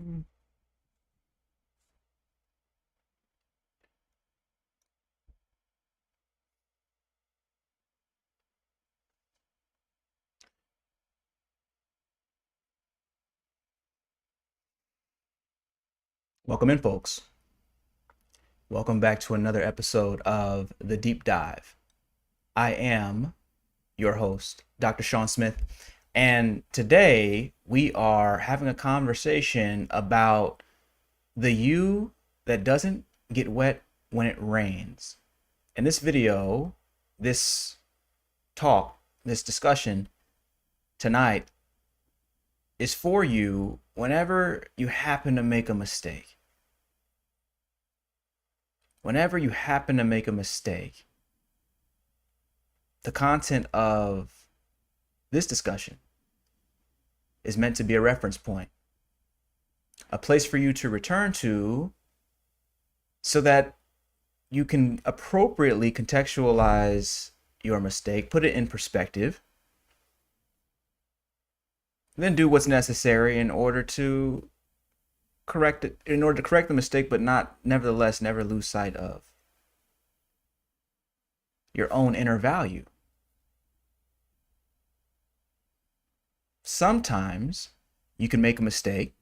Mm. Welcome in, folks. Welcome back to another episode of The Deep Dive. I am your host, Dr. Shawn Smith, and today we are having a conversation about the you that doesn't get wet when it rains. In this video, this talk, this discussion tonight is for you whenever you happen to make a mistake. Whenever you happen to make a mistake, the content of this discussion is meant to be a reference point, a place for you to return to so that you can appropriately contextualize your mistake, put it in perspective, then do what's necessary in order to correct it, in order to correct the mistake, but not nevertheless never lose sight of your own inner value. Sometimes you can make a mistake.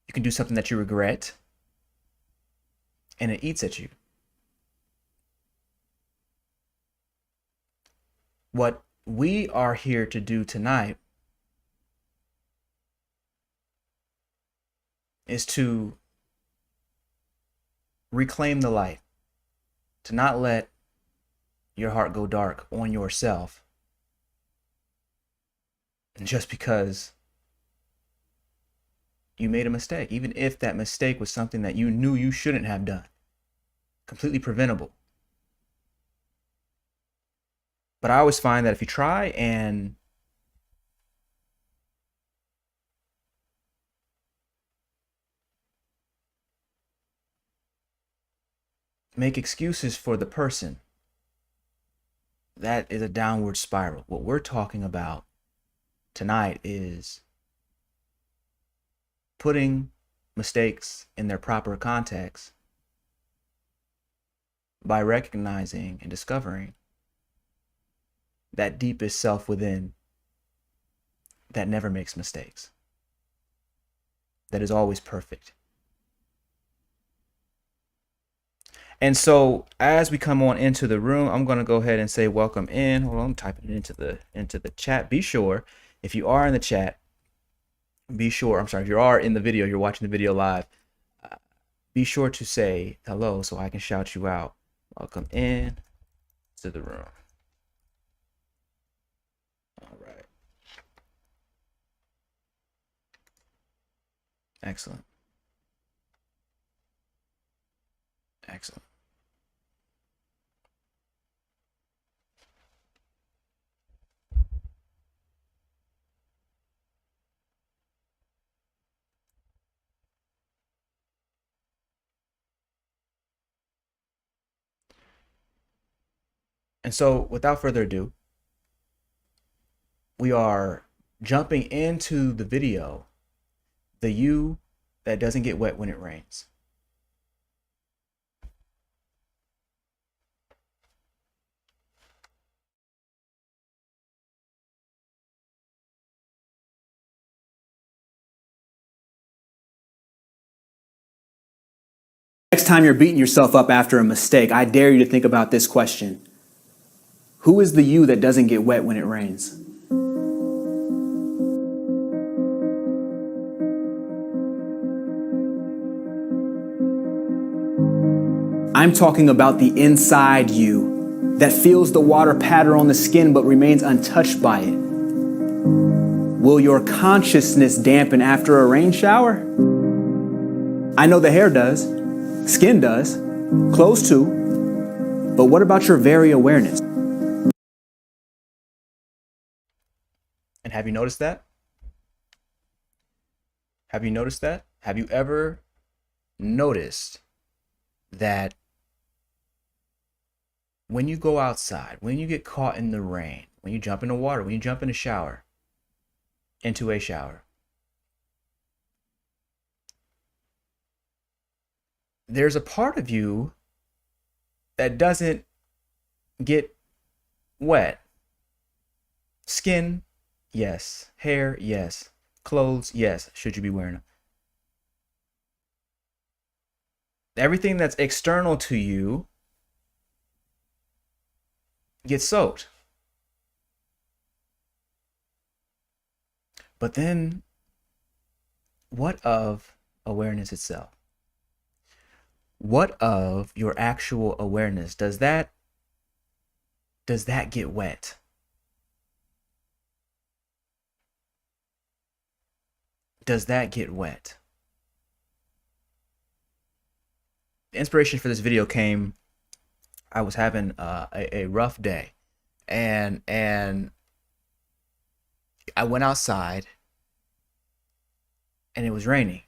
You can do something that you regret, and it eats at you. What we are here to do tonight is to reclaim the light, to not let your heart go dark on yourself just because you made a mistake, even if that mistake was something that you knew you shouldn't have done, completely preventable. But I always find that if you try and make excuses for the person, that is a downward spiral. What we're talking about tonight is putting mistakes in their proper context by recognizing and discovering that deepest self within that never makes mistakes, that is always perfect. And so as we come on into the room, I'm going to go ahead and say welcome in. Hold on, I'm typing it into the chat. Be sure, if you are in the chat, if you are in the video, you're watching the video live, be sure to say hello so I can shout you out. Welcome in to the room. All right. Excellent. Excellent. And so without further ado, we are jumping into the video, the you that doesn't get wet when it rains. Next time you're beating yourself up after a mistake, I dare you to think about this question. Who is the you that doesn't get wet when it rains? I'm talking about the inside you that feels the water patter on the skin but remains untouched by it. Will your consciousness dampen after a rain shower? I know the hair does, skin does, clothes too, but what about your very awareness? And have you noticed that? Have you noticed that? Have you ever noticed that when you go outside, when you get caught in the rain, when you jump in the water, when you jump in a shower, into a shower, there's a part of you that doesn't get wet. Skin, yes. Hair, yes. Clothes, yes. Should you be wearing them? Everything that's external to you gets soaked. But then, what of awareness itself? What of your actual awareness? Does that get wet? Does that get wet? The inspiration for this video came, I was having a rough day, and I went outside and it was raining.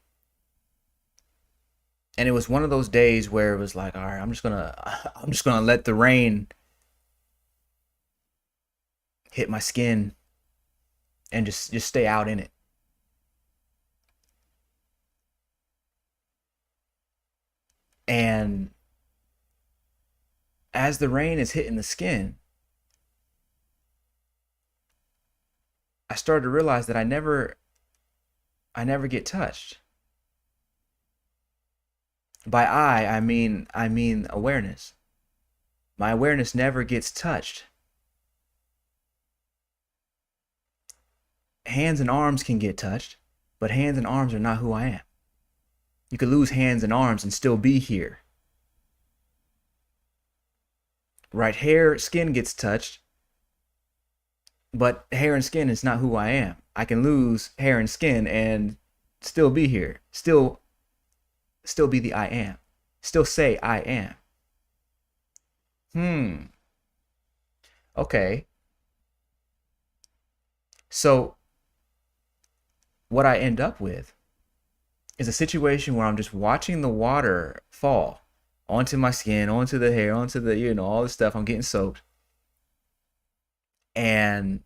And it was one of those days where it was like, all right, I'm just gonna let the rain hit my skin and just stay out in it. And as the rain is hitting the skin, I started to realize that I never get touched. By I mean awareness. My awareness never gets touched. Hands and arms can get touched, but hands and arms are not who I am. You could lose hands and arms and still be here. Right? Hair, skin gets touched, but hair and skin is not who I am. I can lose hair and skin and still be here. Still be the I am. Still say I am. Okay. So what I end up with is a situation where I'm just watching the water fall onto my skin, onto the hair, onto the, all this stuff. I'm getting soaked. And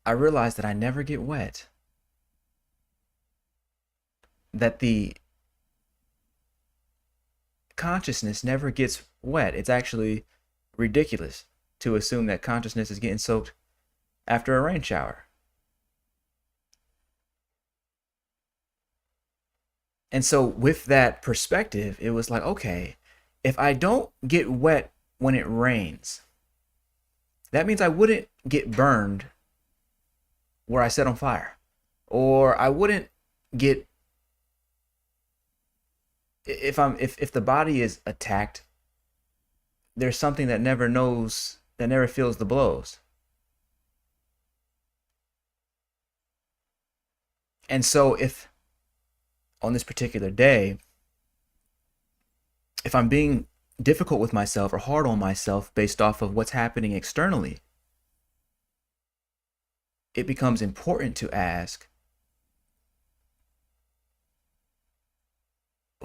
I realized that I never get wet. That the consciousness never gets wet. It's actually ridiculous to assume that consciousness is getting soaked after a rain shower. And so with that perspective, it was like, okay, if I don't get wet when it rains, that means I wouldn't get burned where I set on fire, or I wouldn't get, if the body is attacked, there's something that never knows, that never feels the blows. And so if on this particular day, if I'm being difficult with myself or hard on myself based off of what's happening externally, it becomes important to ask,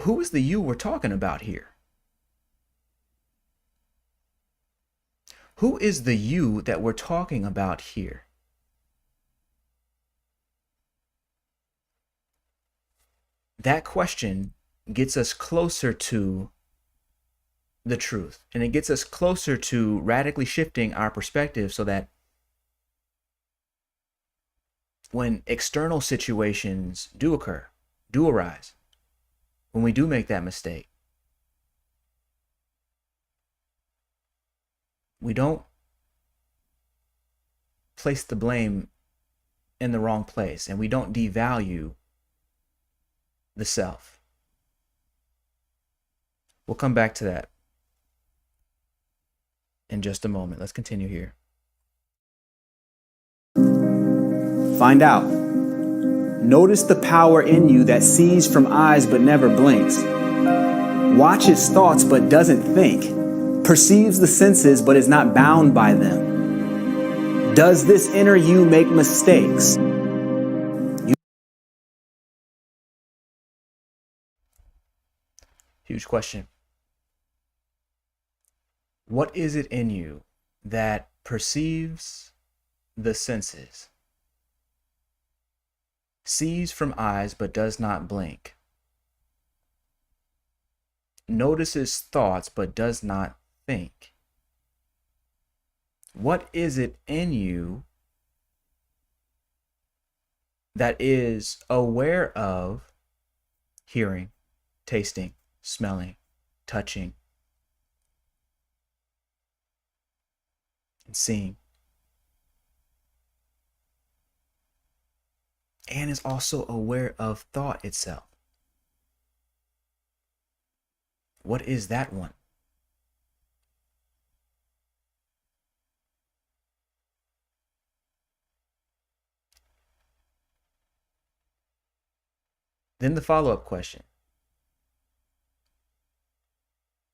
who is the you we're talking about here? Who is the you that we're talking about here? That question gets us closer to the truth, and it gets us closer to radically shifting our perspective so that when external situations do arise, when we do make that mistake, we don't place the blame in the wrong place, and we don't devalue the self. We'll come back to that in just a moment. Let's continue here. Find out. Notice the power in you that sees from eyes but never blinks. Watches thoughts but doesn't think. Perceives the senses but is not bound by them. Does this inner you make mistakes? Huge question. What is it in you that perceives the senses, sees from eyes but does not blink, notices thoughts but does not think. What is it in you that is aware of hearing, tasting, smelling, touching, and seeing? And is also aware of thought itself. What is that one? Then the follow-up question.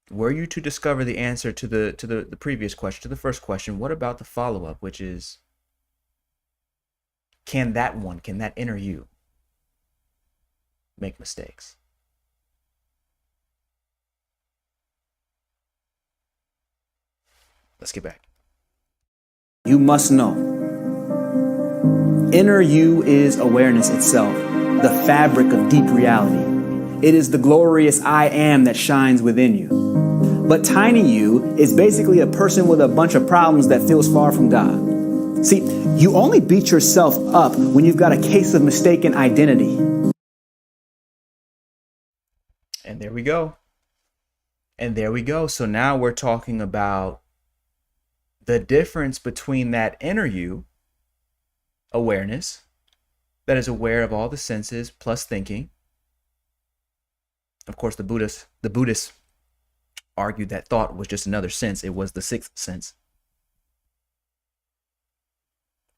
Were you to discover the answer to the previous question, to the first question, what about the follow-up, which is, can that inner you make mistakes? Let's get back. You must know. Inner you is awareness itself, the fabric of deep reality. It is the glorious I am that shines within you. But tiny you is basically a person with a bunch of problems that feels far from God. See, you only beat yourself up when you've got a case of mistaken identity. And there we go. And there we go. So now we're talking about the difference between that inner you, awareness, that is aware of all the senses plus thinking. Of course, the Buddhists argued that thought was just another sense. It was the sixth sense.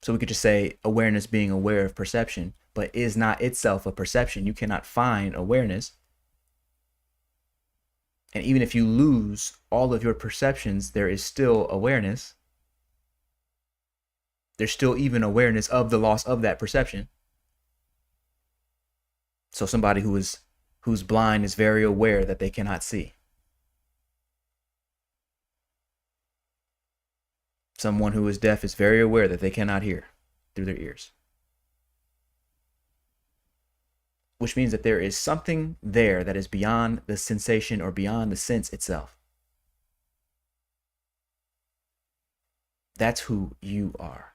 So we could just say awareness being aware of perception, but is not itself a perception. You cannot find awareness. And even if you lose all of your perceptions, there is still awareness. There's still even awareness of the loss of that perception. So somebody who's blind is very aware that they cannot see. Someone who is deaf is very aware that they cannot hear through their ears. Which means that there is something there that is beyond the sensation or beyond the sense itself. That's who you are.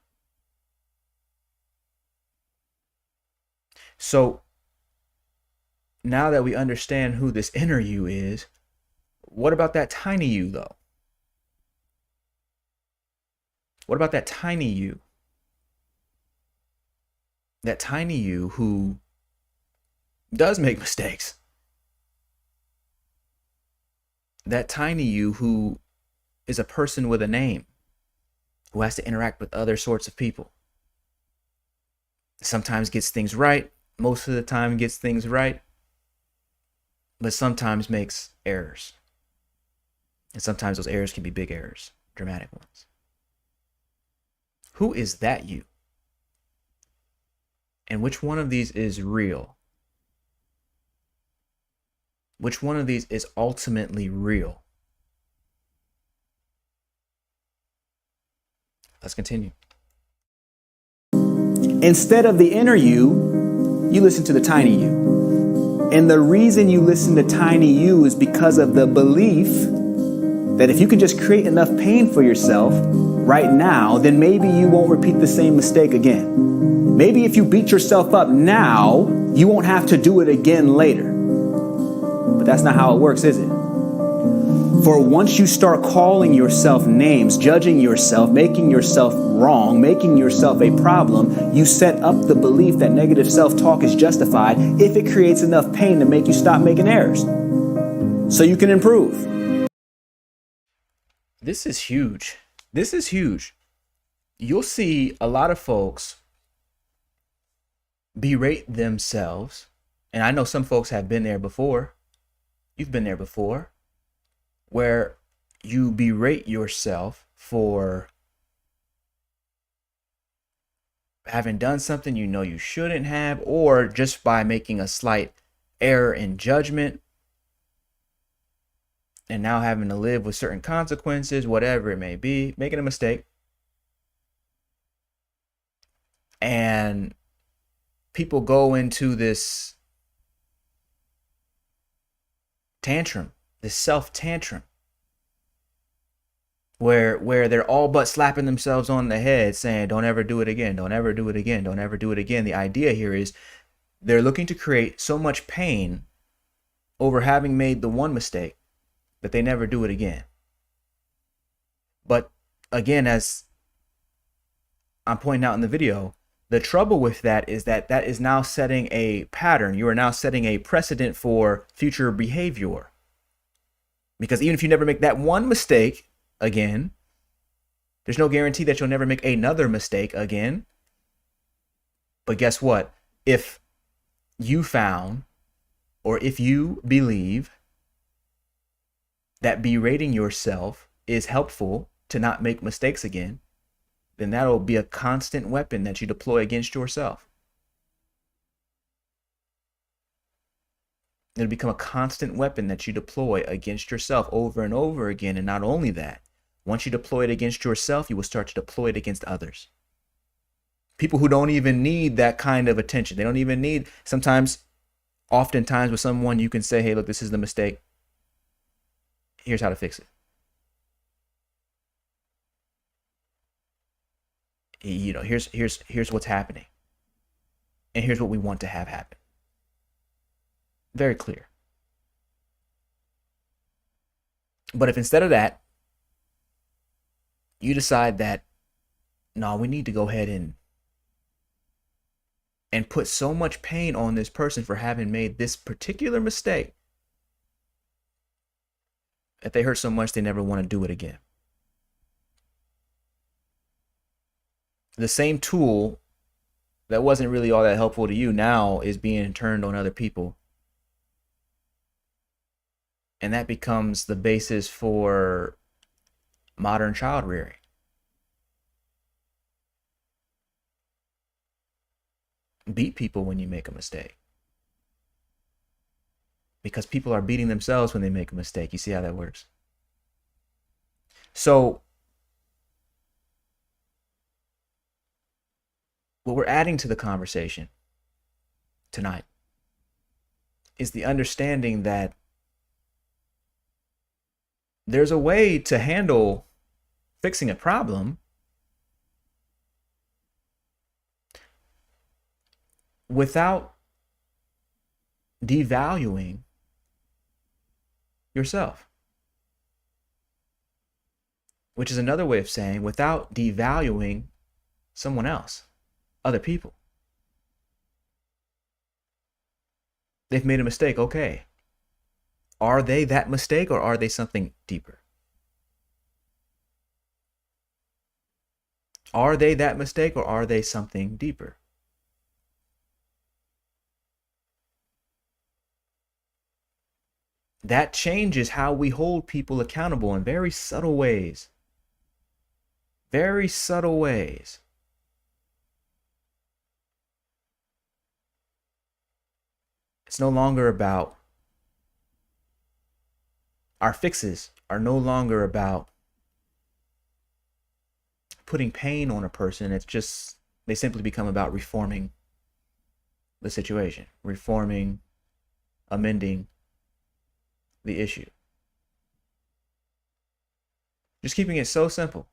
So now that we understand who this inner you is, what about that tiny you though? What about that tiny you? That tiny you who does make mistakes. That tiny you who is a person with a name, who has to interact with other sorts of people. Sometimes gets things right, most of the time gets things right, but sometimes makes errors. And sometimes those errors can be big errors, dramatic ones. Who is that you? And which one of these is real? Which one of these is ultimately real? Let's continue. Instead of the inner you, you listen to the tiny you. And the reason you listen to tiny you is because of the belief that if you can just create enough pain for yourself right now, then maybe you won't repeat the same mistake again. Maybe if you beat yourself up now, you won't have to do it again later. But that's not how it works, is it? For once you start calling yourself names, judging yourself, making yourself wrong, making yourself a problem, you set up the belief that negative self-talk is justified if it creates enough pain to make you stop making errors so you can improve. This is huge. This is huge. You'll see a lot of folks berate themselves. And I know some folks have been there before. You've been there before, where you berate yourself for having done something you know you shouldn't have, or just by making a slight error in judgment and now having to live with certain consequences, whatever it may be, making a mistake. And people go into this tantrum this self tantrum where they're all but slapping themselves on the head saying, don't ever do it again, don't ever do it again, don't ever do it again. The idea here is they're looking to create so much pain over having made the one mistake that they never do it again. But again, as I'm pointing out in the video, the trouble with that is that that is now setting a pattern. You are now setting a precedent for future behavior. Because even if you never make that one mistake again, there's no guarantee that you'll never make another mistake again. But guess what? If you found, or if you believe that berating yourself is helpful to not make mistakes again, then that'll be a constant weapon that you deploy against yourself. It'll become a constant weapon that you deploy against yourself over and over again. And not only that, once you deploy it against yourself, you will start to deploy it against others. People who don't even need that kind of attention. They don't even need, oftentimes with someone, you can say, hey, look, this is the mistake. Here's how to fix it. You know, here's what's happening. And here's what we want to have happen. Very clear. But if instead of that, you decide that, no, we need to go ahead and put so much pain on this person for having made this particular mistake that they hurt so much they never want to do it again. The same tool that wasn't really all that helpful to you now is being turned on other people. And that becomes the basis for modern child rearing. Beat people when you make a mistake. Because people are beating themselves when they make a mistake. You see how that works? So, what we're adding to the conversation tonight is the understanding that there's a way to handle fixing a problem without devaluing yourself, which is another way of saying without devaluing someone else, other people. They've made a mistake, okay. Are they that mistake or are they something deeper? Are they that mistake or are they something deeper? That changes how we hold people accountable in very subtle ways. Very subtle ways. It's no longer about, our fixes are no longer about putting pain on a person. It's just, they simply become about reforming the situation, reforming, amending the issue. Just keeping it so simple.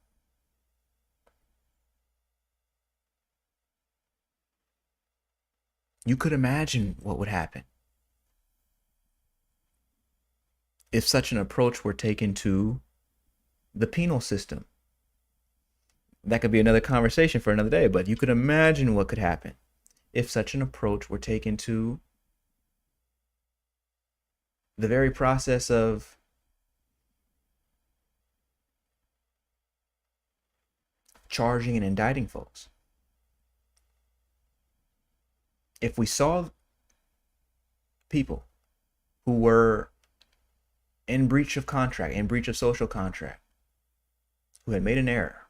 You could imagine what would happen if such an approach were taken to the penal system. That could be another conversation for another day, but you could imagine what could happen if such an approach were taken to the very process of charging and indicting folks. If we saw people who were in breach of contract, in breach of social contract, who had made an error,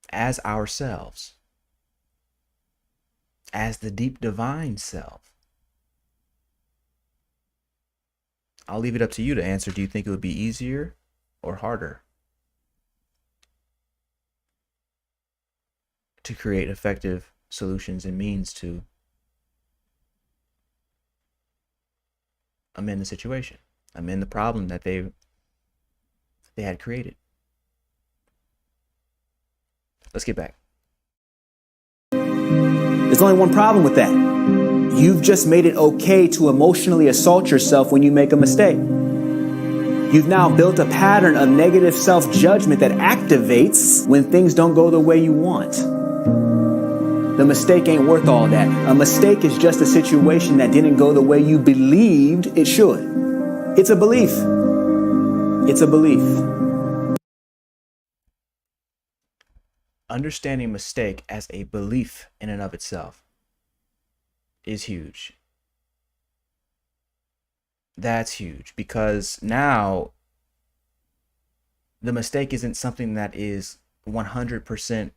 as ourselves, as the deep divine self, I'll leave it up to you to answer. Do you think it would be easier or harder to create effective solutions and means to amend the situation, amend the problem that they had created. Let's get back. There's only one problem with that. You've just made it okay to emotionally assault yourself when you make a mistake. You've now built a pattern of negative self-judgment that activates when things don't go the way you want. The mistake ain't worth all that. A mistake is just a situation that didn't go the way you believed it should. It's a belief. It's a belief. Understanding mistake as a belief in and of itself is huge. That's huge, because now the mistake isn't something that is 100%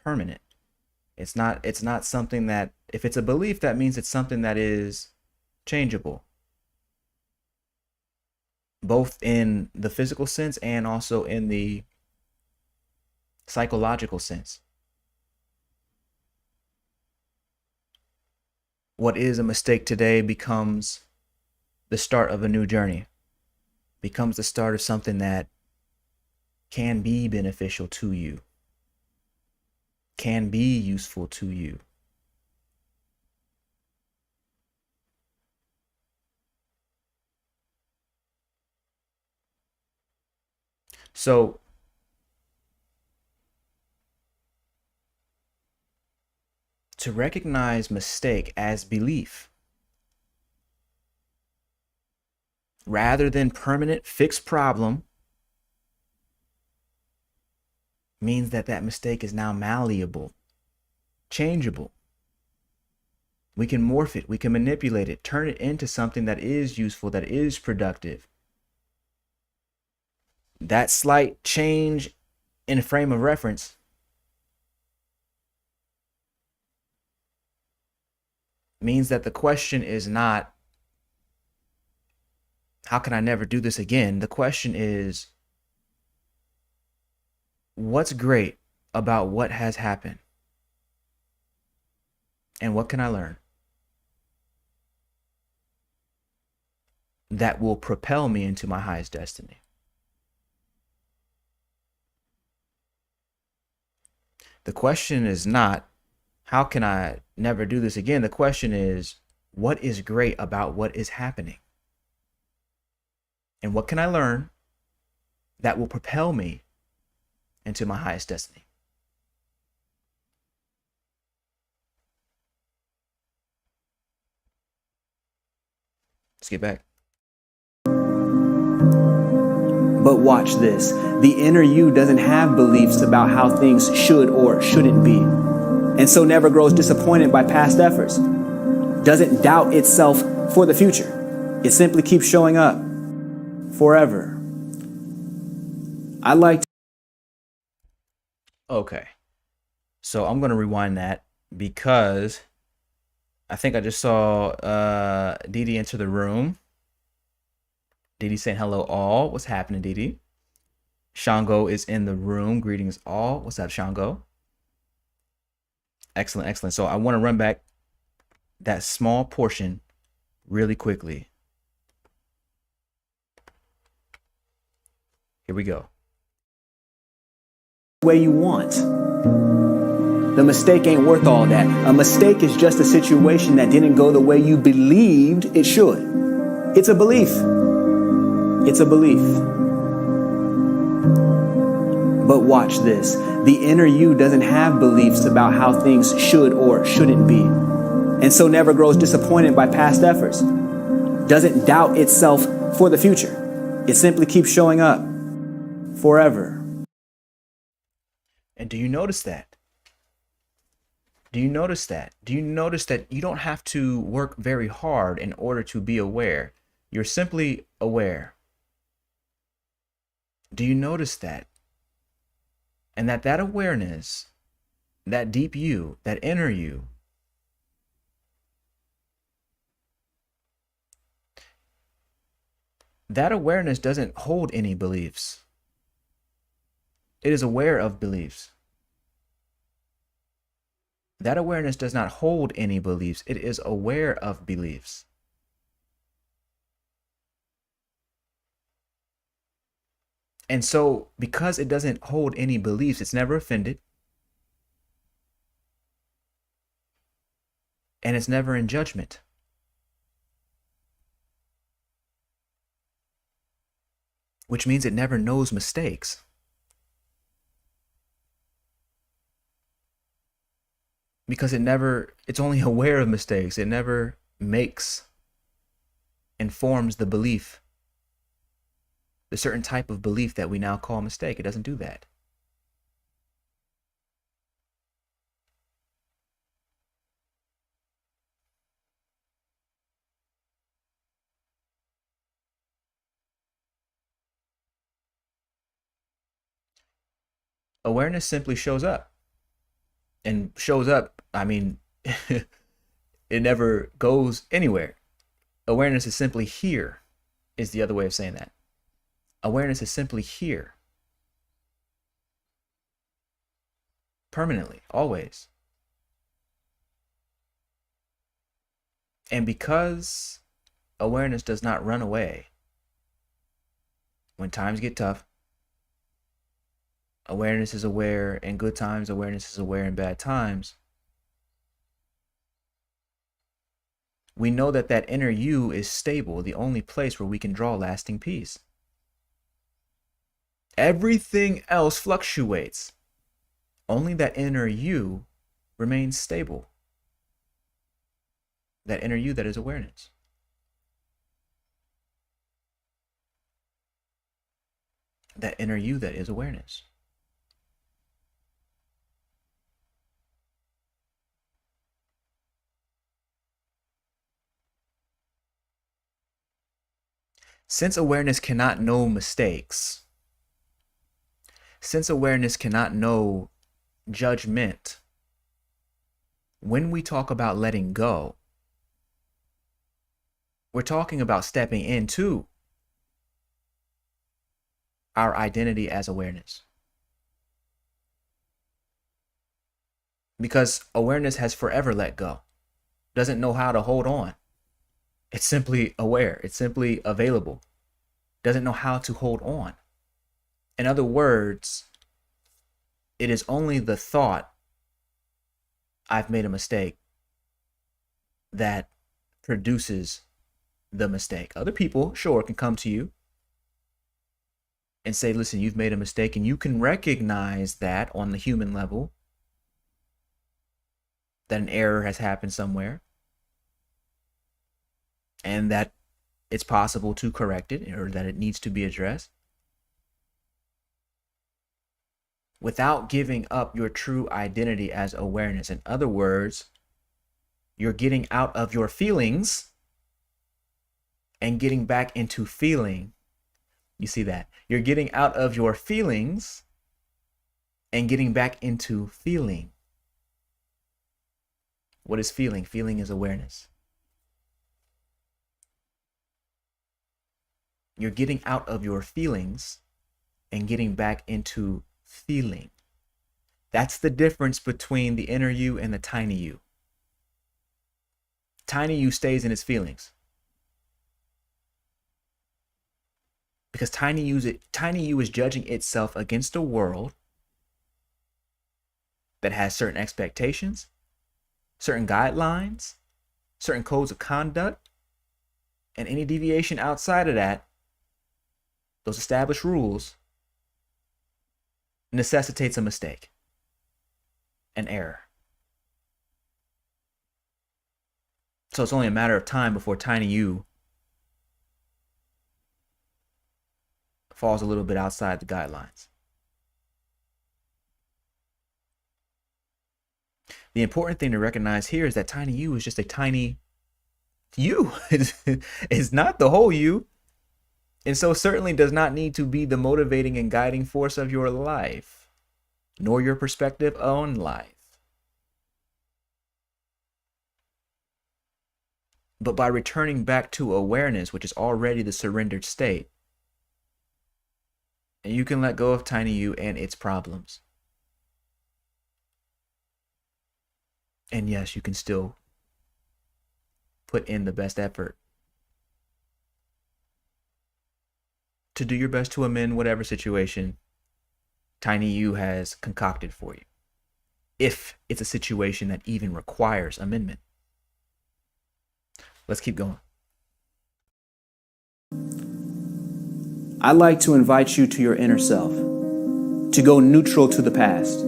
permanent. It's not something that, if it's a belief, that means it's something that is changeable, both in the physical sense and also in the psychological sense. What is a mistake today becomes the start of a new journey, becomes the start of something that can be beneficial to you, can be useful to you. So to recognize mistake as belief rather than permanent fixed problem means that that mistake is now malleable, changeable. We can morph it, we can manipulate it, turn it into something that is useful, that is productive. That slight change in frame of reference means that the question is not, how can I never do this again? The question is, what's great about what has happened? And what can I learn that will propel me into my highest destiny? The question is not, how can I never do this again? The question is, what is great about what is happening? And what can I learn that will propel me into my highest destiny? Let's get back. But watch this. The inner you doesn't have beliefs about how things should or shouldn't be, and so never grows disappointed by past efforts. Doesn't doubt itself for the future. It simply keeps showing up forever. I like to. Okay. So I'm going to rewind that because I think I just saw Didi enter the room. Didi saying hello all. What's happening, Didi? Shango is in the room. Greetings all. What's up, Shango? Excellent, excellent. So I want to run back that small portion really quickly. Here we go. Way you want. The mistake ain't worth all that. A mistake is just a situation that didn't go the way you believed it should. It's a belief. It's a belief. But watch this. The inner you doesn't have beliefs about how things should or shouldn't be, and so never grows disappointed by past efforts. Doesn't doubt itself for the future. It simply keeps showing up forever. And do you notice that? Do you notice that? Do you notice that you don't have to work very hard in order to be aware? You're simply aware. Do you notice that? And that awareness, that deep you, that inner you, that awareness doesn't hold any beliefs. It is aware of beliefs. That awareness does not hold any beliefs. It is aware of beliefs. And so, because it doesn't hold any beliefs, it's never offended and it's never in judgment. Which means it never knows mistakes. Because it's only aware of mistakes. It never makes, informs the belief, the certain type of belief that we now call mistake. It doesn't do that. Awareness simply shows up. And shows up, I mean, it never goes anywhere. Awareness is simply here, is the other way of saying that. Awareness is simply here. Permanently, always. And because awareness does not run away when times get tough, awareness is aware in good times, awareness is aware in bad times. We know that that inner you is stable, the only place where we can draw lasting peace. Everything else fluctuates. Only that inner you remains stable. That inner you that is awareness. That inner you that is awareness. Since awareness cannot know mistakes, since awareness cannot know judgment, when we talk about letting go, we're talking about stepping into our identity as awareness. Because awareness has forever let go, doesn't know how to hold on. It's simply aware, it's simply available, doesn't know how to hold on. In other words, it is only the thought, I've made a mistake, that produces the mistake. Other people, sure, can come to you and say, listen, you've made a mistake, and you can recognize that on the human level, that an error has happened somewhere, and that it's possible to correct it, or that it needs to be addressed, without giving up your true identity as awareness. In other words, you're getting out of your feelings and getting back into feeling. You see that? You're getting out of your feelings and getting back into feeling. What is feeling? Feeling is awareness. You're getting out of your feelings and getting back into feeling. That's the difference between the inner you and the tiny you. Tiny you stays in its feelings. Because tiny you is judging itself against a world that has certain expectations, certain guidelines, certain codes of conduct, and any deviation outside of that, those established rules, necessitates a mistake, an error. So it's only a matter of time before tiny you falls a little bit outside the guidelines. The important thing to recognize here is that tiny you is just a tiny you. It's not the whole you. And so certainly does not need to be the motivating and guiding force of your life, nor your perspective on life. But by returning back to awareness, which is already the surrendered state, and you can let go of tiny you and its problems. And yes, you can still put in the best effort to do your best to amend whatever situation Tiny You has concocted for you, if it's a situation that even requires amendment. Let's keep going. I'd like to invite you to your inner self, to go neutral to the past.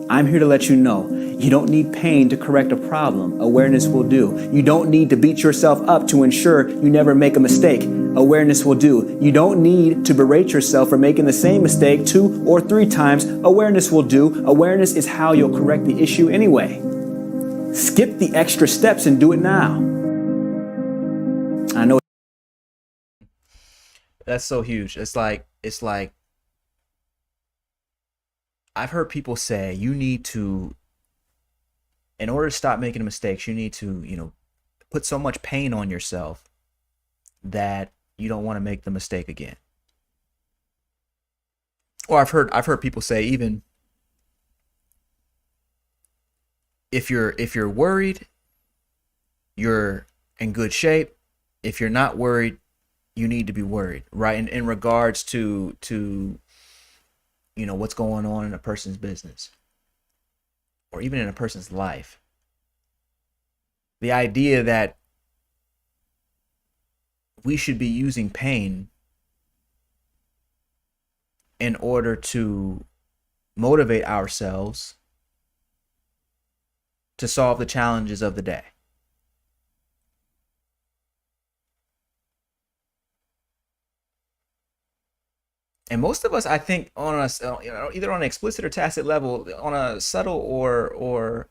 I'm here to let you know, you don't need pain to correct a problem. Awareness will do. You don't need to beat yourself up to ensure you never make a mistake. Awareness will do. You don't need to berate yourself for making the same mistake 2 or 3 times. Awareness will do. Awareness is how you'll correct the issue anyway. Skip the extra steps and do it now. I know. That's so huge. It's like I've heard people say you need to, in order to stop making mistakes, you need to, put so much pain on yourself that you don't want to make the mistake again. Or I've heard people say, even if you're worried, you're in good shape. If you're not worried, you need to be worried, right? In regards to what's going on in a person's business or even in a person's life. The idea that we should be using pain in order to motivate ourselves to solve the challenges of the day. And most of us, I think, on a either on an explicit or tacit level, on a subtle or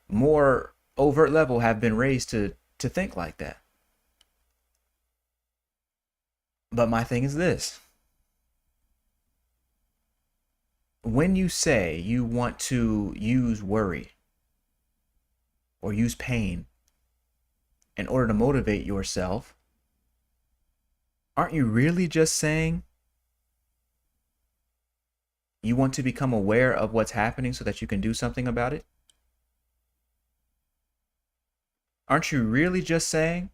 more overt level, have been raised to think like that. But my thing is this: when you say you want to use worry or use pain in order to motivate yourself, aren't you really just saying you want to become aware of what's happening so that you can do something about it? Aren't you really just saying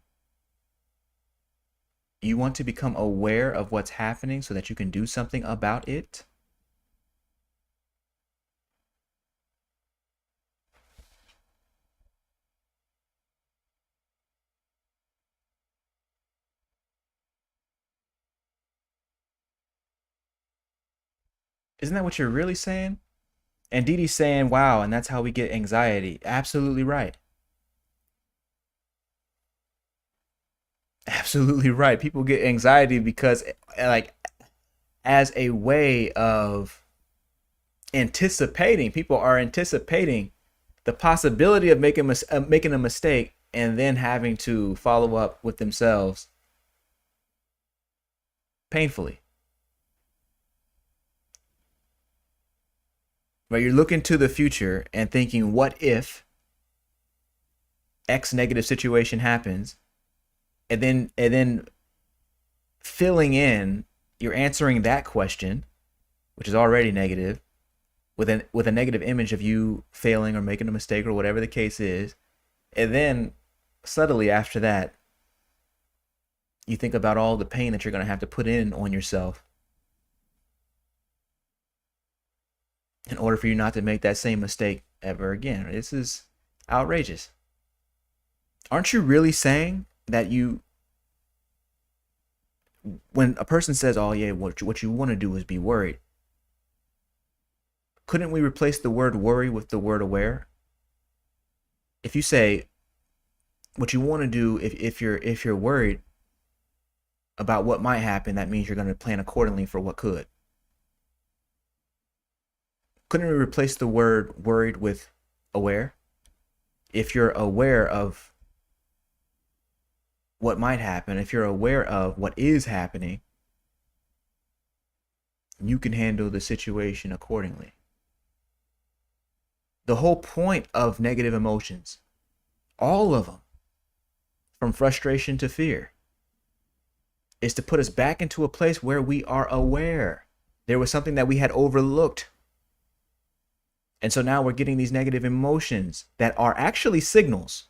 you want to become aware of what's happening so that you can do something about it? Isn't that what you're really saying? And Dee Dee's saying, wow, and that's how we get anxiety. Absolutely right. Absolutely right. People get anxiety because, like, as a way of anticipating, people are anticipating the possibility of making a mistake and then having to follow up with themselves painfully. Right? You're looking to the future and thinking, what if X negative situation happens? And then filling in, you're answering that question, which is already negative, with a negative image of you failing or making a mistake or whatever the case is. And then subtly after that, you think about all the pain that you're going to have to put in on yourself in order for you not to make that same mistake ever again. This is outrageous. Aren't you really saying that when a person says, oh yeah, what you want to do is be worried, couldn't we replace the word worry with the word aware? If you say what you want to do, if you're worried about what might happen, that means you're going to plan accordingly for what could. Couldn't we replace the word worried with aware? If you're aware of what might happen, if you're aware of what is happening, you can handle the situation accordingly. The whole point of negative emotions, all of them, from frustration to fear, is to put us back into a place where we are aware. There was something that we had overlooked. And so now we're getting these negative emotions that are actually signals.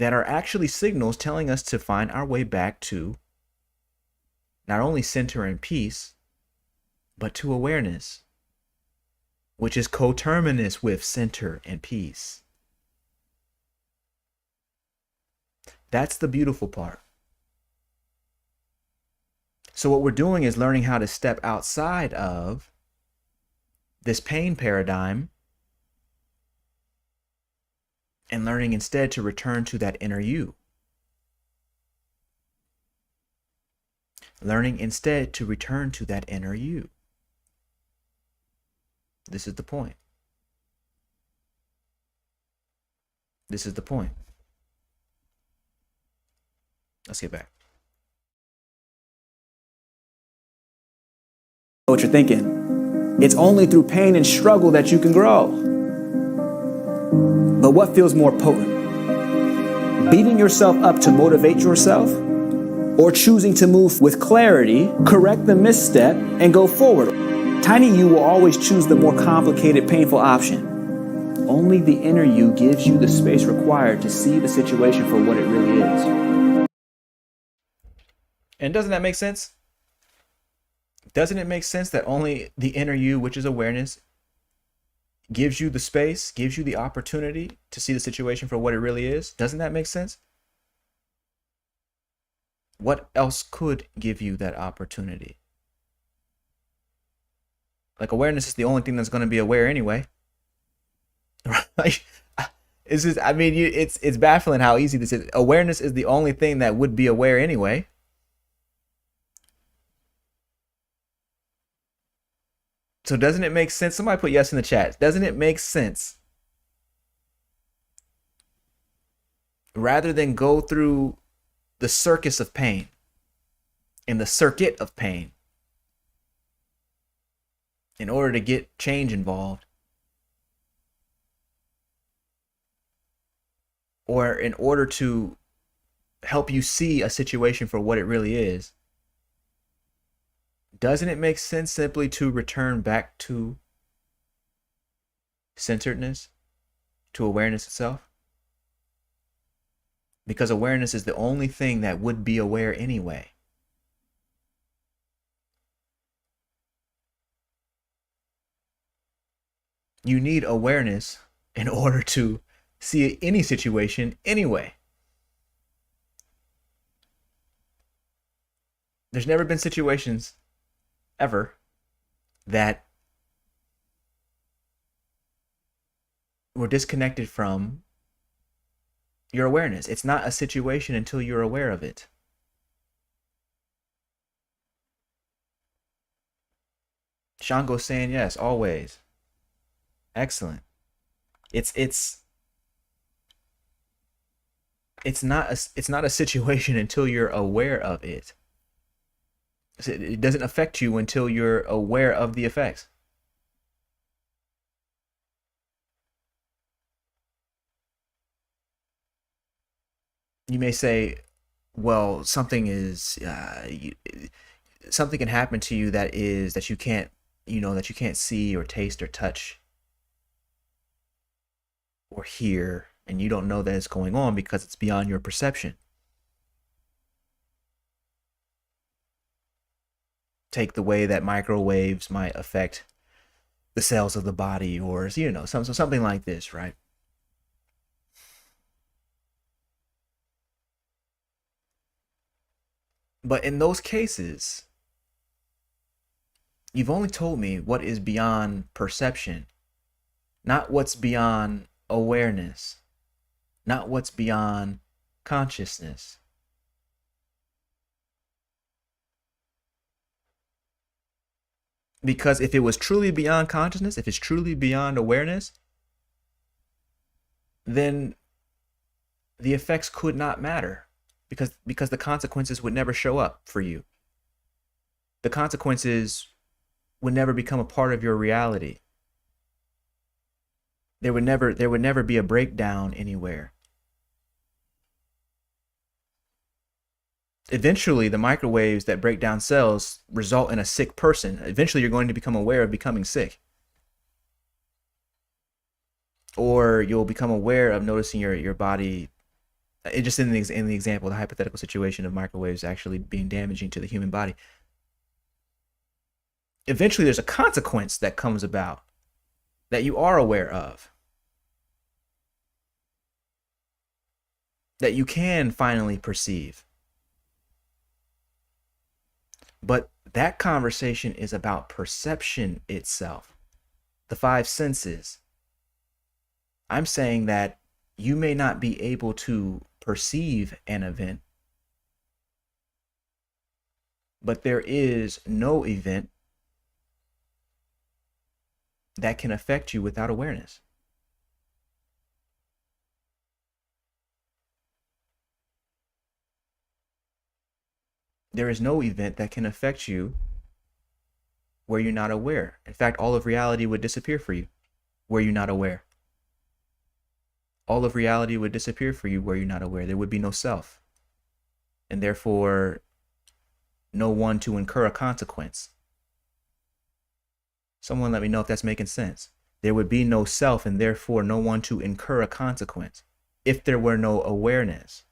that are actually signals telling us to find our way back to not only center and peace, but to awareness, which is coterminous with center and peace. That's the beautiful part. So what we're doing is learning how to step outside of this pain paradigm and learning instead to return to that inner you. Learning instead to return to that inner you. This is the point. This is the point. Let's get back. What you're thinking. It's only through pain and struggle that you can grow. But what feels more potent? Beating yourself up to motivate yourself, or choosing to move with clarity, correct the misstep, and go forward? Tiny you will always choose the more complicated, painful option. Only the inner you gives you the space required to see the situation for what it really is. And doesn't that make sense? Doesn't it make sense that only the inner you, which is awareness, gives you the space, gives you the opportunity to see the situation for what it really is? Doesn't that make sense? What else could give you that opportunity? Like, awareness is the only thing that's going to be aware anyway. Right? It's just, I mean, it's baffling how easy this is. Awareness is the only thing that would be aware anyway. So doesn't it make sense? Somebody put yes in the chat. Doesn't it make sense? Rather than go through the circus of pain and the circuit of pain in order to get change involved, or in order to help you see a situation for what it really is, doesn't it make sense simply to return back to centeredness, to awareness itself? Because awareness is the only thing that would be aware anyway. You need awareness in order to see any situation anyway. There's never been situations ever that were disconnected from your awareness. It's not a situation until you're aware of it. Shango's saying yes, always. Excellent. It's not a situation until you're aware of it. It doesn't affect you until you're aware of the effects. You may say, well, something can happen to you that you can't, that you can't see or taste or touch or hear, and you don't know that it's going on because it's beyond your perception. Take the way that microwaves might affect the cells of the body, or something like this, right? But in those cases, you've only told me what is beyond perception, not what's beyond awareness, not what's beyond consciousness. Because if it was truly beyond consciousness, if it's truly beyond awareness, then the effects could not matter, because the consequences would never show up for you. The consequences would never become a part of your reality. There would never be a breakdown anywhere. Eventually, the microwaves that break down cells result in a sick person. Eventually, you're going to become aware of becoming sick. Or you'll become aware of noticing your body It just in the example, the hypothetical situation of microwaves actually being damaging to the human body. Eventually, there's a consequence that comes about that you are aware of, that you can finally perceive. But that conversation is about perception itself, the five senses. I'm saying that you may not be able to perceive an event, but there is no event that can affect you without awareness. There is no event that can affect you where you're not aware. In fact, all of reality would disappear for you where you're not aware. All of reality would disappear for you where you're not aware. There would be no self, and therefore no one to incur a consequence. Someone let me know if that's making sense. There would be no self, and therefore no one to incur a consequence if there were no awareness.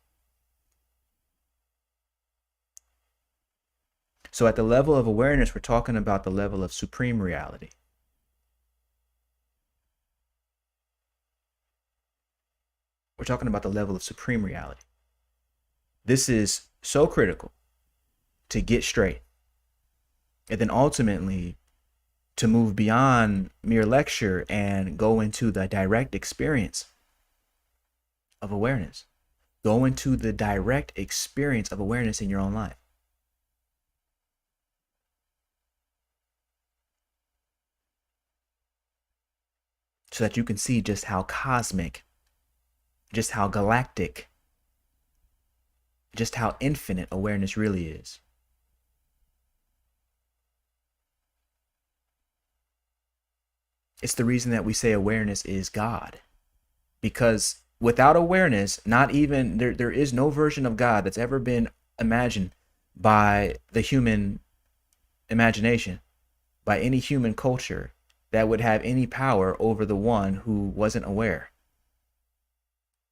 So at the level of awareness, we're talking about the level of supreme reality. We're talking about the level of supreme reality. This is so critical to get straight. And then ultimately to move beyond mere lecture and go into the direct experience of awareness. Go into the direct experience of awareness in your own life. So that you can see just how cosmic, just how galactic, just how infinite awareness really is. It's the reason that we say awareness is God. Because without awareness, not even there is no version of God that's ever been imagined by the human imagination, by any human culture that would have any power over the one who wasn't aware,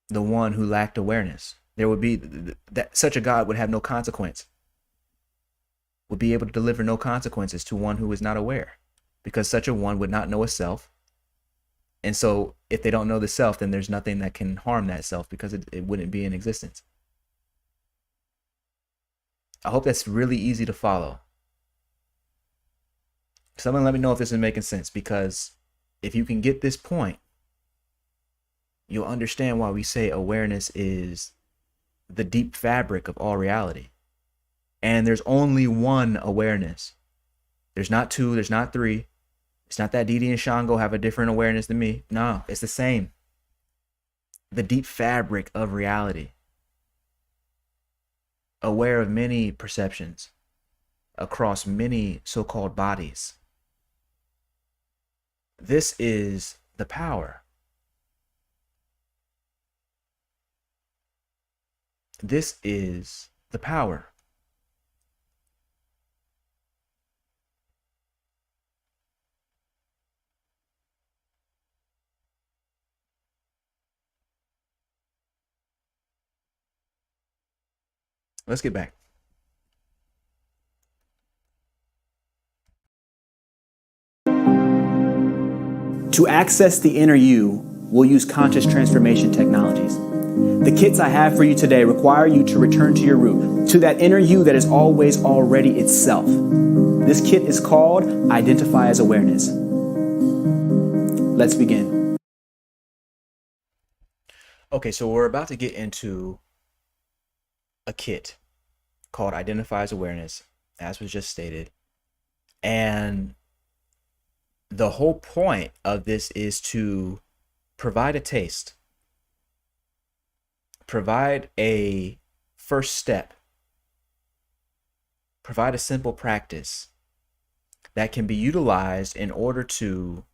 the one who lacked awareness. There would be that such a God would have no consequence, would be able to deliver no consequences to one who is not aware, because such a one would not know a self. And so if they don't know the self, then there's nothing that can harm that self, because it wouldn't be in existence. I hope that's really easy to follow. Someone let me know if this is making sense, because if you can get this point, you'll understand why we say awareness is the deep fabric of all reality. And there's only one awareness. There's not two, there's not three. It's not that Didi and Shango have a different awareness than me. No, it's the same. The deep fabric of reality. Aware of many perceptions across many so-called bodies. This is the power. This is the power. Let's get back. To access the inner you, we'll use conscious transformation technologies. The kits I have for you today require you to return to your root, to that inner you that is always already itself. This kit is called Identify as Awareness. Let's begin. Okay, so we're about to get into a kit called Identify as Awareness, as was just stated. And the whole point of this is to provide a taste, provide a first step, provide a simple practice that can be utilized in order to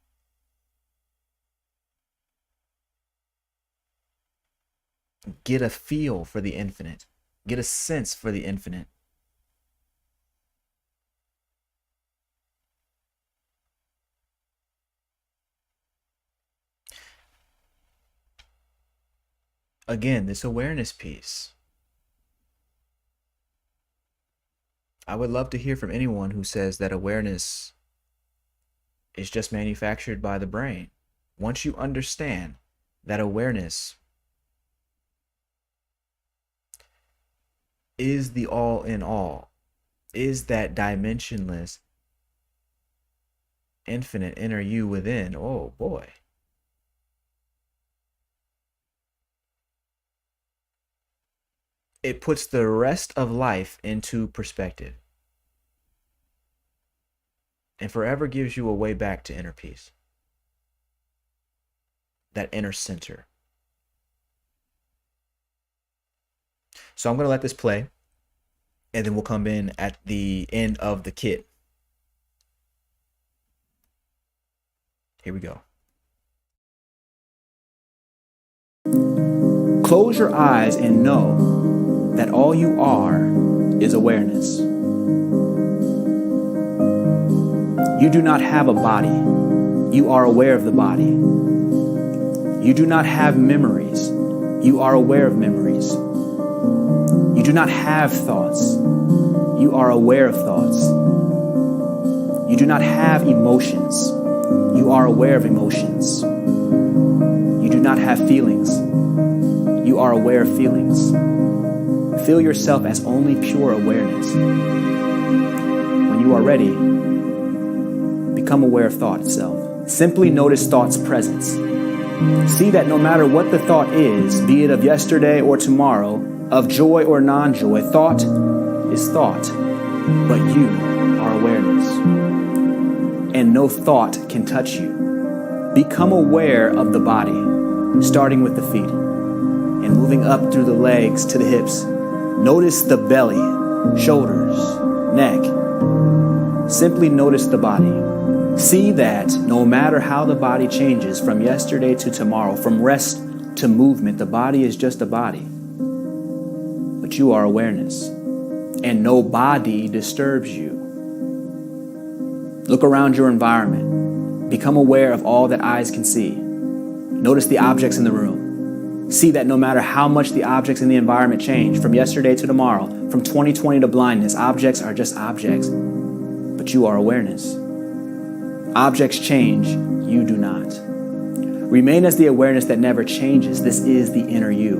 get a feel for the infinite, get a sense for the infinite. Again, this awareness piece. I would love to hear from anyone who says that awareness is just manufactured by the brain. Once you understand that awareness is the all in all, is that dimensionless, infinite inner you within, oh boy. It puts the rest of life into perspective and forever gives you a way back to inner peace, that inner center. So I'm going to let this play, and then we'll come in at the end of the kit. Here we go. Close your eyes and know that all you are is awareness. You do not have a body. You are aware of the body. You do not have memories. You are aware of memories. You do not have thoughts. You are aware of thoughts. You do not have emotions. You are aware of emotions. You do not have feelings. You are aware of feelings. Feel yourself as only pure awareness. When you are ready, become aware of thought itself. Simply notice thought's presence. See that no matter what the thought is, be it of yesterday or tomorrow, of joy or non-joy, thought is thought, but you are awareness. And no thought can touch you. Become aware of the body, starting with the feet and moving up through the legs to the hips. Notice the belly, shoulders, neck. Simply notice the body. See that no matter how the body changes from yesterday to tomorrow, from rest to movement, the body is just a body. But you are awareness, and no body disturbs you. Look around your environment. Become aware of all that eyes can see. Notice the objects in the room. See that no matter how much the objects in the environment change, from yesterday to tomorrow, from 2020 to blindness, objects are just objects, but you are awareness. Objects change, you do not. Remain as the awareness that never changes. This is the inner you.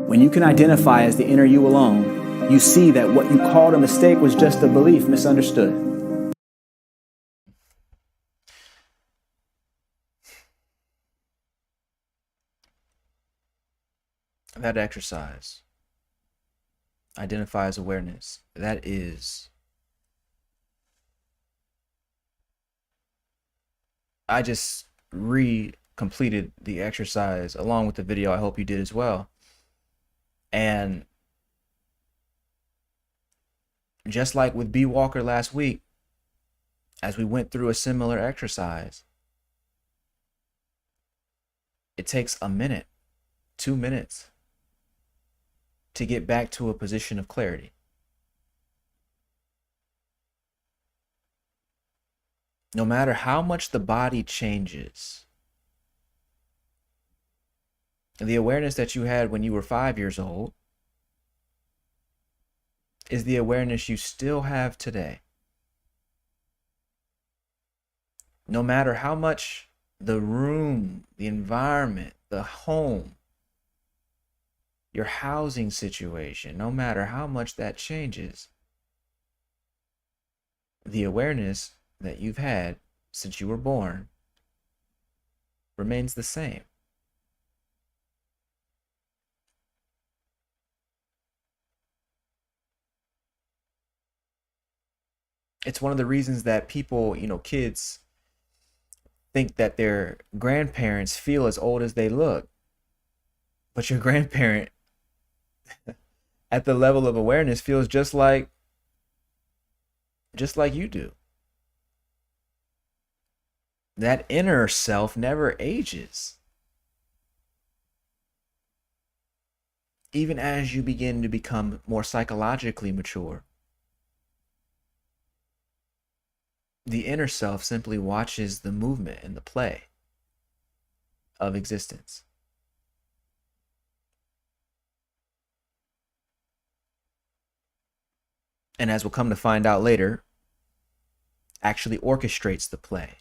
When you can identify as the inner you alone, you see that what you called a mistake was just a belief misunderstood. That exercise, identify as awareness, that is, I just completed the exercise along with the video. I hope you did as well. And just like with B. Walker last week, as we went through a similar exercise, it takes a minute, 2 minutes to get back to a position of clarity. No matter how much the body changes, the awareness that you had when you were 5 years old is the awareness you still have today. No matter how much the room, the environment, the home, your housing situation, no matter how much that changes, the awareness that you've had since you were born remains the same. It's one of the reasons that people, kids think that their grandparents feel as old as they look. But your grandparent at the level of awareness feels just like you do. That inner self never ages. Even as you begin to become more psychologically mature, the inner self simply watches the movement and the play of existence. and as we'll come to find out later, actually orchestrates the play,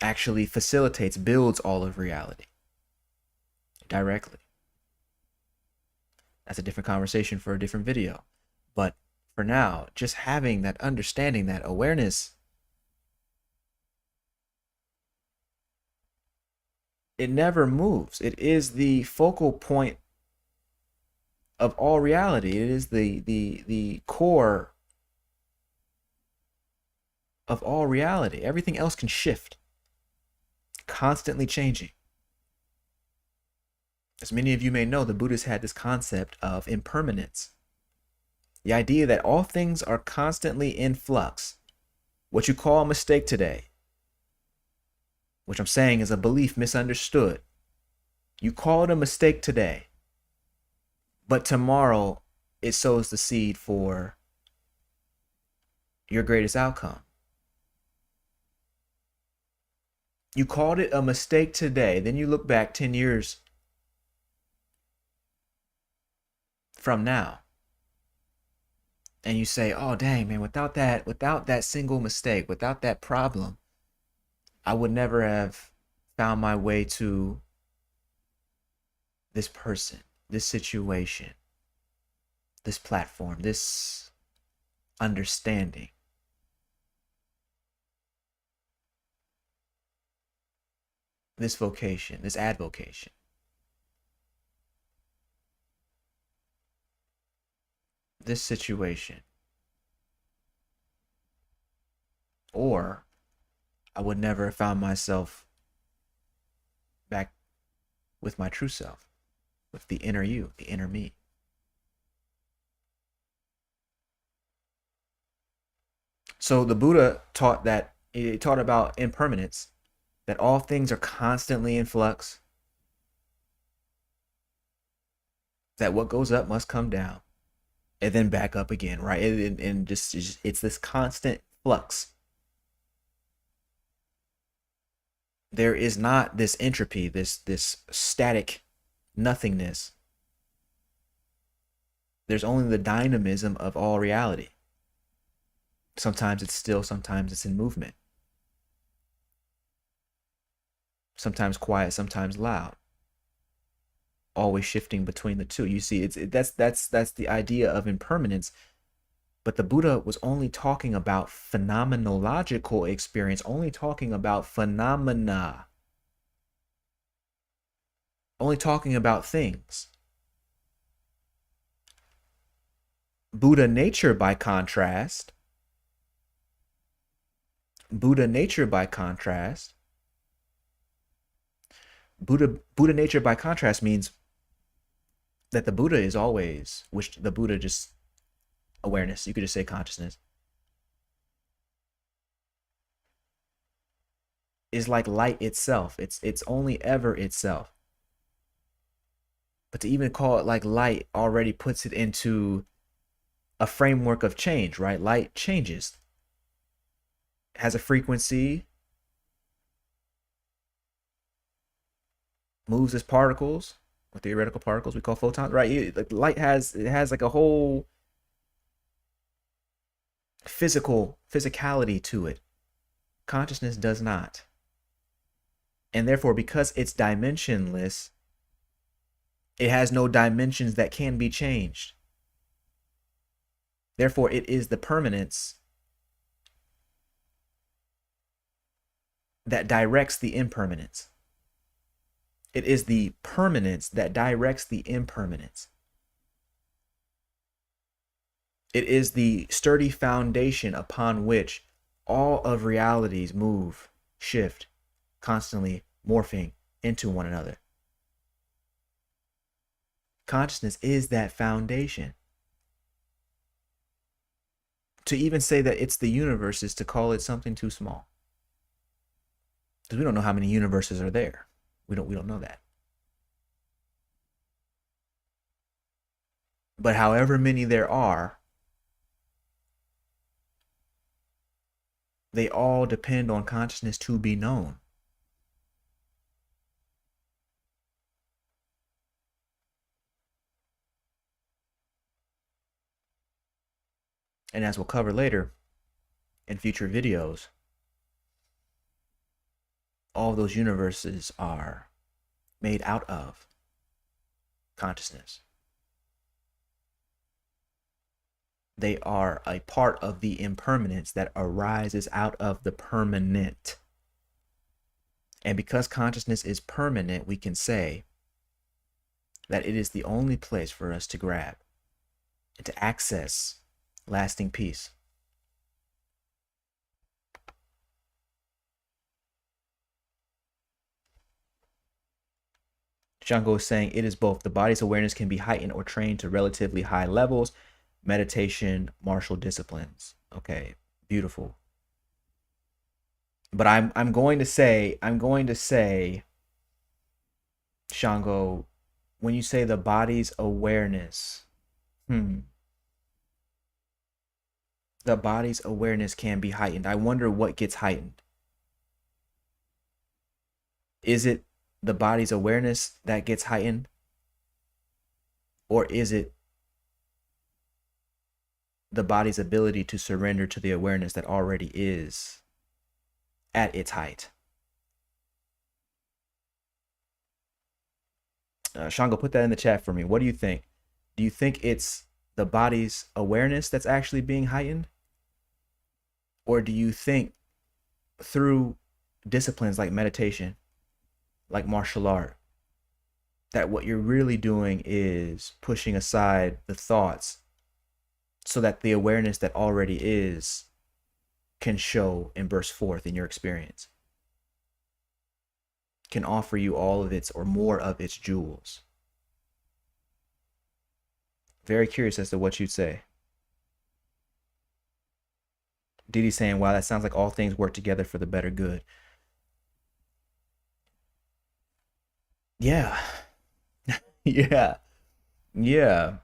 actually facilitates, builds all of reality directly. That's a different conversation for a different video. But for now, just having that understanding, that awareness, it never moves. It is the focal point of all reality. It is the core of all reality. Everything else can shift, constantly changing. As many of you may know, the Buddhists had this concept of impermanence. The idea that all things are constantly in flux. What you call a mistake today, which I'm saying is a belief misunderstood. You call it a mistake today, but tomorrow it sows the seed for your greatest outcome. You called it a mistake today, then you look back 10 years from now and you say, oh dang man, without that single mistake, without that problem, I would never have found my way to this person, this situation, this platform, this understanding. This vocation, this advocation. This situation. Or I would never have found myself back with my true self, with the inner you, the inner me. So the Buddha taught that, he taught about impermanence, that all things are constantly in flux, that what goes up must come down and then back up again, right? And just it's this constant flux. There is not this entropy, this static nothingness. There's only the dynamism of all reality. Sometimes it's still, sometimes it's in movement. Sometimes quiet, sometimes loud. Always shifting between the two. You see, that's the idea of impermanence. But the Buddha was only talking about phenomenological experience, only talking about phenomena, only talking about things. Buddha nature, by contrast, Buddha nature by contrast means that the Buddha is always, which the Buddha just awareness, you could just say consciousness, is like light itself. It's only ever itself. But to even call it like light already puts it into a framework of change, right? Light changes, has a frequency, moves as particles, or theoretical particles we call photons, right? Like light has like a whole physicality to it. Consciousness does not. And therefore, because it's dimensionless, it has no dimensions that can be changed. Therefore, it is the permanence that directs the impermanence. It is the permanence that directs the impermanence. It is the sturdy foundation upon which all of realities move, shift, constantly morphing into one another. Consciousness is that foundation. To even say that it's the universe is to call it something too small. Because we don't know how many universes are there. We don't know that. But however many there are, they all depend on consciousness to be known. And as we'll cover later in future videos, all of those universes are made out of consciousness. They are a part of the impermanence that arises out of the permanent. And because consciousness is permanent, we can say that it is the only place for us to grab and to access lasting peace. Shango is saying it is both. The body's awareness can be heightened or trained to relatively high levels. Meditation, martial disciplines. Okay, beautiful. But I'm going to say, Shango, when you say the body's awareness, the body's awareness can be heightened. I wonder what gets heightened. Is it the body's awareness that gets heightened? Or is it the body's ability to surrender to the awareness that already is at its height? Shango, put that in the chat for me. What do you think? Do you think it's the body's awareness that's actually being heightened? Or do you think through disciplines like meditation, like martial art, that what you're really doing is pushing aside the thoughts so that the awareness that already is can show and burst forth in your experience, can offer you all of its or more of its jewels? Very curious as to what you'd say. Didi's saying, wow, that sounds like all things work together for the better good. Yeah. Yeah. Yeah.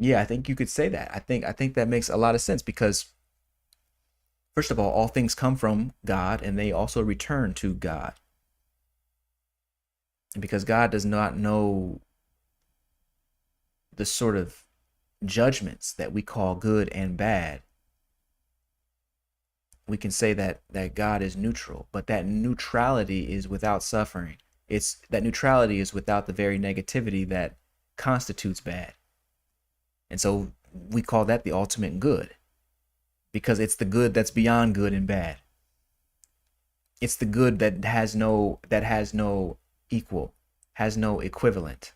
Yeah, I think you could say that. I think that makes a lot of sense because first of all things come from God and they also return to God. And because God does not know the sort of judgments that we call good and bad, we can say that God is neutral, but that neutrality is without suffering. That neutrality is without the very negativity that constitutes bad. And so we call that the ultimate good because it's the good that's beyond good and bad. It's the good that has no equal, has no equivalent.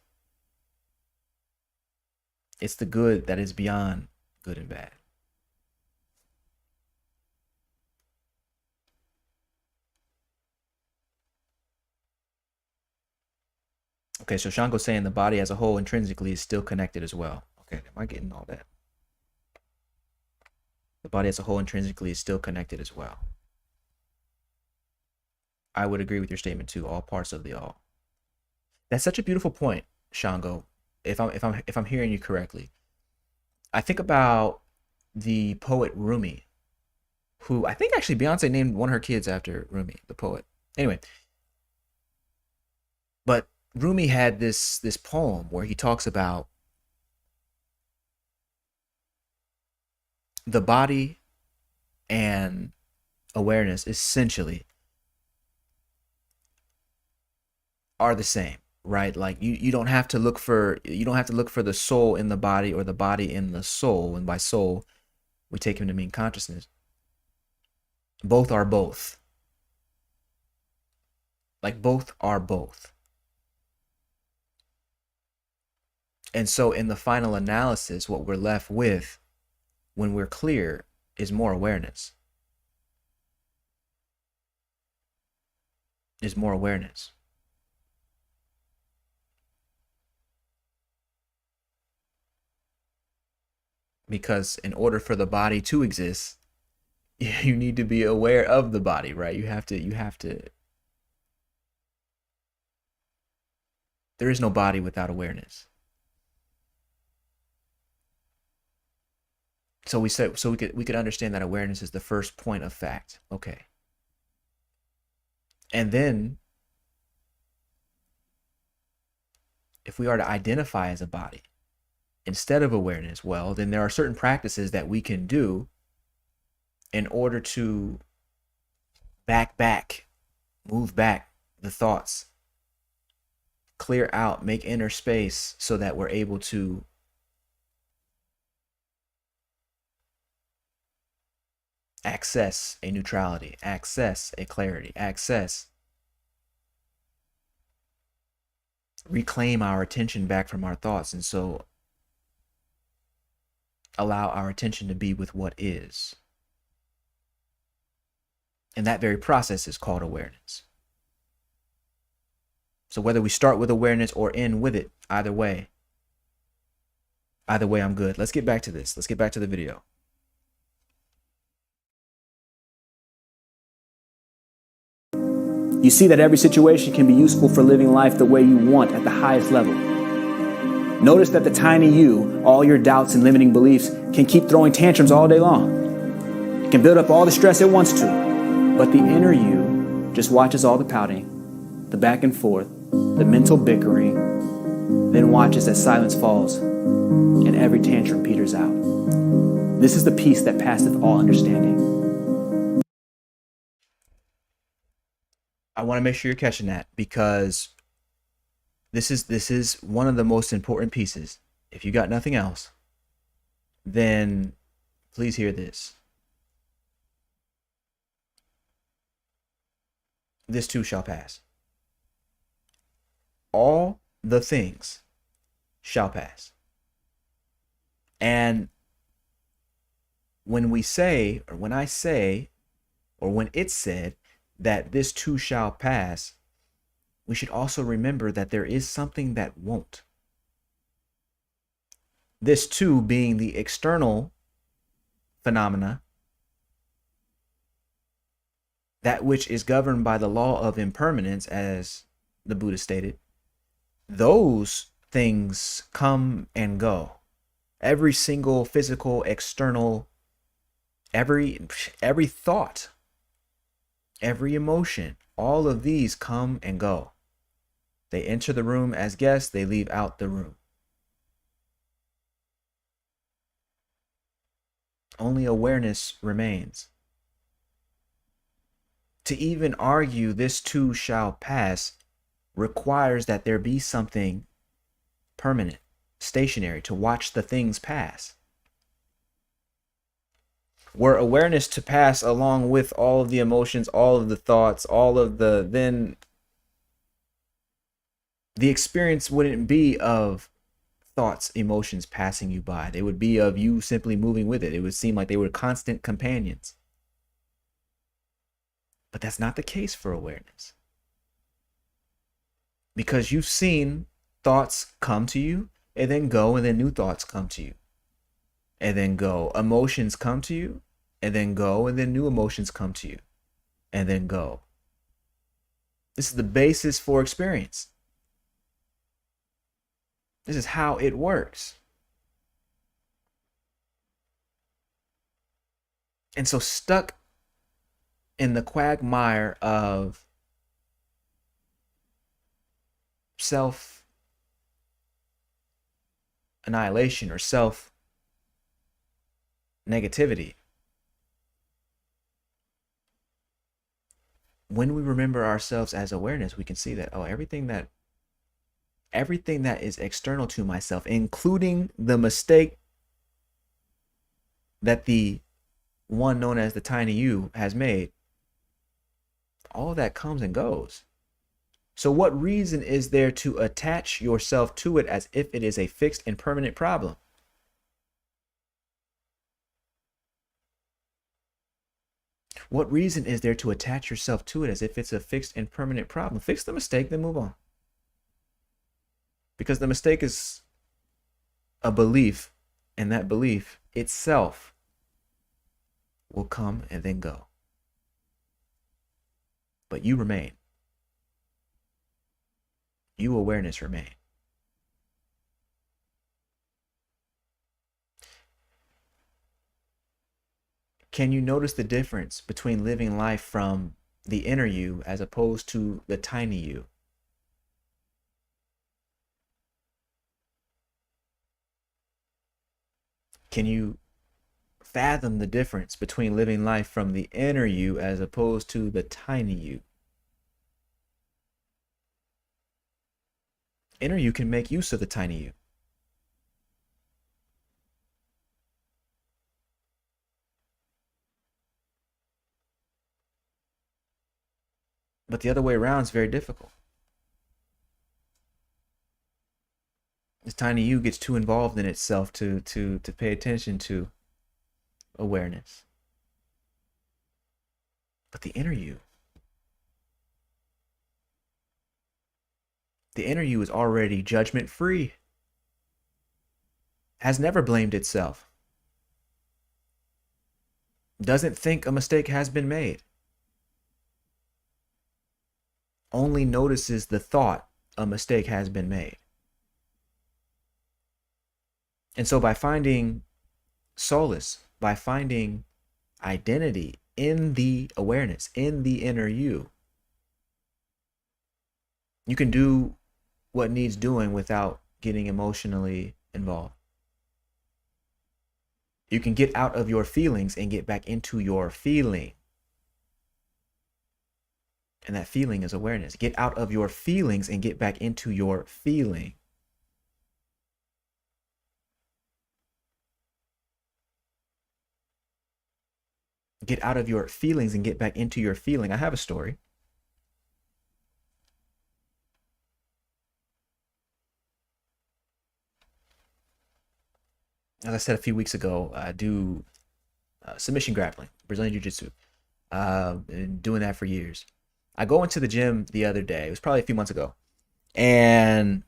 It's the good that is beyond good and bad. Okay, so Shango's saying the body as a whole intrinsically is still connected as well. Okay, am I getting all that? The body as a whole intrinsically is still connected as well. I would agree with your statement too. All parts of the all. That's such a beautiful point, Shango. If I'm hearing you correctly, I think about the poet Rumi, who I think actually Beyonce named one of her kids after Rumi, the poet. Anyway, but Rumi had this poem where he talks about the body and awareness essentially are the same, right? Like you don't have to look for the soul in the body or the body in the soul, and by soul we take him to mean consciousness. Both are both. Like both are both. And so in the final analysis, what we're left with when we're clear is more awareness. Is more awareness. Because in order for the body to exist, you need to be aware of the body, right? You have to there is no body without awareness. So we could understand that awareness is the first point of fact. Okay. And then if we are to identify as a body, instead of awareness, well, then there are certain practices that we can do in order to move back the thoughts, clear out, make inner space so that we're able to access a neutrality, access a clarity, reclaim our attention back from our thoughts, and so allow our attention to be with what is. And that very process is called awareness. So whether we start with awareness or end with it, either way, I'm good. Let's get back to this. Let's get back to the video. You see that every situation can be useful for living life the way you want at the highest level. Notice that the tiny you, all your doubts and limiting beliefs, can keep throwing tantrums all day long. It can build up all the stress it wants to. But the inner you just watches all the pouting, the back and forth, the mental bickering, then watches as silence falls and every tantrum peters out. This is the peace that passeth all understanding. I want to make sure you're catching that, because this is one of the most important pieces. If you got nothing else, then please hear this. This too shall pass. All the things shall pass. And when we say, or when I say, or when it's said that this too shall pass, we should also remember that there is something that won't. This too being the external phenomena, that which is governed by the law of impermanence, as the Buddha stated. Those things come and go. Every single physical, external, every thought, every emotion, all of these come and go. They enter the room as guests, they leave out the room. Only awareness remains. To even argue this too shall pass requires that there be something permanent, stationary, to watch the things pass. Were awareness to pass along with all of the emotions, all of the thoughts, then the experience wouldn't be of thoughts, emotions passing you by. They would be of you simply moving with it. It would seem like they were constant companions. But that's not the case for awareness. Because you've seen thoughts come to you and then go, and then new thoughts come to you and then go. Emotions come to you and then go, and then new emotions come to you and then go. This is the basis for experience. This is how it works. And so, stuck in the quagmire of self-annihilation or self-negativity, when we remember ourselves as awareness, we can see that, everything that is external to myself, including the mistake that the one known as the tiny you has made, all that comes and goes. So what reason is there to attach yourself to it as if it is a fixed and permanent problem? What reason is there to attach yourself to it as if it's a fixed and permanent problem? Fix the mistake, then move on. Because the mistake is a belief, and that belief itself will come and then go. But you remain. You, awareness, remain. Can you notice the difference between living life from the inner you as opposed to the tiny you? Can you fathom the difference between living life from the inner you as opposed to the tiny you? Inner you can make use of the tiny you. But the other way around is very difficult. The tiny you gets too involved in itself to pay attention to awareness. But the inner you is already judgment free, has never blamed itself, doesn't think a mistake has been made, only notices the thought a mistake has been made. And so by finding solace, by finding identity in the awareness, in the inner you, you can do what needs doing without getting emotionally involved. You can get out of your feelings and get back into your feeling. And that feeling is awareness. Get out of your feelings and get back into your feeling. Get out of your feelings and get back into your feeling. I have a story. As I said a few weeks ago, I do submission grappling, Brazilian Jiu-Jitsu. Been doing that for years. I go into the gym the other day. It was probably a few months ago. And,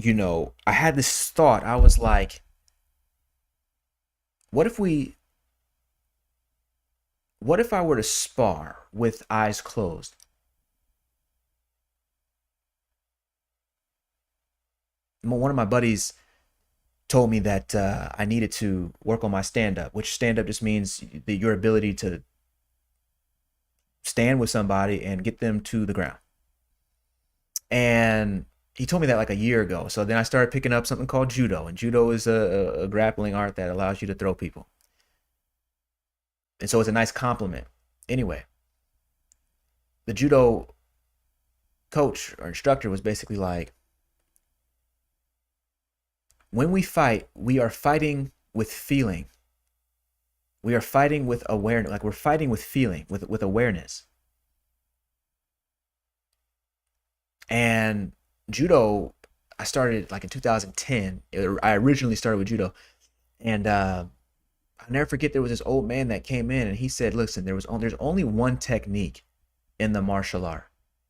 I had this thought. I was like, what if I were to spar with eyes closed? One of my buddies told me that I needed to work on my stand up, which stand up just means your ability to stand with somebody and get them to the ground. And he told me that like a year ago. So then I started picking up something called judo, and judo is a grappling art that allows you to throw people. And so it's a nice compliment. Anyway, the judo coach or instructor was basically like, when we fight, we are fighting with feeling. We are fighting with awareness, like we're fighting with feeling, with awareness. And judo, I started like in 2010. I originally started with judo, and I'll never forget there was this old man that came in and he said, "Listen, there's only one technique in the martial art,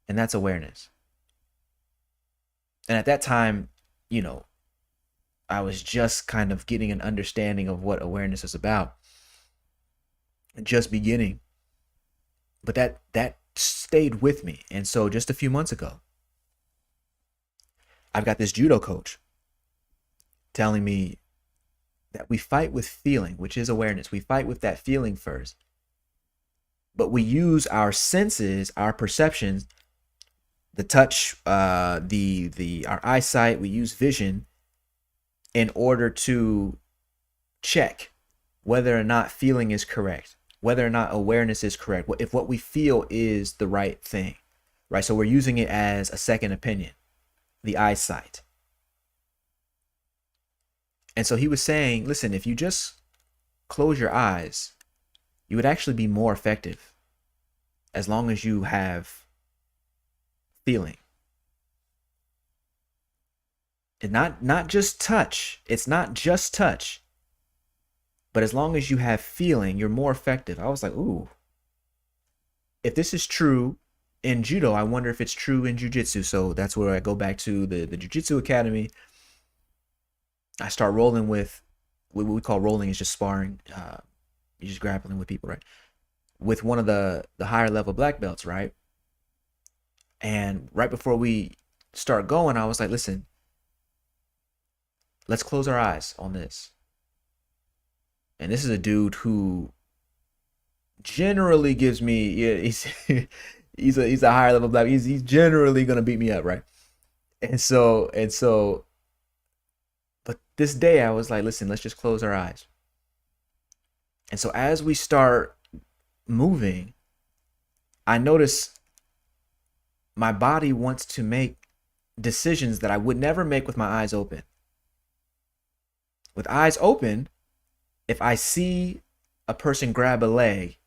and that's awareness." And at that time, I was just kind of getting an understanding of what awareness is about, just beginning. But that stayed with me. And so just a few months ago, I've got this judo coach telling me that we fight with feeling, which is awareness. We fight with that feeling first. But we use our senses, our perceptions, the touch, our eyesight, we use vision in order to check whether or not feeling is correct, whether or not awareness is correct, if what we feel is the right thing, right? So we're using it as a second opinion, the eyesight. And so he was saying, listen, if you just close your eyes, you would actually be more effective as long as you have feeling. And not just touch. It's not just touch. But as long as you have feeling, you're more effective. I was like, ooh. If this is true in judo, I wonder if it's true in jiu-jitsu. So that's where I go back to the jiu-jitsu academy. I start rolling with what we call rolling is just sparring. You're just grappling with people, right? With one of the higher level black belts, right? And right before we start going, I was like, listen, let's close our eyes on this. And this is a dude who generally gives me, yeah, he's a higher level black. He's generally gonna beat me up, right? And so, but this day I was like, listen, let's just close our eyes. And so as we start moving, I notice my body wants to make decisions that I would never make with my eyes open. With eyes open, if I see a person grab a leg,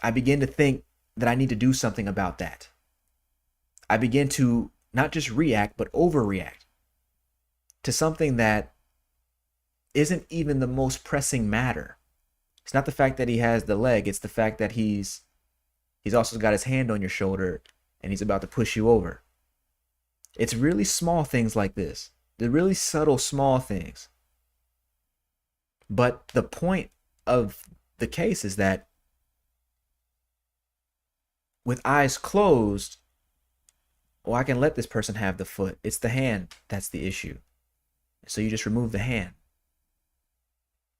I begin to think that I need to do something about that. I begin to not just react, but overreact to something that isn't even the most pressing matter. It's not the fact that he has the leg, it's the fact that he's also got his hand on your shoulder and he's about to push you over. It's really small things like this. They're really subtle, small things. But the point of the case is that with eyes closed, well, I can let this person have the foot. It's the hand that's the issue. So you just remove the hand.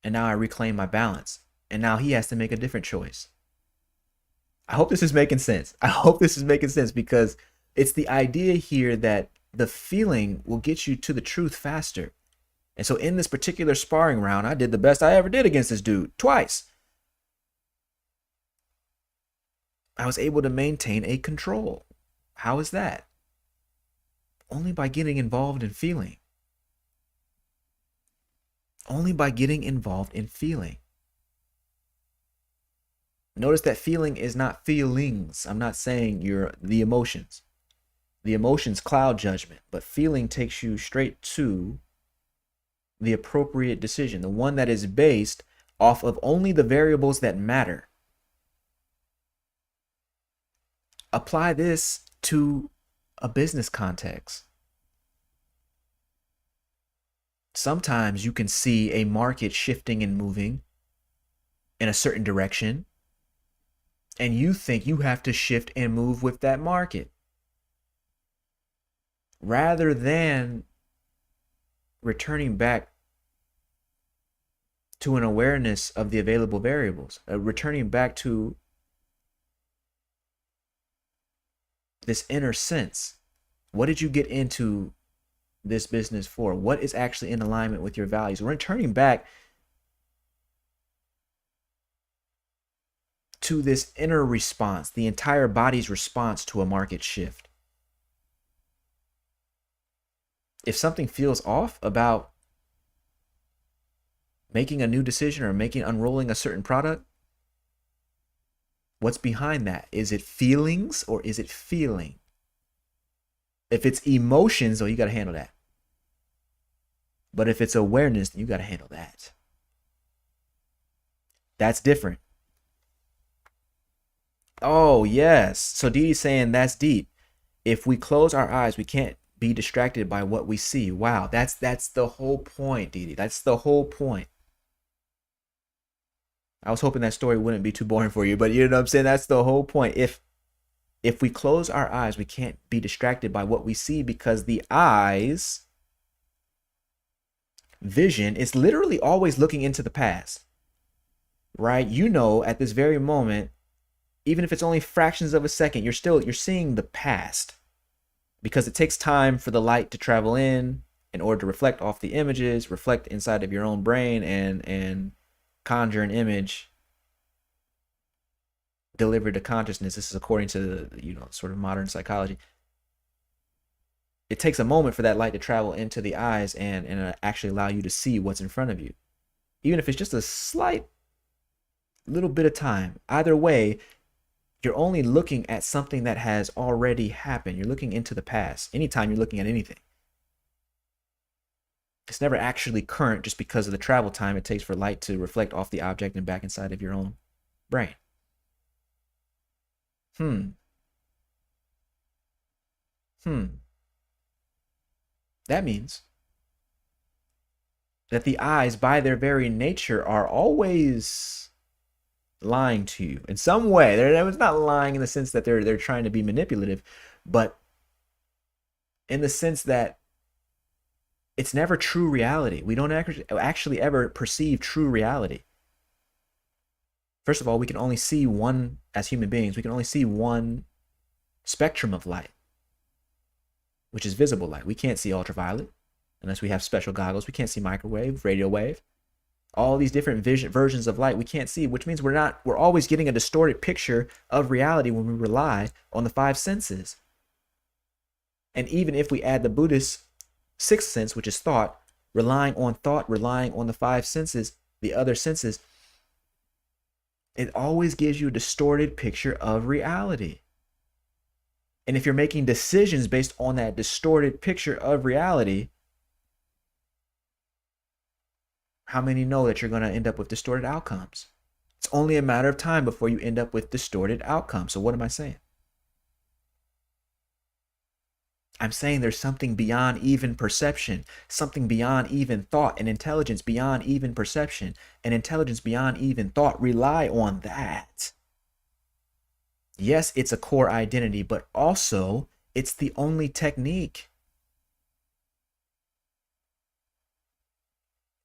And now I reclaim my balance. And now he has to make a different choice. I hope this is making sense. I hope this is making sense, because it's the idea here that the feeling will get you to the truth faster. And so in this particular sparring round, I did the best I ever did against this dude twice. I was able to maintain a control. How is that? Only by getting involved in feeling. Only by getting involved in feeling. Notice that feeling is not feelings. I'm not saying you're the emotions. The emotions cloud judgment, but feeling takes you straight to the appropriate decision, the one that is based off of only the variables that matter. Apply this to a business context. Sometimes you can see a market shifting and moving in a certain direction, and you think you have to shift and move with that market, rather than returning back to an awareness of the available variables, returning back to this inner sense. What did you get into this business for? What is actually in alignment with your values? We're returning back to this inner response, the entire body's response to a market shift. If something feels off about making a new decision or unrolling a certain product, what's behind that? Is it feelings or is it feeling? If it's emotions, you got to handle that. But if it's awareness, then you got to handle that. That's different. Oh, yes. So Didi's saying that's deep. If we close our eyes, we can't be distracted by what we see. Wow, that's the whole point, Didi. That's the whole point. I was hoping that story wouldn't be too boring for you, but you know what I'm saying? That's the whole point. If we close our eyes, we can't be distracted by what we see, because the eyes vision is literally always looking into the past, right? You know, at this very moment, even if it's only fractions of a second, you're seeing the past, because it takes time for the light to travel in order to reflect off the images, reflect inside of your own brain, and conjure an image delivered to consciousness. This is according to sort of modern psychology. It takes a moment for that light to travel into the eyes and actually allow you to see what's in front of you, even if it's just a slight little bit of time. Either way, you're only looking at something that has already happened. You're looking into the past anytime you're looking at anything. It's never actually current, just because of the travel time it takes for light to reflect off the object and back inside of your own brain. That means that the eyes, by their very nature, are always lying to you in some way. It's not lying in the sense that they're trying to be manipulative, but in the sense that it's never true reality. We don't actually ever perceive true reality. First of all, we can only see one, as human beings, we can only see one spectrum of light, which is visible light. We can't see ultraviolet unless we have special goggles. We can't see microwave, radio wave. all these different versions of light we can't see, which means we're always getting a distorted picture of reality when we rely on the five senses. And even if we add the Buddhist sixth sense, which is thought, relying on the five senses, the other senses, it always gives you a distorted picture of reality. And if you're making decisions based on that distorted picture of reality, how many know that you're going to end up with distorted outcomes? It's only a matter of time before you end up with distorted outcomes. So what am I saying? I'm saying there's something beyond even perception, something beyond even thought, and intelligence beyond even perception, and intelligence beyond even thought. Rely on that. Yes, it's a core identity, but also it's the only technique.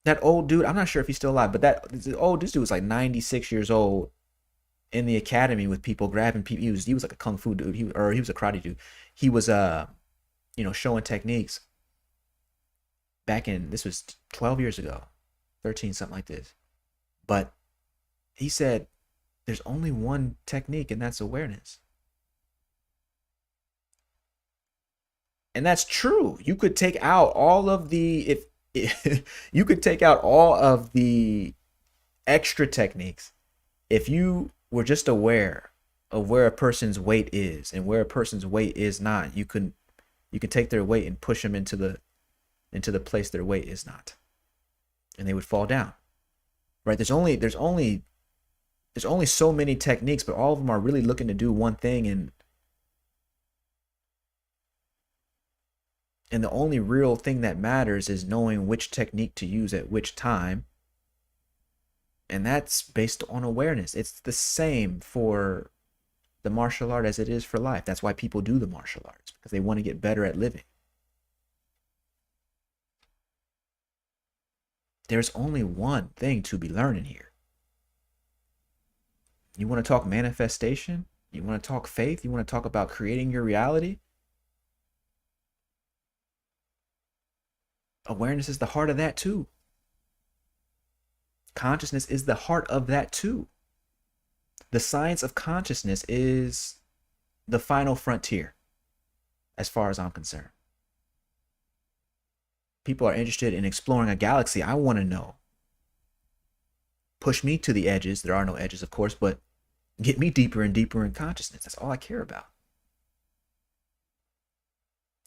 That old dude, I'm not sure if he's still alive, but this dude was like 96 years old in the academy with people grabbing people. He was like a kung fu dude. He was a karate dude. He was showing techniques this was 12 years ago, 13, something like this. But he said there's only one technique, and that's awareness. And that's true. You could take out all of the you could take out all of the extra techniques if you were just aware of where a person's weight is and where a person's weight is not. You can take their weight and push them into the place their weight is not, and they would fall down. Right? There's only so many techniques, but all of them are really looking to do one thing, and the only real thing that matters is knowing which technique to use at which time. And that's based on awareness. It's the same for the martial art as it is for life. That's why people do the martial arts, because they want to get better at living. There's only one thing to be learning here. You want to talk manifestation? You want to talk faith? You want to talk about creating your reality? Awareness is the heart of that too. Consciousness is the heart of that too. The science of consciousness is the final frontier, as far as I'm concerned. People are interested in exploring a galaxy. I want to know. Push me to the edges. There are no edges, of course, but get me deeper and deeper in consciousness. That's all I care about.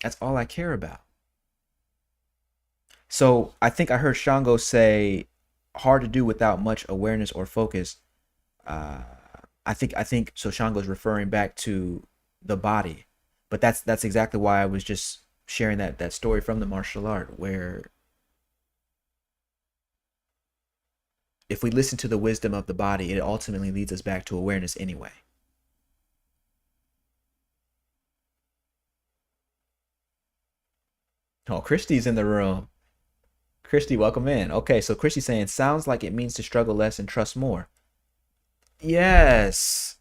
That's all I care about. So I think I heard Shango say hard to do without much awareness or focus. I think so. Shango's referring back to the body, but that's exactly why I was just sharing that story from the martial art, where if we listen to the wisdom of the body, it ultimately leads us back to awareness anyway. Oh, Christy's in the room. Christy, welcome in. Okay, so Christy's saying, sounds like it means to struggle less and trust more. Yes.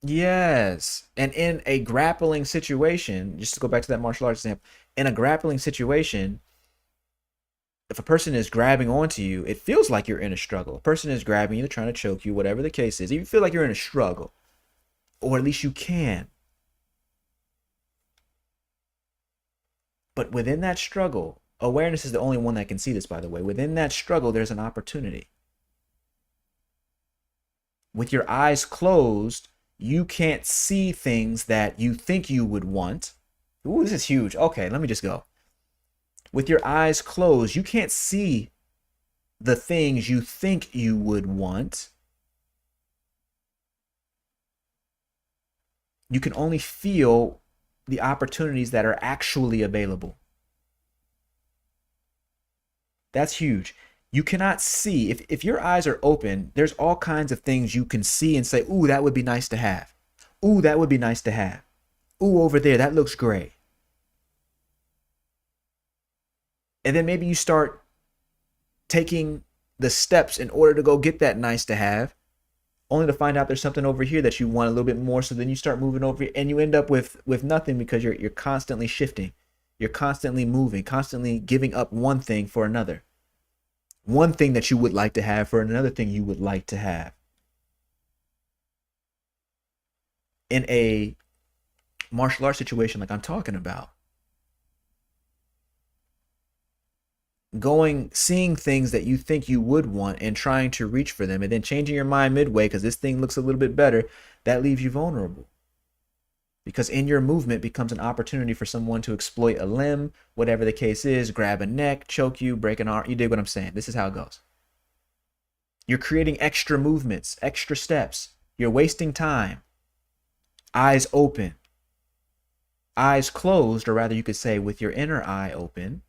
Yes. And in a grappling situation, just to go back to that martial arts example, in a grappling situation, if a person is grabbing onto you, it feels like you're in a struggle. A person is grabbing you, trying to choke you, whatever the case is. You feel like you're in a struggle, or at least you can. But within that struggle, awareness is the only one that can see this, by the way. Within that struggle, there's an opportunity. With your eyes closed, you can't see things that you think you would want. Ooh, this is huge. Okay, let me just go. With your eyes closed, you can't see the things you think you would want. You can only feel the opportunities that are actually available. That's huge. You cannot see. If your eyes are open, there's all kinds of things you can see and say, ooh, that would be nice to have. Ooh, that would be nice to have. Ooh, over there, that looks great. And then maybe you start taking the steps in order to go get that nice to have, only to find out there's something over here that you want a little bit more. So then you start moving over and you end up with nothing, because you're constantly shifting. You're constantly moving, constantly giving up one thing for another. One thing that you would like to have for another thing you would like to have. In a martial arts situation like I'm talking about, seeing things that you think you would want and trying to reach for them and then changing your mind midway because this thing looks a little bit better, that leaves you vulnerable. Because in your movement becomes an opportunity for someone to exploit a limb, whatever the case is, grab a neck, choke you, break an arm. You dig what I'm saying? This is how it goes. You're creating extra movements, extra steps. You're wasting time. Eyes open. Eyes closed, or rather you could say with your inner eye open.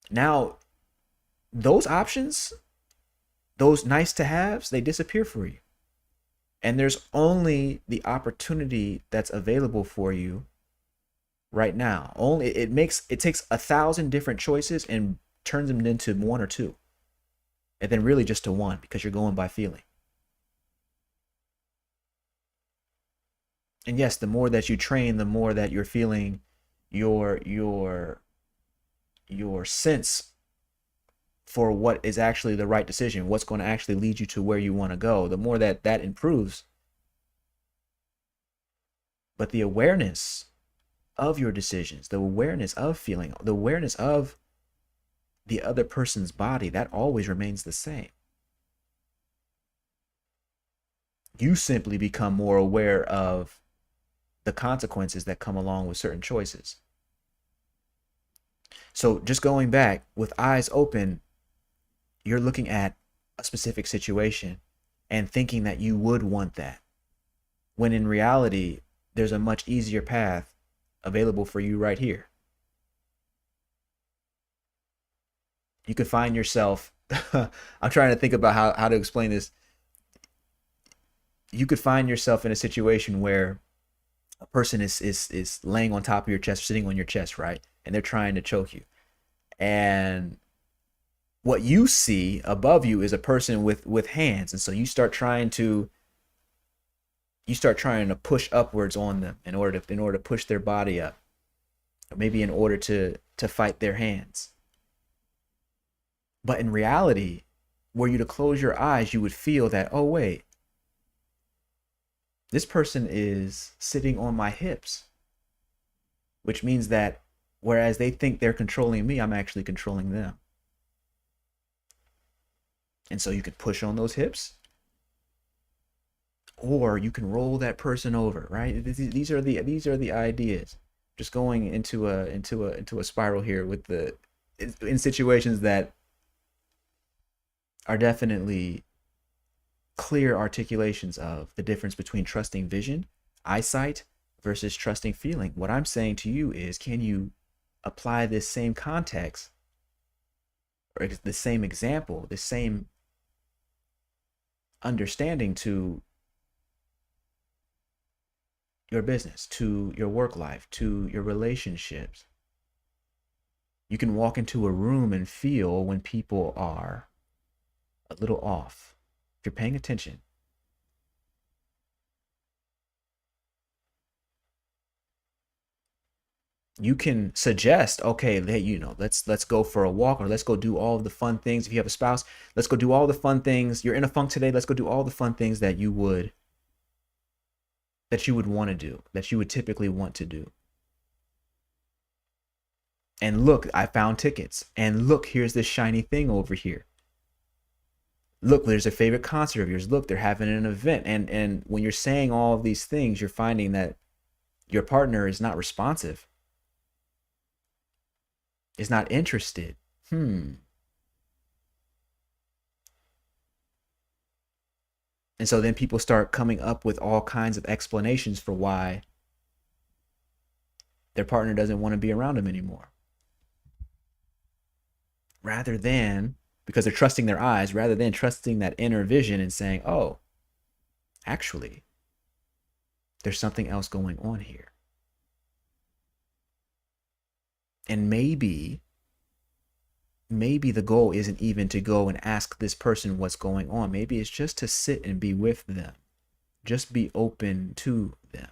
Now, those options, those nice to haves, they disappear for you. And there's only the opportunity that's available for you right now. Only it takes 1,000 different choices and turns them into one or two. And then really just to one, because you're going by feeling. And yes, the more that you train, the more that you're feeling your sense for what is actually the right decision, what's going to actually lead you to where you want to go, the more that improves. But the awareness of your decisions, the awareness of feeling, the awareness of the other person's body, that always remains the same. You simply become more aware of the consequences that come along with certain choices. So just going back, with eyes open, you're looking at a specific situation and thinking that you would want that, when in reality, there's a much easier path available for you right here. You could find yourself, I'm trying to think about how to explain this. You could find yourself in a situation where a person is laying on top of your chest, sitting on your chest, right? And they're trying to choke you. And what you see above you is a person with hands. And so you start trying to push upwards on them in order to push their body up, or maybe in order to fight their hands. But in reality, were you to close your eyes, you would feel that, oh wait, this person is sitting on my hips, which means that whereas they think they're controlling me, I'm actually controlling them. And so you can push on those hips, or you can roll that person over, right? These are the ideas. Just going into a spiral here with in situations that are definitely clear articulations of the difference between trusting vision, eyesight, versus trusting feeling. What I'm saying to you is, can you apply this same context, or the same example, the same understanding to your business, to your work life, to your relationships? You can walk into a room and feel when people are a little off. If you're paying attention, you can suggest, okay, let's go for a walk, or let's go do all of the fun things. If you have a spouse, let's go do all the fun things. You're in a funk today, let's go do all the fun things that you would want to do, that you would typically want to do. And look, I found tickets. And look, here's this shiny thing over here. Look, there's a favorite concert of yours. Look, they're having an event. And when you're saying all of these things, you're finding that your partner is not responsive, is not interested. And so then people start coming up with all kinds of explanations for why their partner doesn't want to be around them anymore. Rather than, because they're trusting their eyes, rather than trusting that inner vision and saying, oh, actually, there's something else going on here. And maybe the goal isn't even to go and ask this person what's going on. Maybe it's just to sit and be with them. Just be open to them.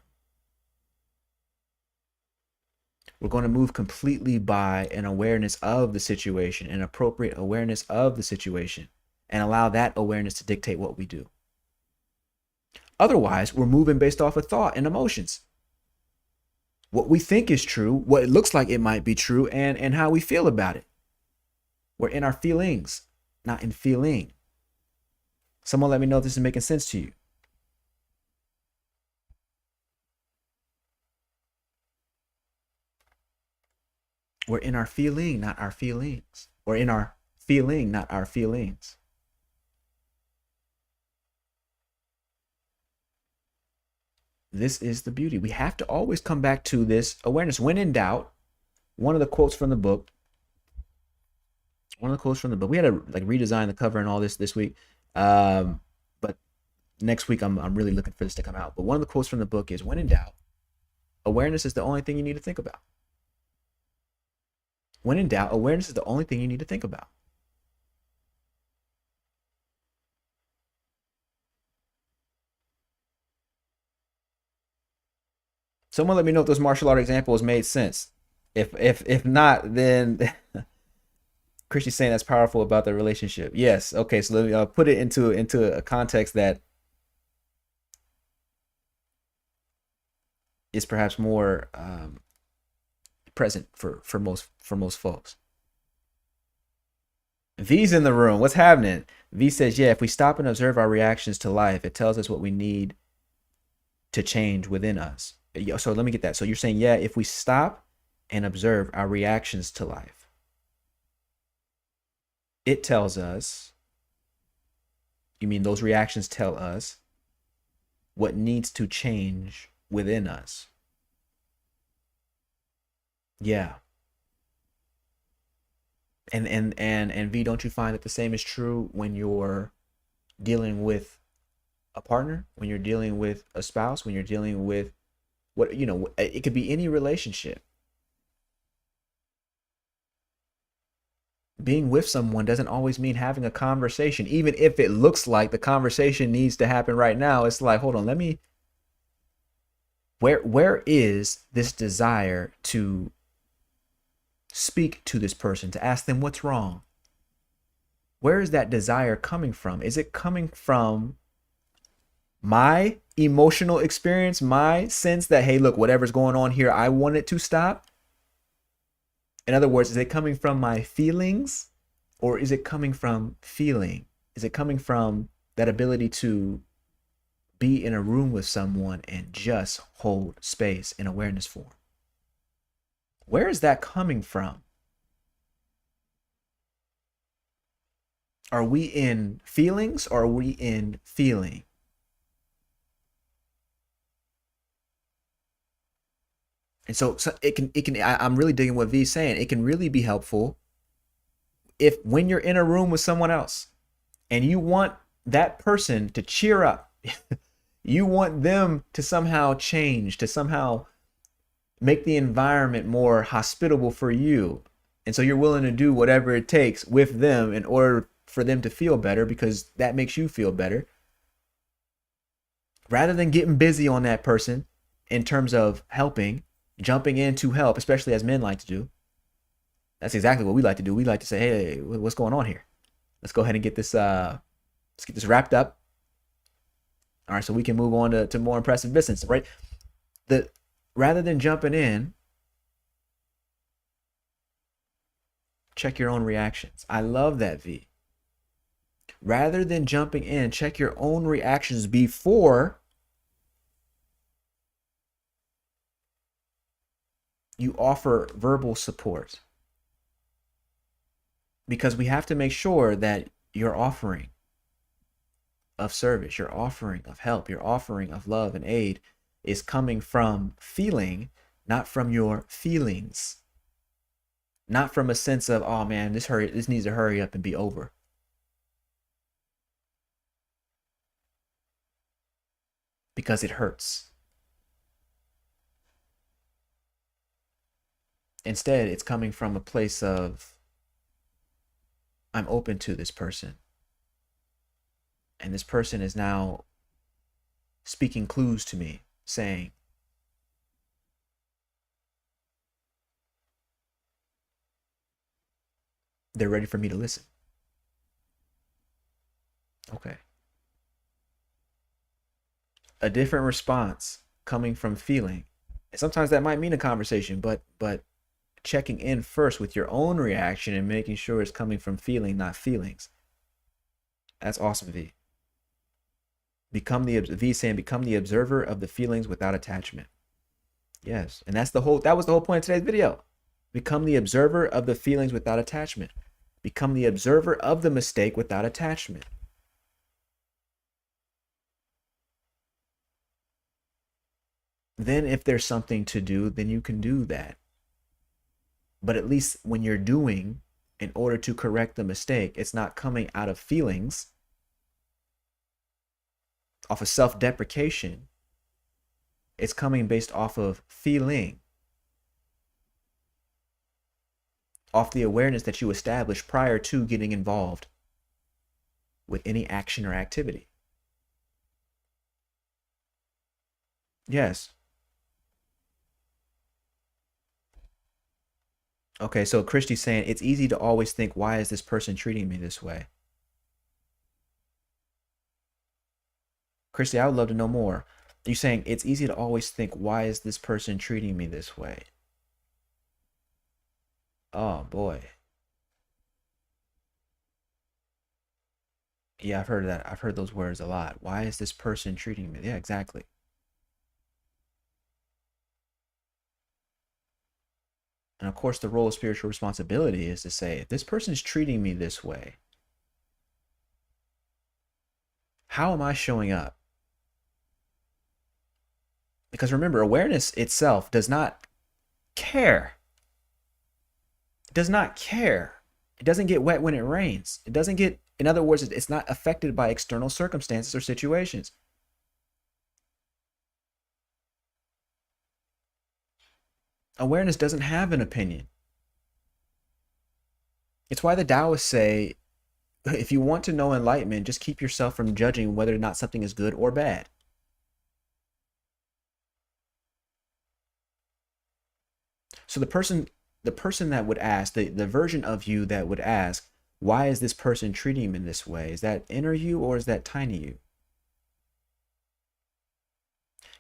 We're going to move completely by an awareness of the situation, an appropriate awareness of the situation, and allow that awareness to dictate what we do. Otherwise, we're moving based off of thought and emotions. What we think is true, what it looks like it might be true, and how we feel about it. We're in our feelings, not in feeling. Someone let me know if this is making sense to you. We're in our feeling, not our feelings. We're in our feeling, not our feelings. This is the beauty. We have to always come back to this awareness. When in doubt, one of the quotes from the book, we had to like redesign the cover and all this week. But next week I'm really looking for this to come out. But one of the quotes from the book is, when in doubt, awareness is the only thing you need to think about. When in doubt, awareness is the only thing you need to think about. Someone let me know if those martial art examples made sense. If not, then Christy's saying that's powerful about the relationship. Yes. Okay. So let me put it into a context that is perhaps more present for most folks. V's in the room. What's happening? V says, yeah, if we stop and observe our reactions to life, it tells us what we need to change within us. So let me get that. So you're saying, yeah, if we stop and observe our reactions to life, it tells us, you mean those reactions tell us what needs to change within us? Yeah. And V, don't you find that the same is true when you're dealing with a partner, when you're dealing with a spouse, when you're dealing with it could be any relationship. Being with someone doesn't always mean having a conversation, even if it looks like the conversation needs to happen right now. It's like, hold on, where is this desire to speak to this person, to ask them what's wrong? Where is that desire coming from? Is it coming from my emotional experience, my sense that, hey, look, whatever's going on here, I want it to stop? In other words, is it coming from my feelings, or is it coming from feeling? Is it coming from that ability to be in a room with someone and just hold space in awareness for? Where is that coming from? Are we in feelings, or are we in feeling? And so I'm really digging what V's saying. It can really be helpful if, when you're in a room with someone else and you want that person to cheer up, you want them to somehow change, to somehow make the environment more hospitable for you. And so you're willing to do whatever it takes with them in order for them to feel better, because that makes you feel better. Rather than getting busy on that person in terms of helping, jumping in to help, especially as men like to do. That's exactly what we like to do. We like to say, hey, what's going on here? Let's go ahead and get this wrapped up. All right, so we can move on to more impressive business, right? Rather than jumping in, check your own reactions. I love that, V. Rather than jumping in, check your own reactions before you offer verbal support. Because we have to make sure that your offering of service, your offering of help, your offering of love and aid is coming from feeling, not from your feelings. Not from a sense of, oh man, this needs to hurry up and be over. Because it hurts. Instead, it's coming from a place of, I'm open to this person. And this person is now speaking clues to me, saying, they're ready for me to listen. Okay. A different response coming from feeling. And sometimes that might mean a conversation, but checking in first with your own reaction and making sure it's coming from feeling, not feelings. That's awesome, V. V saying become the observer of the feelings without attachment. Yes, and that was the whole point of today's video. Become the observer of the feelings without attachment. Become the observer of the mistake without attachment. Then if there's something to do, then you can do that. But at least when you're doing, in order to correct the mistake, it's not coming out of feelings, off of self-deprecation. It's coming based off of feeling, off the awareness that you established prior to getting involved with any action or activity. Yes. Okay, so Christy's saying it's easy to always think, why is this person treating me this way? Christy, I would love to know more. You're saying it's easy to always think, why is this person treating me this way? Oh boy. Yeah, I've heard that. I've heard those words a lot. Why is this person treating me? Yeah, exactly. And of course, the role of spiritual responsibility is to say, if this person is treating me this way, how am I showing up? Because remember, awareness itself does not care. It does not care. It doesn't get wet when it rains. It doesn't get, in other words, it's not affected by external circumstances or situations. Awareness doesn't have an opinion. It's why the Taoists say, if you want to know enlightenment, just keep yourself from judging whether or not something is good or bad. So the person that would ask, the version of you that would ask, why is this person treating me in this way? Is that inner you or is that tiny you?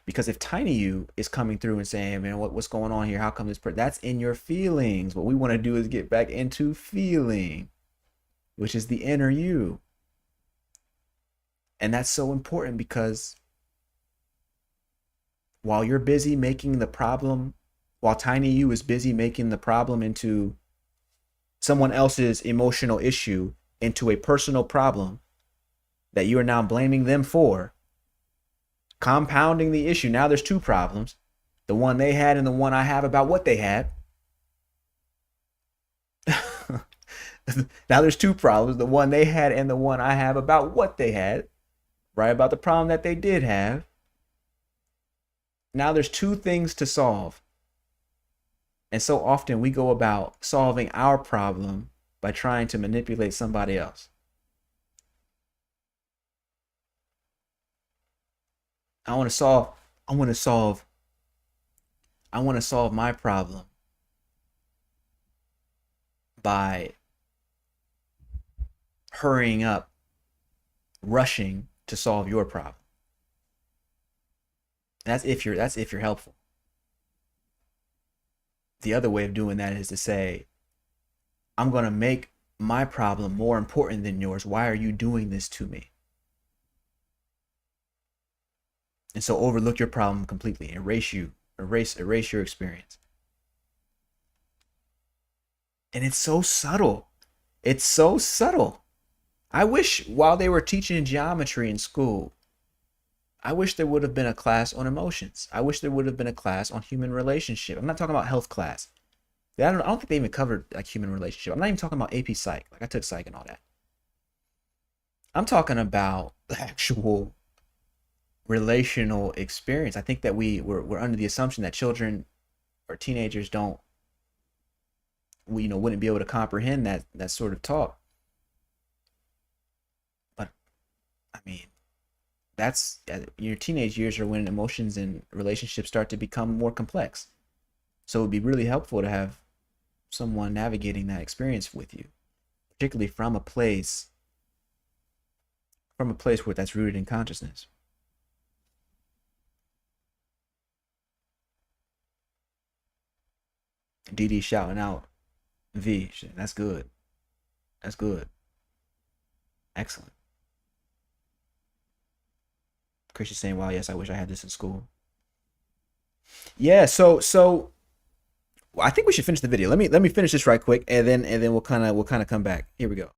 Because if tiny you is coming through and saying, hey, man, what's going on here? How come this person? That's in your feelings. What we want to do is get back into feeling, which is the inner you. And that's so important because while you're busy making the problem, while tiny you is busy making the problem into someone else's emotional issue, into a personal problem that you are now blaming them for, compounding the issue. Now there's two problems, the one they had and the one I have about what they had. Now there's two problems, the one they had and the one I have about what they had, right? About the problem that they did have. Now there's two things to solve. And so often we go about solving our problem by trying to manipulate somebody else. I want to solve my problem by hurrying up, rushing to solve your problem. That's if you're helpful. The other way of doing that is to say, I'm going to make my problem more important than yours. Why are you doing this to me? And so overlook your problem completely, erase your experience. And it's so subtle. It's so subtle. I wish while they were teaching geometry in school, I wish there would have been a class on emotions. I wish there would have been a class on human relationship. I'm not talking about health class. I don't think they even covered like human relationship. I'm not even talking about AP Psych. Like I took Psych and all that. I'm talking about the actual relational experience. I think that we're under the assumption that children or teenagers wouldn't be able to comprehend that sort of talk. But I mean, that's your teenage years are when emotions and relationships start to become more complex. So it would be really helpful to have someone navigating that experience with you. particularly from a place where that's rooted in consciousness. DD shouting out V. That's good. That's good. Excellent. Christian saying, "Wow, yes, I wish I had this in school." Yeah. So I think we should finish the video. Let me finish this right quick, and then we'll kind of come back. Here we go.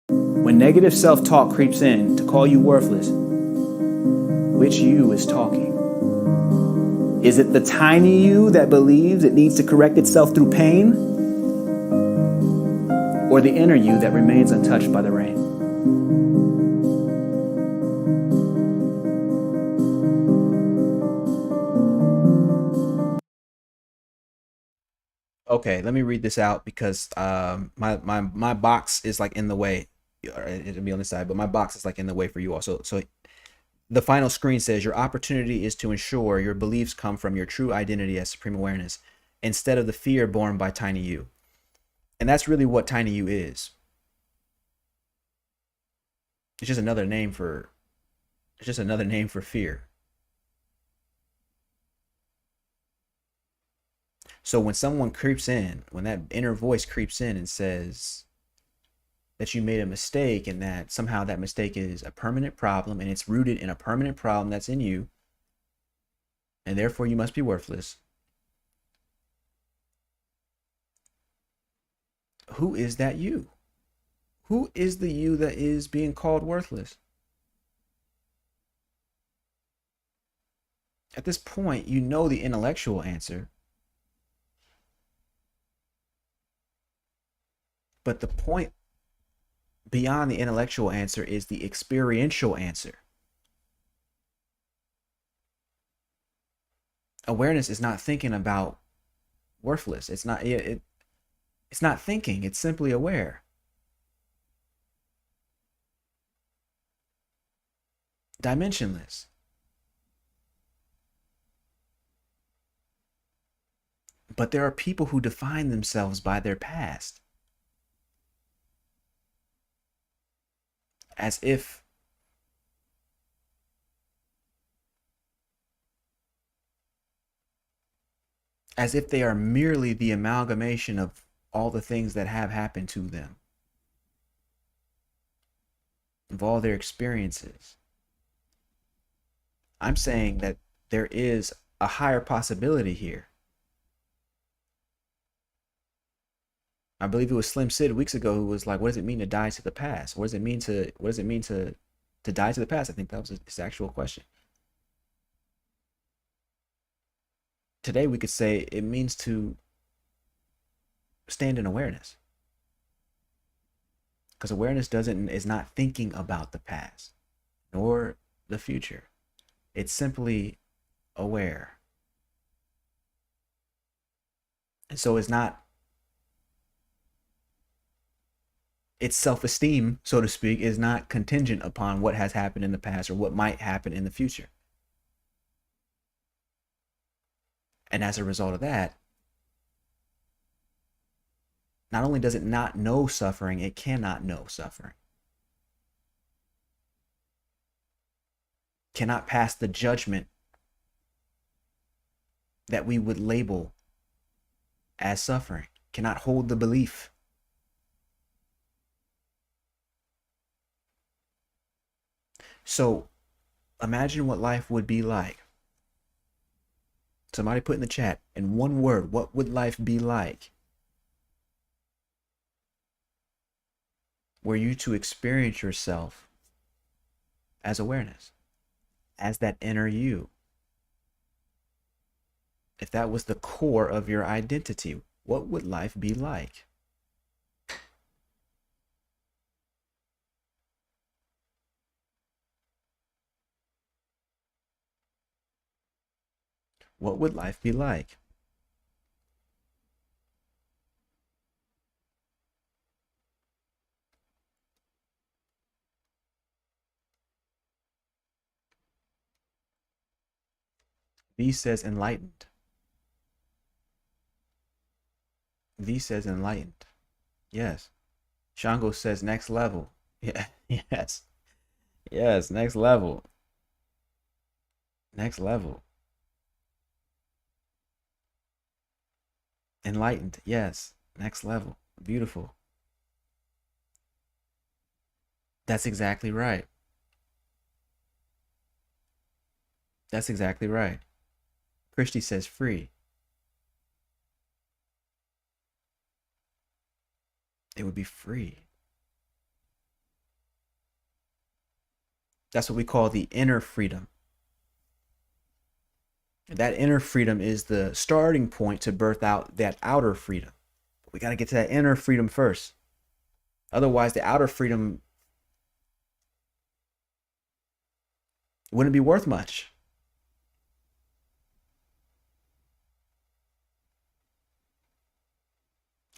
When negative self-talk creeps in to call you worthless, which you is talking? Is it the tiny you that believes it needs to correct itself through pain? Or the inner you that remains untouched by the rain? Okay, let me read this out because my box is like in the way. It'll be on the side, but my box is like in the way for you all. So the final screen says your opportunity is to ensure your beliefs come from your true identity as supreme awareness instead of the fear born by tiny you. And that's really what tiny you is. It's just another name for fear. So when someone creeps in, when that inner voice creeps in and says that you made a mistake and that somehow that mistake is a permanent problem and it's rooted in a permanent problem that's in you, and therefore you must be worthless. Who is that you? Who is the you that is being called worthless? At this point, you know the intellectual answer. But the point beyond the intellectual answer is the experiential answer. Awareness is not thinking about worthless. It's not thinking, it's simply aware. Dimensionless. But there are people who define themselves by their past. As if they are merely the amalgamation of all the things that have happened to them, of all their experiences. I'm saying that there is a higher possibility here. I believe it was Slim Sid weeks ago who was like, "What does it mean to die to the past? What does it mean to die to the past?" I think that was his actual question. Today we could say it means to stand in awareness, because awareness is not thinking about the past nor the future. It's simply aware. And so its self-esteem, so to speak, is not contingent upon what has happened in the past or what might happen in the future. And as a result of that, not only does it not know suffering, it cannot know suffering. Cannot pass the judgment that we would label as suffering. Cannot hold the belief. So imagine what life would be like. Somebody put in the chat, in one word, what would life be like were you to experience yourself as awareness, as that inner you? If that was the core of your identity, what would life be like? What would life be like? V says enlightened. V says enlightened. Yes. Shango says next level. Yeah, yes. Yes, next level. Next level. Enlightened. Yes. Next level. Beautiful. That's exactly right. That's exactly right. Christy says free. It would be free. That's what we call the inner freedom. That inner freedom is the starting point to birth out that outer freedom. We got to get to that inner freedom first. Otherwise, the outer freedom wouldn't be worth much.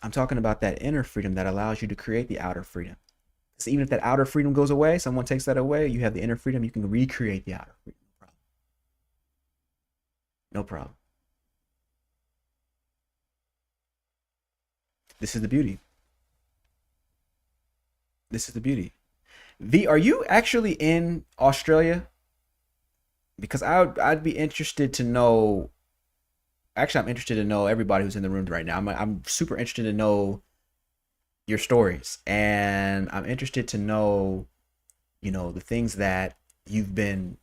I'm talking about that inner freedom that allows you to create the outer freedom. So even if that outer freedom goes away, someone takes that away, you have the inner freedom, you can recreate the outer freedom. No problem. This is the beauty. This is the beauty. V, are you actually in Australia? Because I'd be interested to know. Actually, I'm interested to know everybody who's in the room right now. I'm super interested to know your stories, and I'm interested to know, the things that you've been.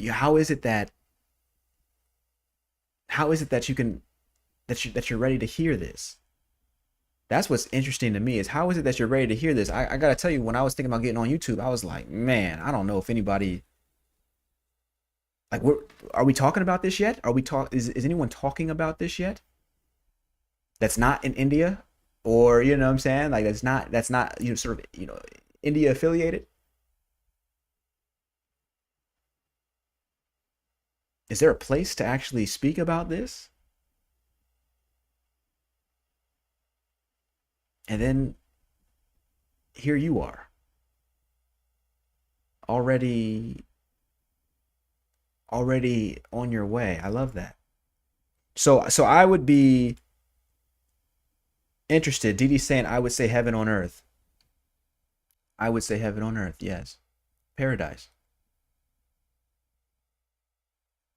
How is it that you can that you're ready to hear this? That's what's interesting to me is how is it that you're ready to hear this? I gotta tell you, when I was thinking about getting on YouTube, I was like, man, I don't know if anybody like are we talking about this yet? Are we talk is anyone talking about this yet? That's not in India, or you know what I'm saying? Like that's not sort of India affiliated. Is there a place to actually speak about this? And then here you are, already already on your way. I love that. So I would be interested. Didi's saying I would say heaven on earth. I would say heaven on earth. Yes, paradise,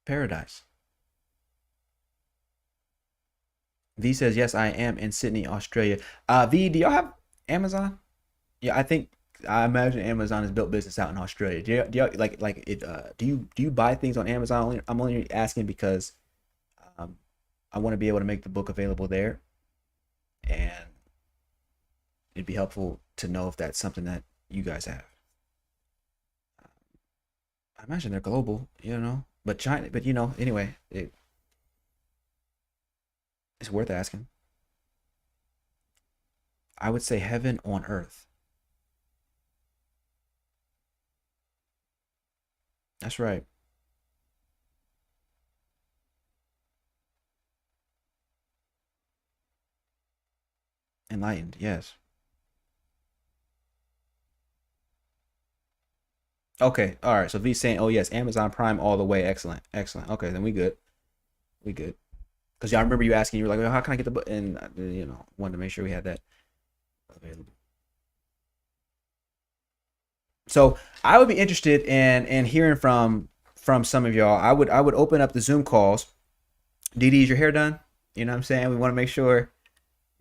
paradise. V says yes, I am in Sydney, Australia. V, do y'all have Amazon? Yeah, I imagine Amazon has built business out in Australia. Do you like it? Do you buy things on Amazon? I'm only asking because um, I want to be able to make the book available there, and it'd be helpful to know if that's something that you guys have. I imagine they're global, but China, but anyway, it's worth asking. I would say heaven on earth. That's right. Enlightened. Yes. Okay. All right. So V saying, "Oh yes, Amazon Prime all the way. Excellent. Excellent. Okay, then we good. We good." Because y'all remember you asking, you were like, well, "How can I get the book?" And wanted to make sure we had that available. So I would be interested in hearing from some of y'all. I would open up the Zoom calls. Dee, is your hair done? You know what I'm saying? We want to make sure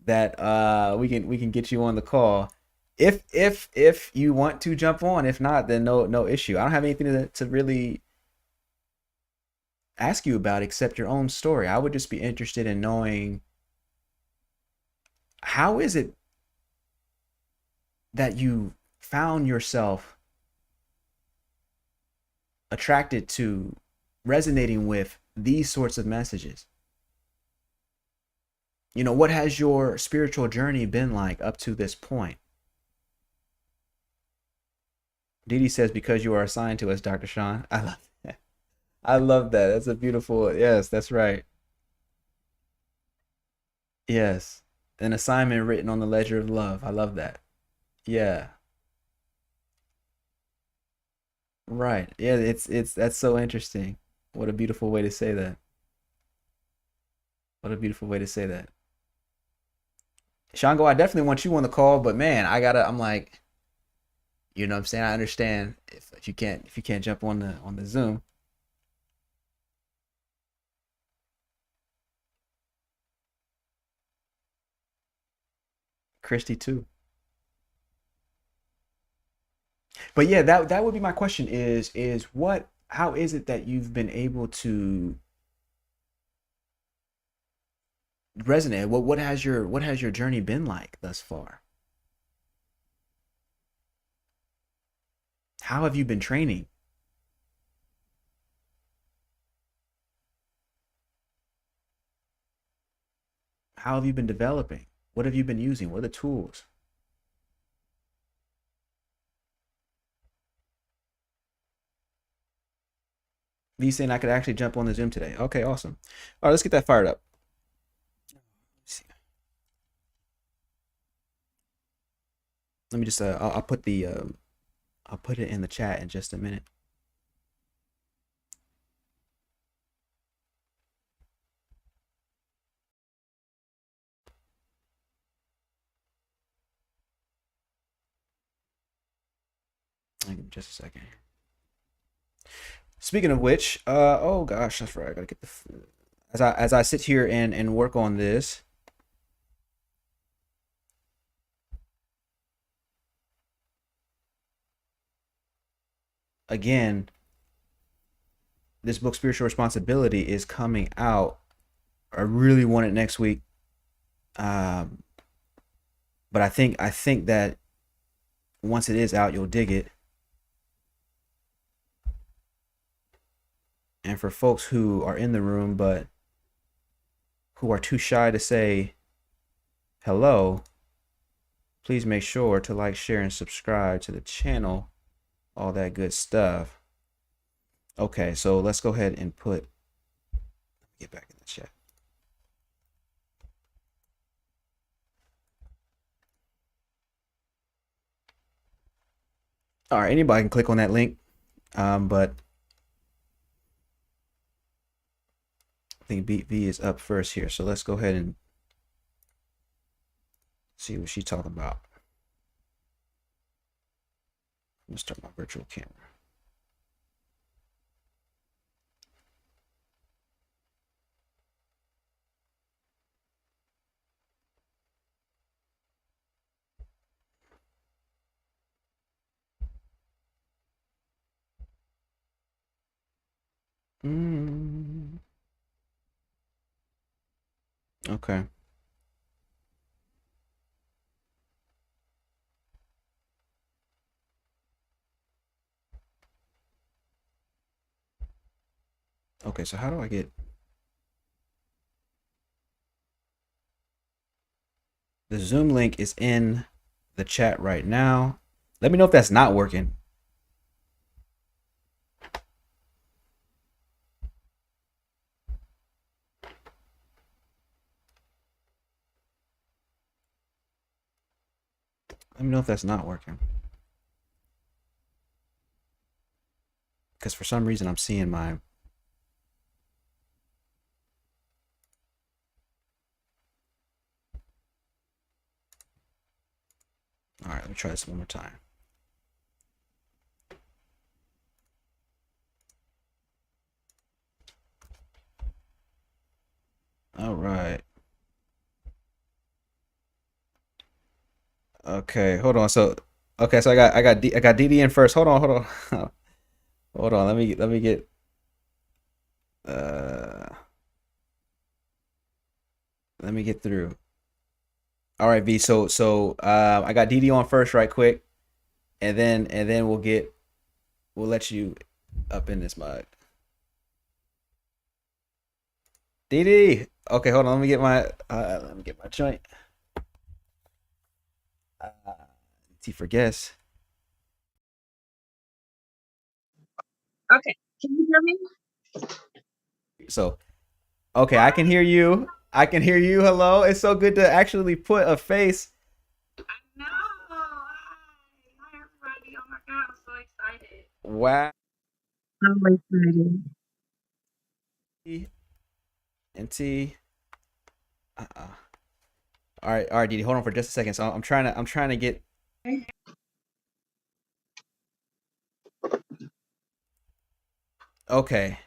that we can get you on the call. If you want to jump on, if not, then no issue. I don't have anything to really ask you about except your own story. I would just be interested in knowing how is it that you found yourself attracted to resonating with these sorts of messages. What has your spiritual journey been like up to this point? Didi says, because you are assigned to us, Dr. Sean. I love that. I love that. That's a beautiful, yes, that's right. Yes. An assignment written on the ledger of love. I love that. Yeah. Right. Yeah, it's that's so interesting. What a beautiful way to say that. What a beautiful way to say that. Shango, I definitely want you on the call, but man, I'm like, you know what I'm saying? I understand if you can't jump on the Zoom. Christy too. But yeah, that would be my question is what how is it that you've been able to resonate? What has your journey been like thus far? How have you been training? How have you been developing? What have you been using? What are the tools? V saying I could actually jump on the Zoom today. Okay, awesome. All right, let's get that fired up. Let me just I'll put the I'll put it in the chat in just a minute. Give me just a second. Speaking of which, oh gosh, that's right. I gotta get the as I sit here and work on this. Again, this book, Spiritual Responsibility, is coming out. I really want it next week, um, but I think that once it is out, you'll dig it. And for folks who are in the room but who are too shy to say hello, please make sure to like, share, and subscribe to the channel. All that good stuff. Okay, so let's go ahead and get back in the chat. All right, anybody can click on that link, but I think V is up first here. So let's go ahead and see what she's talking about. I'm gonna start my virtual camera. Mm, okay. Okay, so how do I get the Zoom link is in the chat right now. Let me know if that's not working. Let me know if that's not working. Because for some reason I'm seeing my all right, let me try this one more time. All right. Okay, hold on. So, okay, so I got DD in first. Hold on. Hold on. Let me get uh let me get through. All right, V. So I got DD on first right quick, and then we'll let you up in this mug. DD. Okay, hold on. Let me get my joint. T for guess. Okay, can you hear me? So, okay, I can hear you. I can hear you. Hello. It's so good to actually put a face. I know. Hi, everybody. Oh my God, I'm so excited. Wow. I'm excited. And T. Uh-uh. All right, Didi, hold on for just a second. So I'm trying to get. Okay.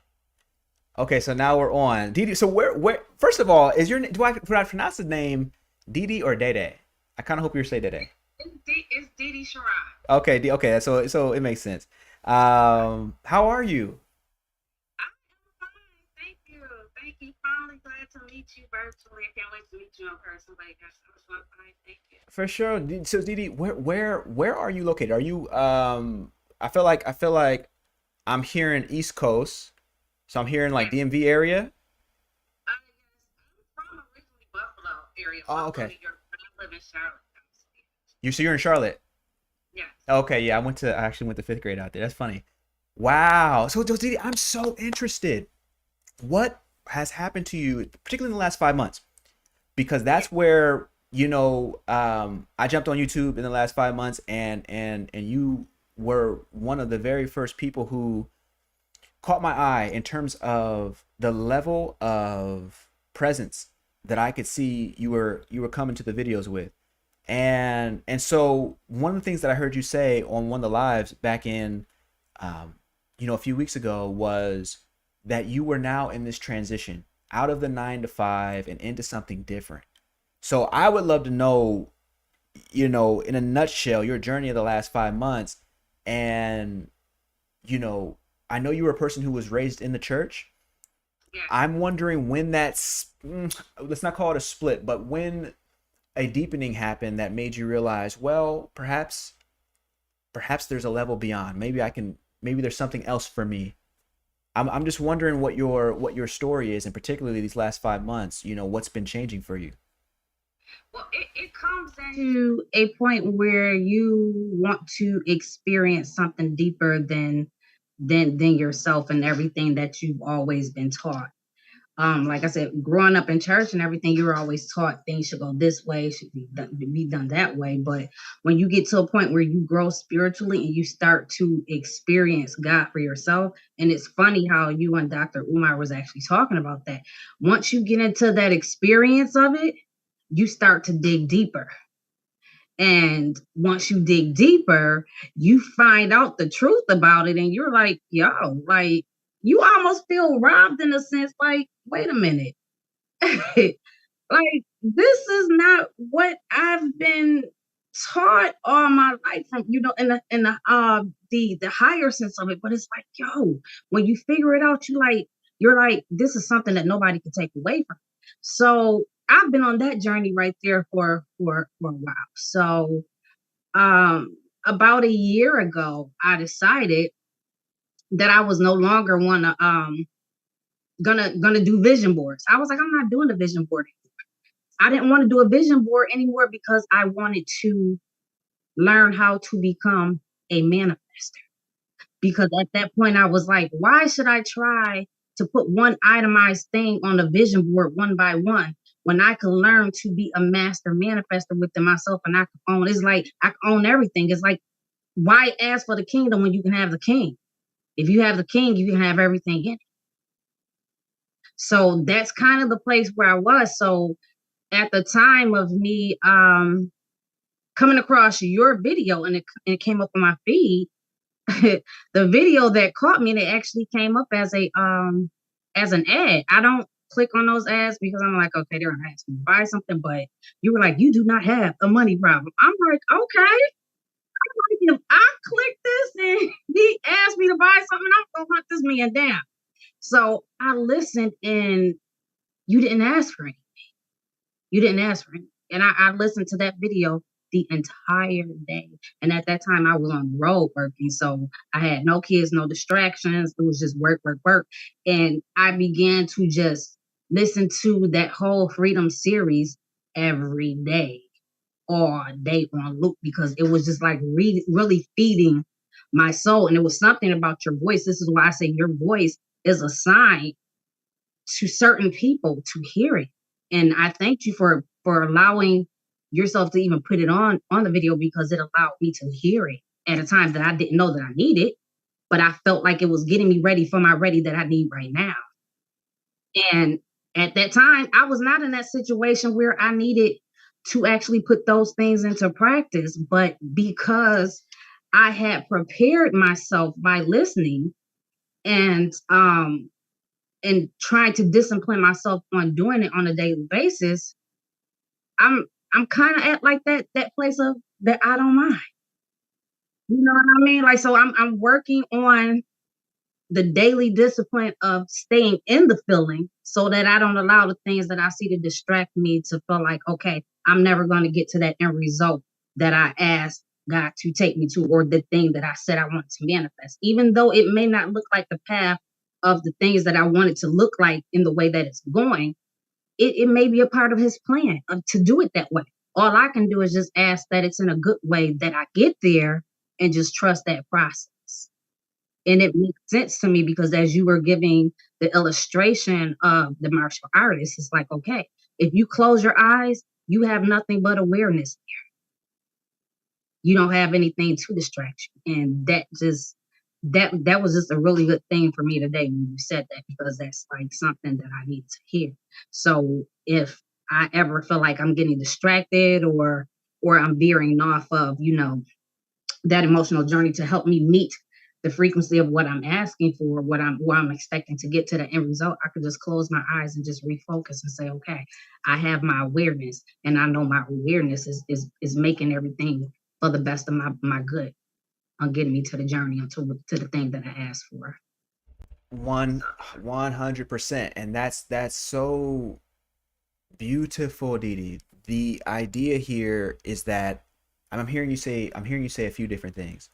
Okay, so now we're on Didi. So where? First of all, is your do I pronounce the name Didi or Dede? I kind of hope you say Dede. It's Didi Sharon. Okay, okay, so it makes sense. How are you? I am fine. Thank you. Thank you. Finally glad to meet you virtually. I can't wait to meet you in person. But gosh, I'm so fine. Thank you. For sure. So Didi, where are you located? Are you I feel like I'm hearing East Coast, so I'm hearing like Yes. DMV area. Yes. I'm from originally Buffalo area, Oh, Buffalo, okay. New York. But I live in Charlotte. You're in Charlotte. Yes. Okay, yeah, I actually went to fifth grade out there. That's funny. Wow. So Didi, I'm so interested. What has happened to you, particularly in the last 5 months? Because Yes. that's where I jumped on YouTube in the last 5 months, and you were one of the very first people who caught my eye in terms of the level of presence that I could see you were coming to the videos with. And so one of the things that I heard you say on one of the lives back in um, a few weeks ago was that you were now in this transition out of the 9 to 5 and into something different. So I would love to know, in a nutshell, your journey of the last 5 months. And, you know, I know you were a person who was raised in the church. Yes. I'm wondering when let's not call it a split, but when a deepening happened that made you realize, well, perhaps there's a level beyond. Maybe there's something else for me. I'm just wondering what your story is, and particularly these last 5 months, what's been changing for you. Well, it comes to a point where you want to experience something deeper than yourself and everything that you've always been taught. Like I said, growing up in church and everything, you were always taught things should go this way, should be done that way. But when you get to a point where you grow spiritually and you start to experience God for yourself, and it's funny how you and Dr. Umar was actually talking about that. Once you get into that experience of it, you start to dig deeper. And once you dig deeper, you find out the truth about it, and you're like, yo, like you almost feel robbed in a sense, like, wait a minute. Like this is not what I've been taught all my life from, in the higher sense of it. But it's like, yo, when you figure it out, you're like, this is something that nobody can take away from. So I've been on that journey right there for a while. So about a year ago, I decided that I was no longer wanna gonna do vision boards. I was like, I'm not doing the vision board. I didn't want to do a vision board anymore because I wanted to learn how to become a manifester. Because at that point, I was like, why should I try to put one itemized thing on a vision board one by one when I can learn to be a master manifester within myself and I can own? It's like I can own everything. It's like, why ask for the kingdom when you can have the king? If you have the king, you can have everything in it. So that's kind of the place where I was. So at the time of me coming across your video and it came up on my feed, the video that caught me, and it actually came up as an ad. I don't click on those ads because I'm like, okay, they're gonna ask me to buy something, but you were like, you do not have a money problem. I'm like, okay. If I click this and he asked me to buy something, I'm gonna hunt this man down. So I listened, and you didn't ask for it. You didn't ask for it. And I listened to that video the entire day. And at that time, I was on the road working. So I had no kids, no distractions. It was just work, work, work. And I began to just listen to that whole Freedom series every day, all day on loop, because it was just like really feeding my soul. And it was something about your voice. This is why I say your voice is a sign to certain people to hear it. And I thank you for allowing yourself to even put it on the video, because it allowed me to hear it at a time that I didn't know that I needed, but I felt like it was getting me ready for my ready that I need right now. And at that time, I was not in that situation where I needed to actually put those things into practice. But because I had prepared myself by listening and trying to discipline myself on doing it on a daily basis, I'm I'm kind of at like that place of that I don't mind. You know what I mean? Like, so I'm working on the daily discipline of staying in the feeling so that I don't allow the things that I see to distract me to feel like, okay, I'm never going to get to that end result that I asked God to take me to, or the thing that I said I want to manifest. Even though it may not look like the path of the things that I want it to look like in the way that it's going, it may be a part of his plan to do it that way. All I can do is just ask that it's in a good way that I get there and just trust that process. And it makes sense to me because as you were giving the illustration of the martial artist, it's like, okay, if you close your eyes, you have nothing but awareness. You don't have anything to distract you. And that was just a really good thing for me today when you said that, because that's like something that I need to hear. So if I ever feel like I'm getting distracted or I'm veering off of, that emotional journey to help me meet the frequency of what I'm asking for, what I'm expecting to get to the end result, I could just close my eyes and just refocus and say, okay, I have my awareness, and I know my awareness is making everything for the best of my good on getting me to the journey to the thing that I asked for. 100%. And that's so beautiful, Didi. The idea here is that I'm hearing you say a few different things.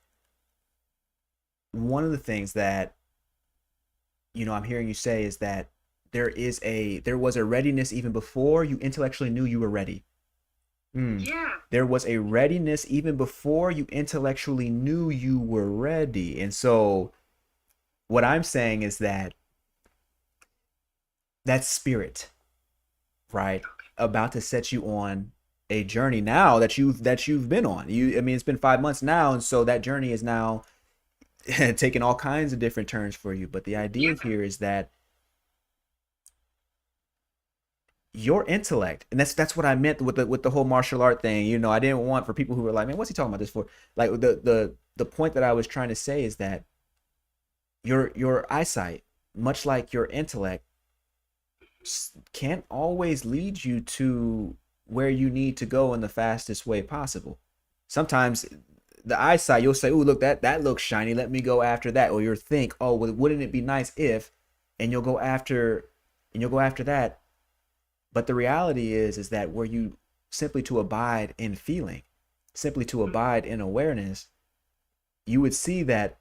One of the things that I'm hearing you say is that there was a readiness even before you intellectually knew you were ready. Yeah. There was a readiness even before you intellectually knew you were ready. And so what I'm saying is that spirit, right, about to set you on a journey now that you've been on. I mean, it's been 5 months now, and so that journey is now taking all kinds of different turns for you. But the idea here is that your intellect, and that's what I meant with the whole martial art thing. I didn't want for people who were like, man, what's he talking about this for? Like the point that I was trying to say is that your eyesight, much like your intellect, can't always lead you to where you need to go in the fastest way possible. Sometimes the eyesight, you'll say, "Oh, look, that looks shiny. Let me go after that." Or you'll think, "Oh, well, wouldn't it be nice if?" And you'll go after that. But the reality is that where you simply to abide in feeling, simply to abide in awareness, you would see that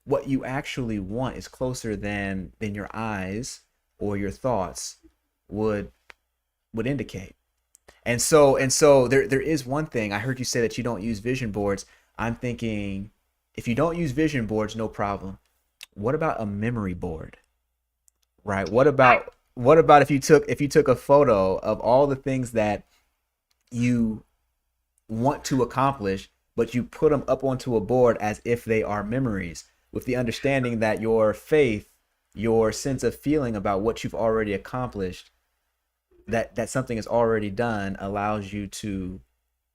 what you actually want is closer than your eyes or your thoughts would indicate. And so there is one thing. I heard you say that you don't use vision boards. I'm thinking, if you don't use vision boards, no problem. What about a memory board? Right? What about if you took a photo of all the things that you want to accomplish, but you put them up onto a board as if they are memories, with the understanding that your faith, your sense of feeling about what you've already accomplished, that something is already done, allows you to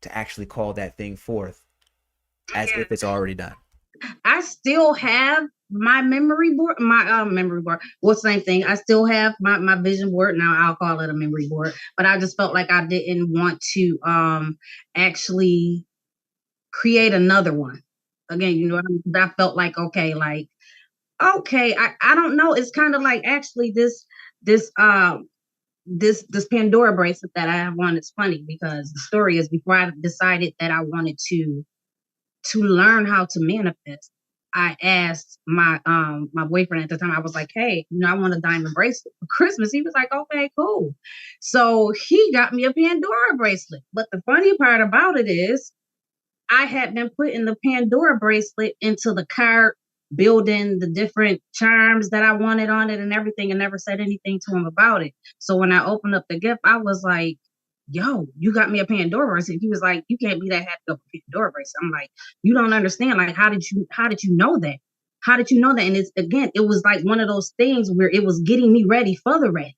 actually call that thing forth as if it's already done. I still have my memory board. Well, same thing. I still have my vision board. Now I'll call it a memory board. But I just felt like I didn't want to actually create another one. Again, what I mean? I felt like, okay, I don't know. It's kind of like actually this this Pandora bracelet that I have on. It's funny because the story is, before I decided that I wanted to learn how to manifest, I asked my boyfriend at the time. I was like, hey, I want a diamond bracelet for Christmas. He was like, okay, cool. So he got me a Pandora bracelet. But the funny part about it is, I had been putting the Pandora bracelet into the cart, building the different charms that I wanted on it and everything, and never said anything to him about it. So when I opened up the gift, I was like, yo, you got me a Pandora bracelet. He was like, you can't be that happy with a Pandora bracelet. I'm like, you don't understand. Like, how did you know that? How did you know that? And it was like one of those things where it was getting me ready for the red.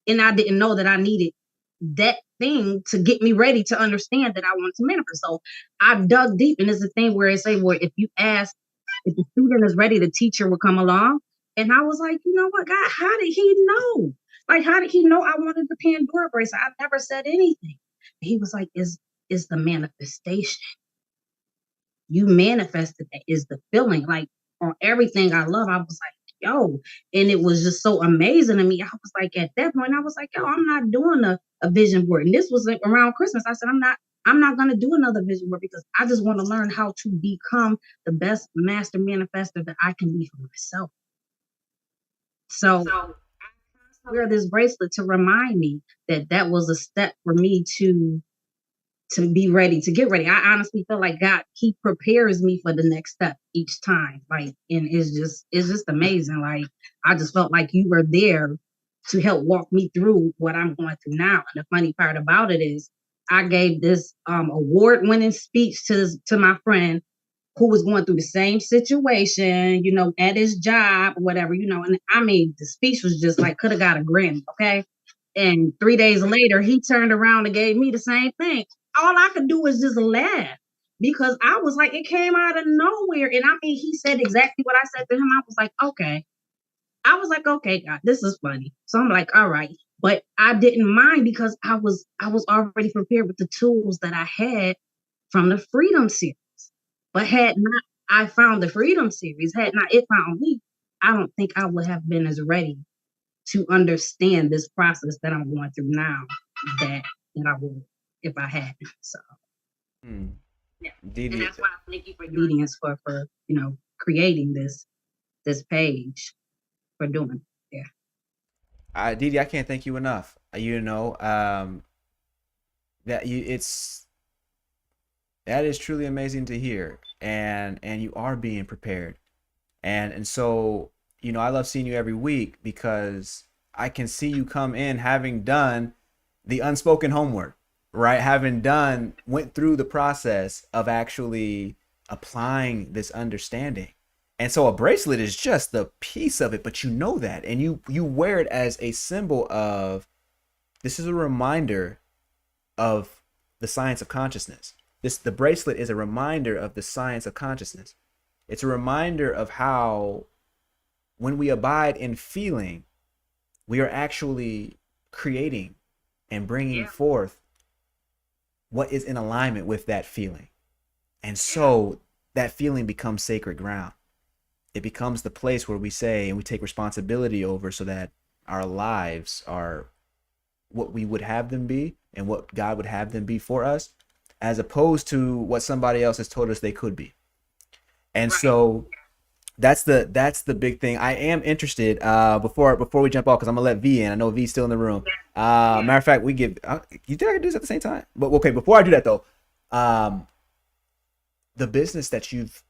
And I didn't know that I needed that thing to get me ready to understand that I want to manifest. So I dug deep, and it's a thing where it say, well, if you ask if the student is ready, the teacher will come along. And I was like, you know what, God, how did he know? Like, how did he know I wanted the Pandora bracelet? I never said anything. He was like, is the manifestation. You manifested that, is the feeling. Like on everything I love, I was like, yo, and it was just so amazing to me. I was like, at that point, I was like, yo, I'm not doing a vision board. And this was like around Christmas. I said, I'm not gonna do another vision board because I just want to learn how to become the best master manifester that I can be for myself. So I wear this bracelet to remind me that that was a step for me to be ready, to get ready. I honestly feel like God, he prepares me for the next step each time. Like, and it's just amazing. Like, I just felt like you were there to help walk me through what I'm going through now. And the funny part about it is I gave this award-winning speech to my friend who was going through the same situation, you know, at his job or whatever, you know. And I mean, the speech was just like, could have got a Grammy, okay? And 3 days later, he turned around and gave me the same thing. All I could do was just laugh because I was like, it came out of nowhere. And I mean, he said exactly what I said to him. I was like, okay. I was like, okay, God, this is funny. So I'm like, all right. But I didn't mind because I was already prepared with the tools that I had from the Freedom series. But had not I found the Freedom series, had not it found me, I don't think I would have been as ready to understand this process that I'm going through now that I would if I had. So yeah. Didi, And that's why I thank you for obedience for you know creating this page for doing it. Yeah. Didi, I can't thank you enough. That is truly amazing to hear, and you are being prepared, and so I love seeing you every week because I can see you come in having done the unspoken homework, right? Having went through the process of actually applying this understanding. And so a bracelet is just the piece of it, but you know that, and you wear it as a symbol of this is a reminder of the science of consciousness. The bracelet is a reminder of the science of consciousness. It's a reminder of how when we abide in feeling, we are actually creating and bringing forth what is in alignment with that feeling. And so that feeling becomes sacred ground. It becomes the place where we say and we take responsibility over so that our lives are what we would have them be and what God would have them be for us, as opposed to what somebody else has told us they could be. And so that's the big thing. I am interested before we jump off, because I'm gonna let V in. I know V's still in the room. Matter of fact, you think I can do this at the same time? But okay, before I do that though, the business that you've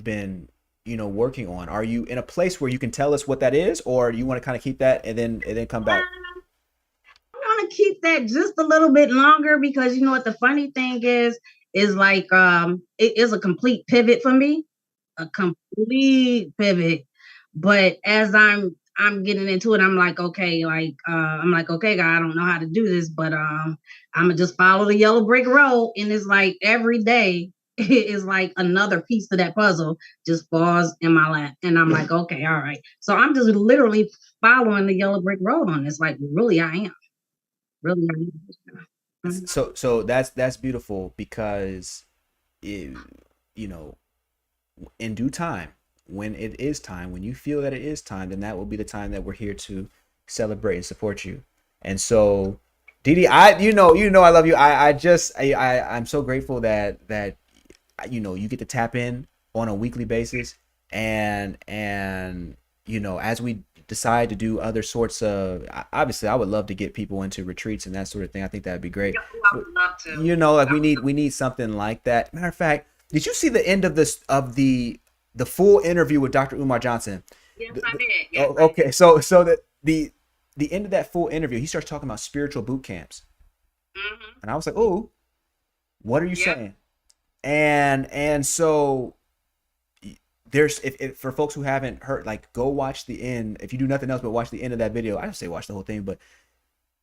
been working on, are you in a place where you can tell us what that is, or you want to kind of keep that and then come back? I want to keep that just a little bit longer because you know what the funny thing is like it is a complete pivot for me, a complete pivot. But as I'm getting into it, I'm like, okay, God, I don't know how to do this, but I'm gonna just follow the yellow brick road. And it's like every day is like another piece to that puzzle just falls in my lap. And I'm like, okay, all right. So I'm just literally following the yellow brick road on this. Like, really, I am. Really, I am. Mhm. So that's beautiful because you know in due time, when it is time, when you feel that it is time, then that will be the time that we're here to celebrate and support you. And so, Didi, I love you. I'm so grateful that you get to tap in on a weekly basis, and as we decide to do other sorts of, obviously I would love to get people into retreats and that sort of thing. I think that'd be great. Yeah, I would love to. Like we need something like that. Matter of fact, did you see the end of the full interview with Dr. Umar Johnson? Yes, I did. Yes, Okay, so the end of that full interview, he starts talking about spiritual boot camps, and I was like, oh, what are you saying? And so there's if for folks who haven't heard, like, go watch the end. If you do nothing else but watch the end of that video, I don't say watch the whole thing, but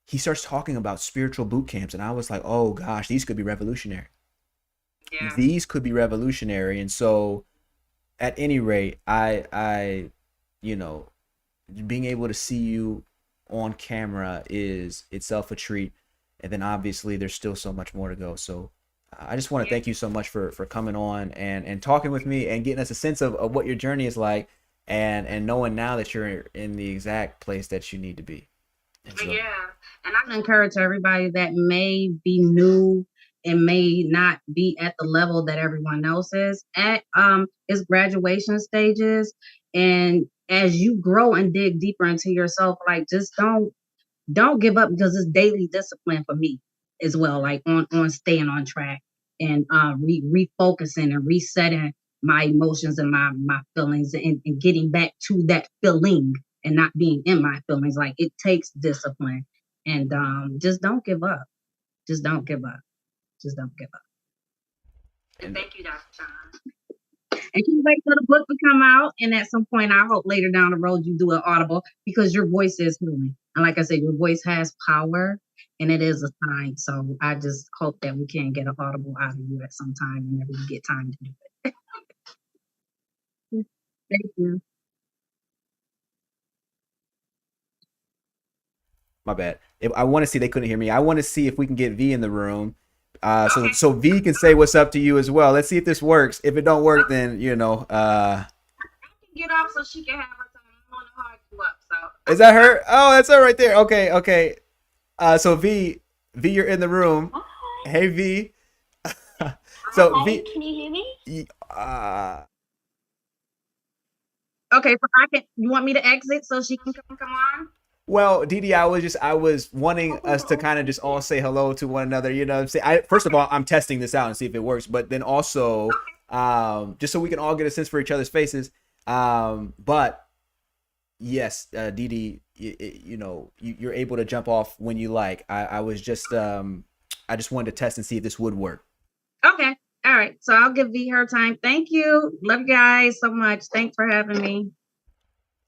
he starts talking about spiritual boot camps, and I was like, oh gosh, these could be revolutionary. Yeah. These could be revolutionary. And so at any rate, I you know, being able to see you on camera is itself a treat. And then obviously there's still so much more to go. So I just want to Yeah. thank you so much for coming on and talking with me and getting us a sense of what your journey is like, and knowing now that you're in the exact place that you need to be. And so Yeah. And I encourage everybody that may be new and may not be at the level that everyone else is at. It's graduation stages. And as you grow and dig deeper into yourself, like just don't give up, because it's daily discipline for me as well, like on staying on track and refocusing and resetting my emotions and my feelings, and getting back to that feeling and not being in my feelings. Like it takes discipline, and just don't give up. Just don't give up. Just don't give up. And and thank you, Dr. Sean. And can't wait for the book to come out. And at some point, I hope later down the road you do an audible, because your voice is healing. And like I said, your voice has power, and it is a sign. So I just hope that we can get an audible out of you at some time whenever you get time to do it. Thank you. my bad. If I want to see, they couldn't hear me. I want to see if we can get V in the room. So Okay. so V can say what's up to you as well. Let's see if this works. If it don't work, then Get off so she can have her time. I don't want to hard you up. So is that her? Oh, that's her right there. Okay, okay. So V, you're in the room. Hi. Hey V. So Hi, V, can you hear me? okay, so I can. You want me to exit so she can come on? well, Didi, I was wanting us to kind of just all say hello to one another. You know what I'm saying? First of all, I'm testing this out and see if it works, but then also, just so we can all get a sense for each other's faces. But yes, Didi, you're able to jump off when you like. I was just, I just wanted to test and see if this would work. Okay. All right. So I'll give V her time. Thank you. Love you guys so much. Thanks for having me.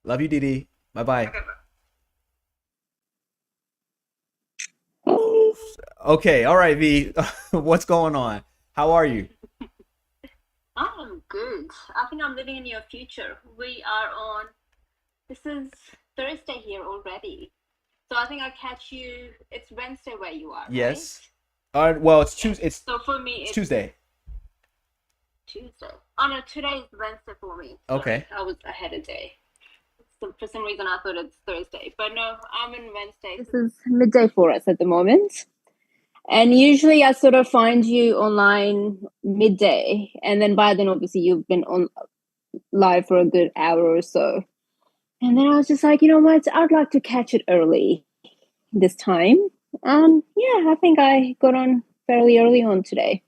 Love you, Didi. Bye bye. Okay. Hey. Okay, all right, V. What's going on? How are you? I'm good. I think I'm living in your future. This is Thursday here already. So I think I catch you, it's Wednesday where you are, right? Yes. All right. Well, it's Yes. Tuesday. So for me, It's it's Tuesday. Tuesday. Oh no, today is Wednesday for me. Okay. Sorry, I was ahead a day. So for some reason, I thought it's Thursday. But no, I'm in Wednesday. This is midday for us at the moment. And usually I sort of find you online midday. And then by then, obviously, you've been on live for a good hour or so. And then I was just like, you know what? I'd like to catch it early this time. Yeah, I think I got on fairly early on today.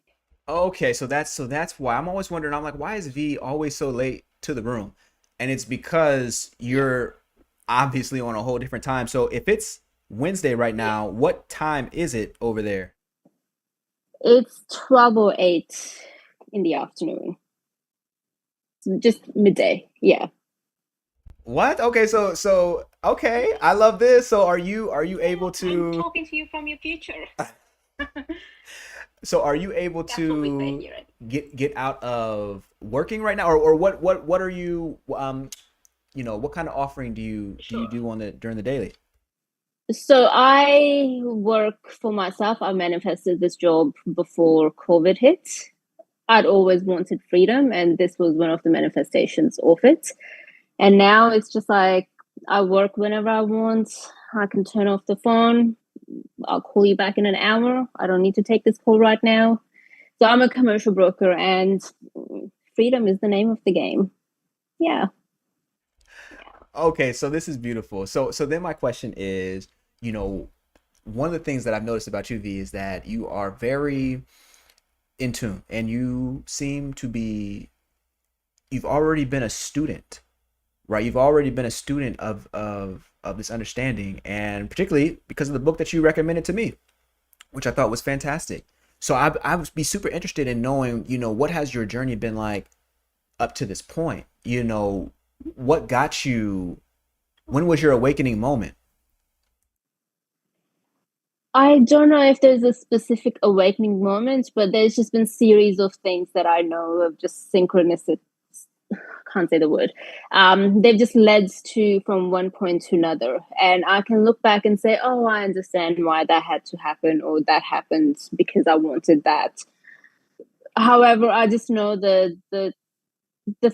Okay, so that's why I'm always wondering. I'm like, why is V always so late to the room? And it's because you're obviously on a whole different time. So if it's Wednesday right Yeah. now, what time is it over there? It's 12:08 in the afternoon. Just midday. Yeah. What? Okay, so okay, I love this. So are you able I'm to talking to you from your future. so are you able That's what we say to here. get out of working right now, or what are you what kind of offering do you Sure. do on the during the daily? So I work for myself. I manifested this job before COVID hit. I'd always wanted freedom, and this was one of the manifestations of it. And now it's just like I work whenever I want. I can turn off the phone. I'll call you back in an hour. I don't need to take this call right now. So I'm a commercial broker, and freedom is the name of the game. Yeah. Okay, so this is beautiful. So then my question is, you know, one of the things that I've noticed about you, V, is that you are very in tune, and you seem to be you've already been a student, right? You've already been a student of this understanding, and particularly because of the book that you recommended to me, which I thought was fantastic. So I would be super interested in knowing, what has your journey been like up to this point? What got you, when was your awakening moment? I don't know if there's a specific awakening moment, but there's just been series of things that I know of just synchronicity. Can't say the word. They've just led to from one point to another, and I can look back and say, "Oh, I understand why that had to happen, or that happened because I wanted that." However, I just know the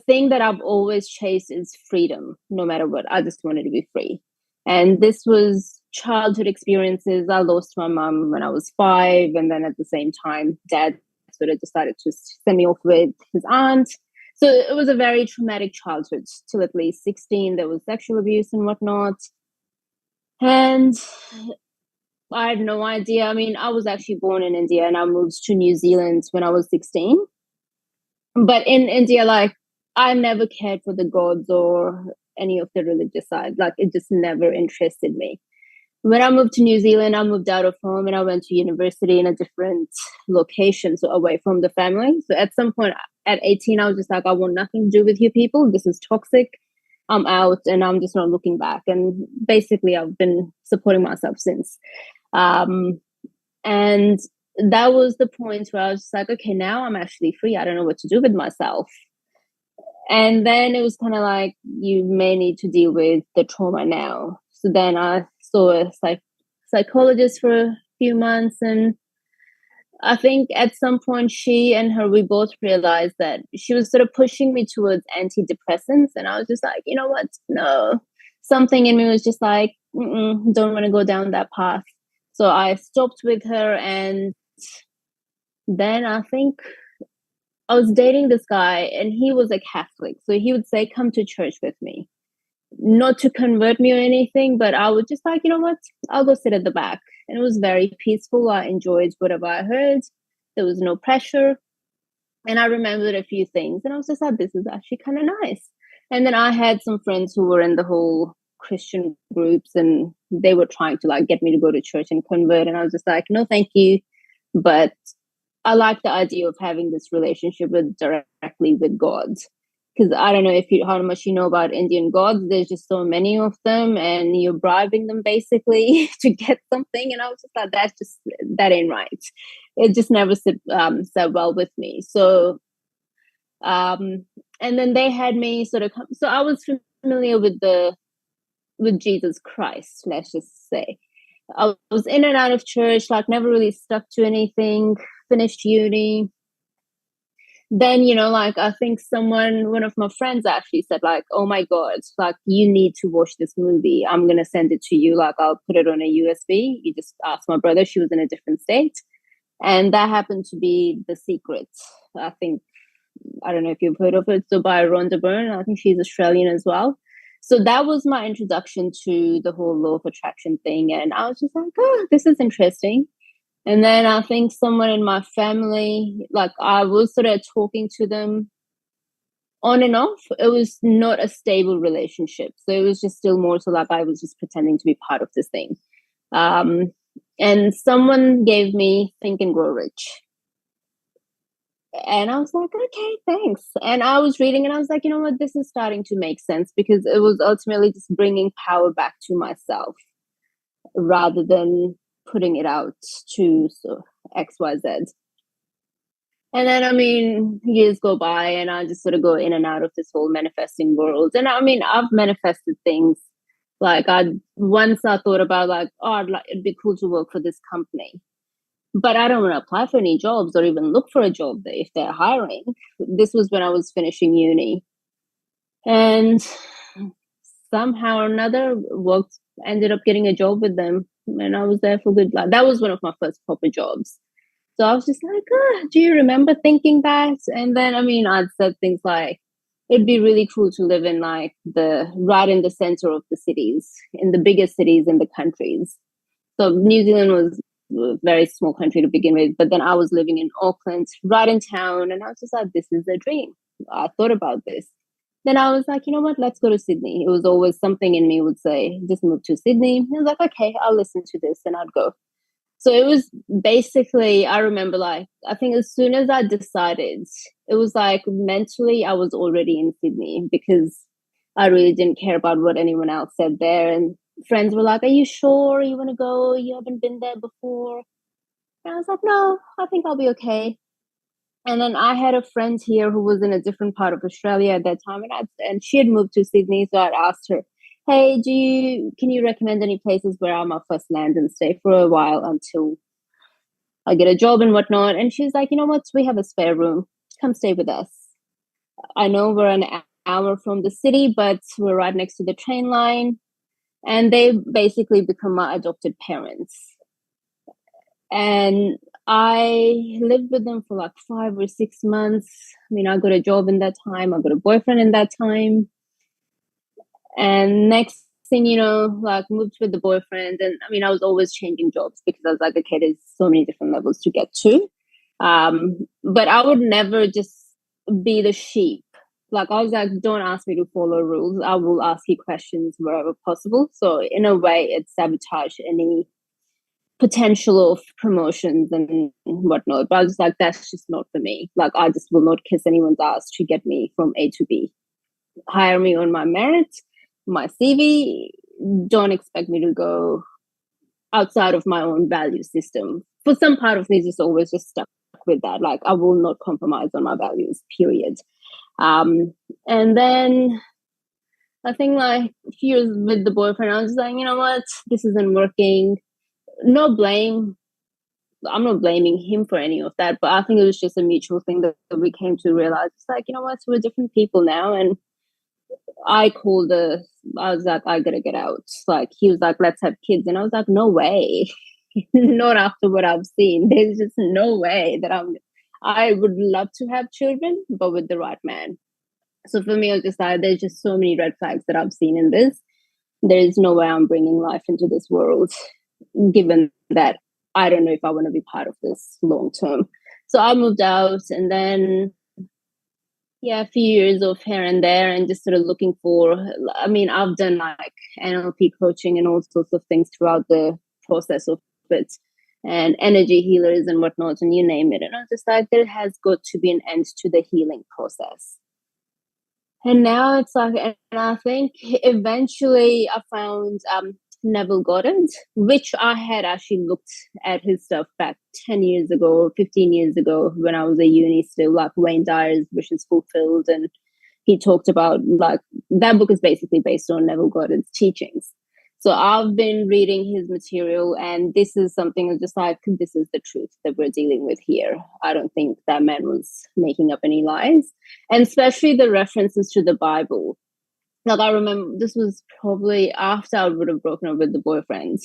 thing that I've always chased is freedom, no matter what. I just wanted to be free. And this was childhood experiences. I lost my mom when I was 5. And then at the same time, dad sort of decided to send me off with his aunt. So it was a very traumatic childhood till at least 16. There was sexual abuse and whatnot. And I had no idea. I mean, I was actually born in India and I moved to New Zealand when I was 16. But in India, like, I never cared for the gods or any of the religious side. Like, it just never interested me. When I moved to New Zealand, I moved out of home and I went to university in a different location, so away from the family. So at some point at 18, I was just like, I want nothing to do with you people. This is toxic. I'm out and I'm just not looking back. And basically, I've been supporting myself since. And that was the point where I was just like, okay, now I'm actually free. I don't know what to do with myself. And then it was kind of like, you may need to deal with the trauma now. So then I saw a psychologist for a few months. And I think at some point she and her, we both realized that she was sort of pushing me towards antidepressants. And I was just like, you know what? No. Something in me was just like, don't want to go down that path. So I stopped with her. And then I think I was dating this guy and he was a Catholic. So he would say, come to church with me. Not to convert me or anything, but I would just like, you know what? I'll go sit at the back. And it was very peaceful. I enjoyed whatever I heard. There was no pressure. And I remembered a few things. And I was just like, this is actually kind of nice. And then I had some friends who were in the whole Christian groups and they were trying to like get me to go to church and convert. And I was just like, no, thank you. But I like the idea of having this relationship directly with God. Because I don't know how much you know about Indian gods. There's just so many of them, and you're bribing them basically to get something. And I was just like, that ain't right. It just never sat well with me. So, and then they had me sort of so I was familiar with Jesus Christ, let's just say. I was in and out of church, like never really stuck to anything. Finished uni. Then, like I think one of my friends actually said like, oh my God, like you need to watch this movie. I'm going to send it to you. Like I'll put it on a USB. You just ask my brother. She was in a different state. And that happened to be The Secret. I don't know if you've heard of it. So by Rhonda Byrne, I think she's Australian as well. So that was my introduction to the whole law of attraction thing. And I was just like, oh, this is interesting. And then I think someone in my family, like I was sort of talking to them on and off. It was not a stable relationship. So it was just still more so like I was just pretending to be part of this thing. And someone gave me Think and Grow Rich. And I was like, okay, thanks. And I was reading and I was like, you know what, this is starting to make sense because it was ultimately just bringing power back to myself rather than putting it out to XYZ. And then, I mean, years go by and I just sort of go in and out of this whole manifesting world. And I mean, I've manifested things like once I thought about like, oh, it'd be cool to work for this company. But I don't want to apply for any jobs or even look for a job there if they're hiring. This was when I was finishing uni. And somehow or another ended up getting a job with them. And I was there for good. Like, that was one of my first proper jobs. So I was just like, do you remember thinking that? And then, I mean, I'd said things like, it'd be really cool to live in like right in the center of the cities, in the biggest cities in the countries. So New Zealand was a very small country to begin with, but then I was living in Auckland, right in town. And I was just like, this is a dream. I thought about this. Then I was like, you know what, let's go to Sydney. It was always something in me would say, just move to Sydney. And I was like, okay, I'll listen to this and I'd go. So it was basically, I remember like, I think as soon as I decided, it was like mentally I was already in Sydney because I really didn't care about what anyone else said there. And friends were like, "Are you sure you want to go? You haven't been there before." And I was like, "No, I think I'll be okay." And then I had a friend here who was in a different part of Australia at that time, and she had moved to Sydney. So I'd asked her, "Hey, can you recommend any places where I might first land and stay for a while until I get a job and whatnot?" And she's like, "You know what? We have a spare room. Come stay with us. I know we're an hour from the city, but we're right next to the train line." And they basically become my adopted parents. And I lived with them for like 5 or 6 months. I mean, I got a job in that time. I got a boyfriend in that time. And next thing you know, like moved with the boyfriend. And I mean, I was always changing jobs because I was like, okay, there's so many different levels to get to. But I would never just be the sheep. Like I was like, don't ask me to follow rules. I will ask you questions wherever possible. So in a way, it sabotaged any potential of promotions and whatnot. But I was like, that's just not for me. Like I just will not kiss anyone's ass to get me from A to B. Hire me on my merit, my CV. Don't expect me to go outside of my own value system. For some part of me, just always just stuck with that. Like I will not compromise on my values, period. And then I think like a few years with the boyfriend, I was just like, you know what, this isn't working. No blame. I'm not blaming him for any of that, but I think it was just a mutual thing that we came to realize. It's like, you know what, we're different people now. And I was like, I gotta get out. Like, he was like, let's have kids. And I was like, no way. Not after what I've seen. There's just no way that I would love to have children, but with the right man. So for me, I was just like, there's just so many red flags that I've seen in this. There's no way I'm bringing life into this world, given that I don't know if I want to be part of this long term. So I moved out, and then a few years of here and there, and just sort of looking for. I mean, I've done like NLP coaching and all sorts of things throughout the process of it, and energy healers and whatnot, and you name it. And I was just like, there has got to be an end to the healing process. And now it's like, and I think eventually I found Neville Goddard, which I had actually looked at his stuff back 10 years ago or 15 years ago when I was a uni still, like Wayne Dyer's Wishes Fulfilled. And he talked about, like, that book is basically based on Neville Goddard's teachings. So I've been reading his material, and this is something that's just like, this is the truth that we're dealing with here. I don't think that man was making up any lies. And especially the references to the Bible. Like, I remember this was probably after I would have broken up with the boyfriend.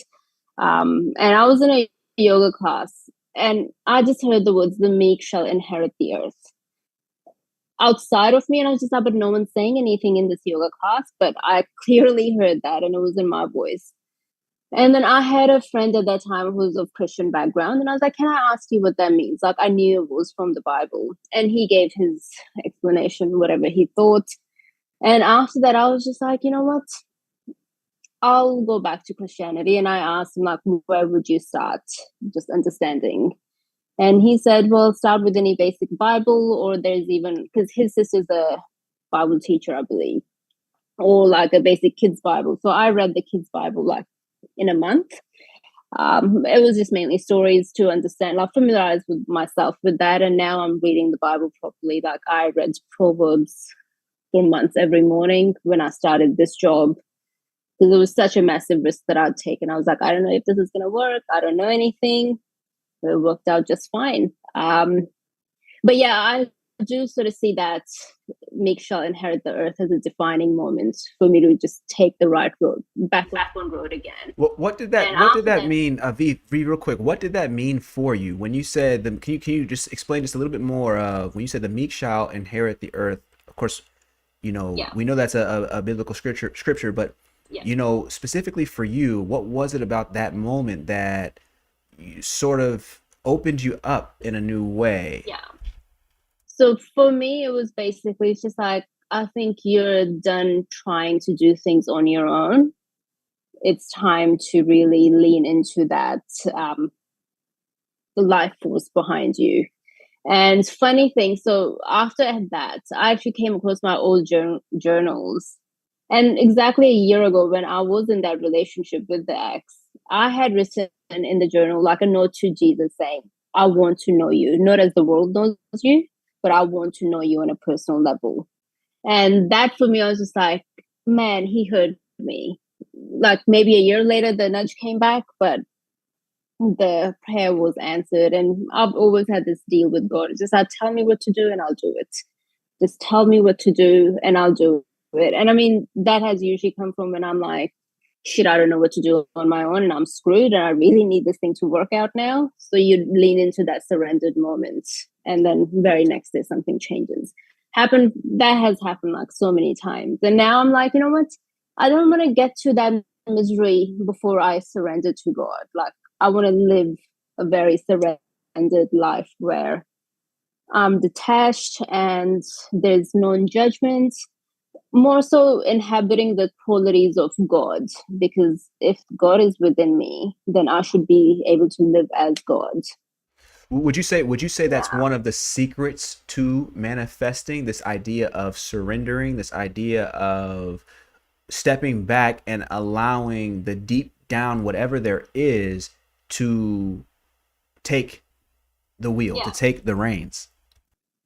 And I was in a yoga class, and I just heard the words, the meek shall inherit the earth, outside of me. And I was just like, but no one's saying anything in this yoga class. But I clearly heard that, and it was in my voice. And then I had a friend at that time who was of Christian background, and I was like, can I ask you what that means? Like, I knew it was from the Bible. And he gave his explanation, whatever he thought. And after that, I was just like, you know what? I'll go back to Christianity. And I asked him, like, where would you start? Just understanding. And he said, well, start with any basic Bible, or there's even, because his sister's a Bible teacher, I believe, or like a basic kids Bible. So I read the kids Bible like in a month. It was just mainly stories to understand, like familiarize with myself with that. And now I'm reading the Bible properly. Like I read Proverbs for months every morning when I started this job, because it was such a massive risk that I'd taken. I was like, I don't know if this is going to work. I don't know anything. It worked out just fine. But yeah, I do sort of see that meek shall inherit the earth as a defining moment for me to just take the right road, back on road again. What did that mean, V, real quick? What did that mean for you when you said can you just explain just a little bit more when you said the meek shall inherit the earth? Of course, we know that's a biblical scripture, but specifically for you, what was it about that moment that sort of opened you up in a new way? Yeah. So for me, it was basically just like, I think you're done trying to do things on your own. It's time to really lean into that, the life force behind you. And funny thing, so after that, I actually came across my old journals. And exactly a year ago, when I was in that relationship with the ex, I had written in the journal like a note to Jesus saying, I want to know you, not as the world knows you, but I want to know you on a personal level. And that for me, I was just like, man, he heard me. Like maybe a year later, the nudge came back, but the prayer was answered. And I've always had this deal with God. It's just like, tell me what to do and I'll do it. Just tell me what to do and I'll do it. And I mean, that has usually come from when I'm like, shit, I don't know what to do on my own and I'm screwed and I really need this thing to work out now. So you lean into that surrendered moment. And then very next day something changes. That has happened like so many times. And now I'm like, you know what? I don't want to get to that misery before I surrender to God. Like I want to live a very surrendered life where I'm detached and there's non-judgment, more so inhabiting the qualities of God, because if God is within me, then I should be able to live as God. Would you say that's one of the secrets to manifesting, this idea of surrendering, this idea of stepping back and allowing the deep down whatever there is to take the wheel, to Yeah. take the reins?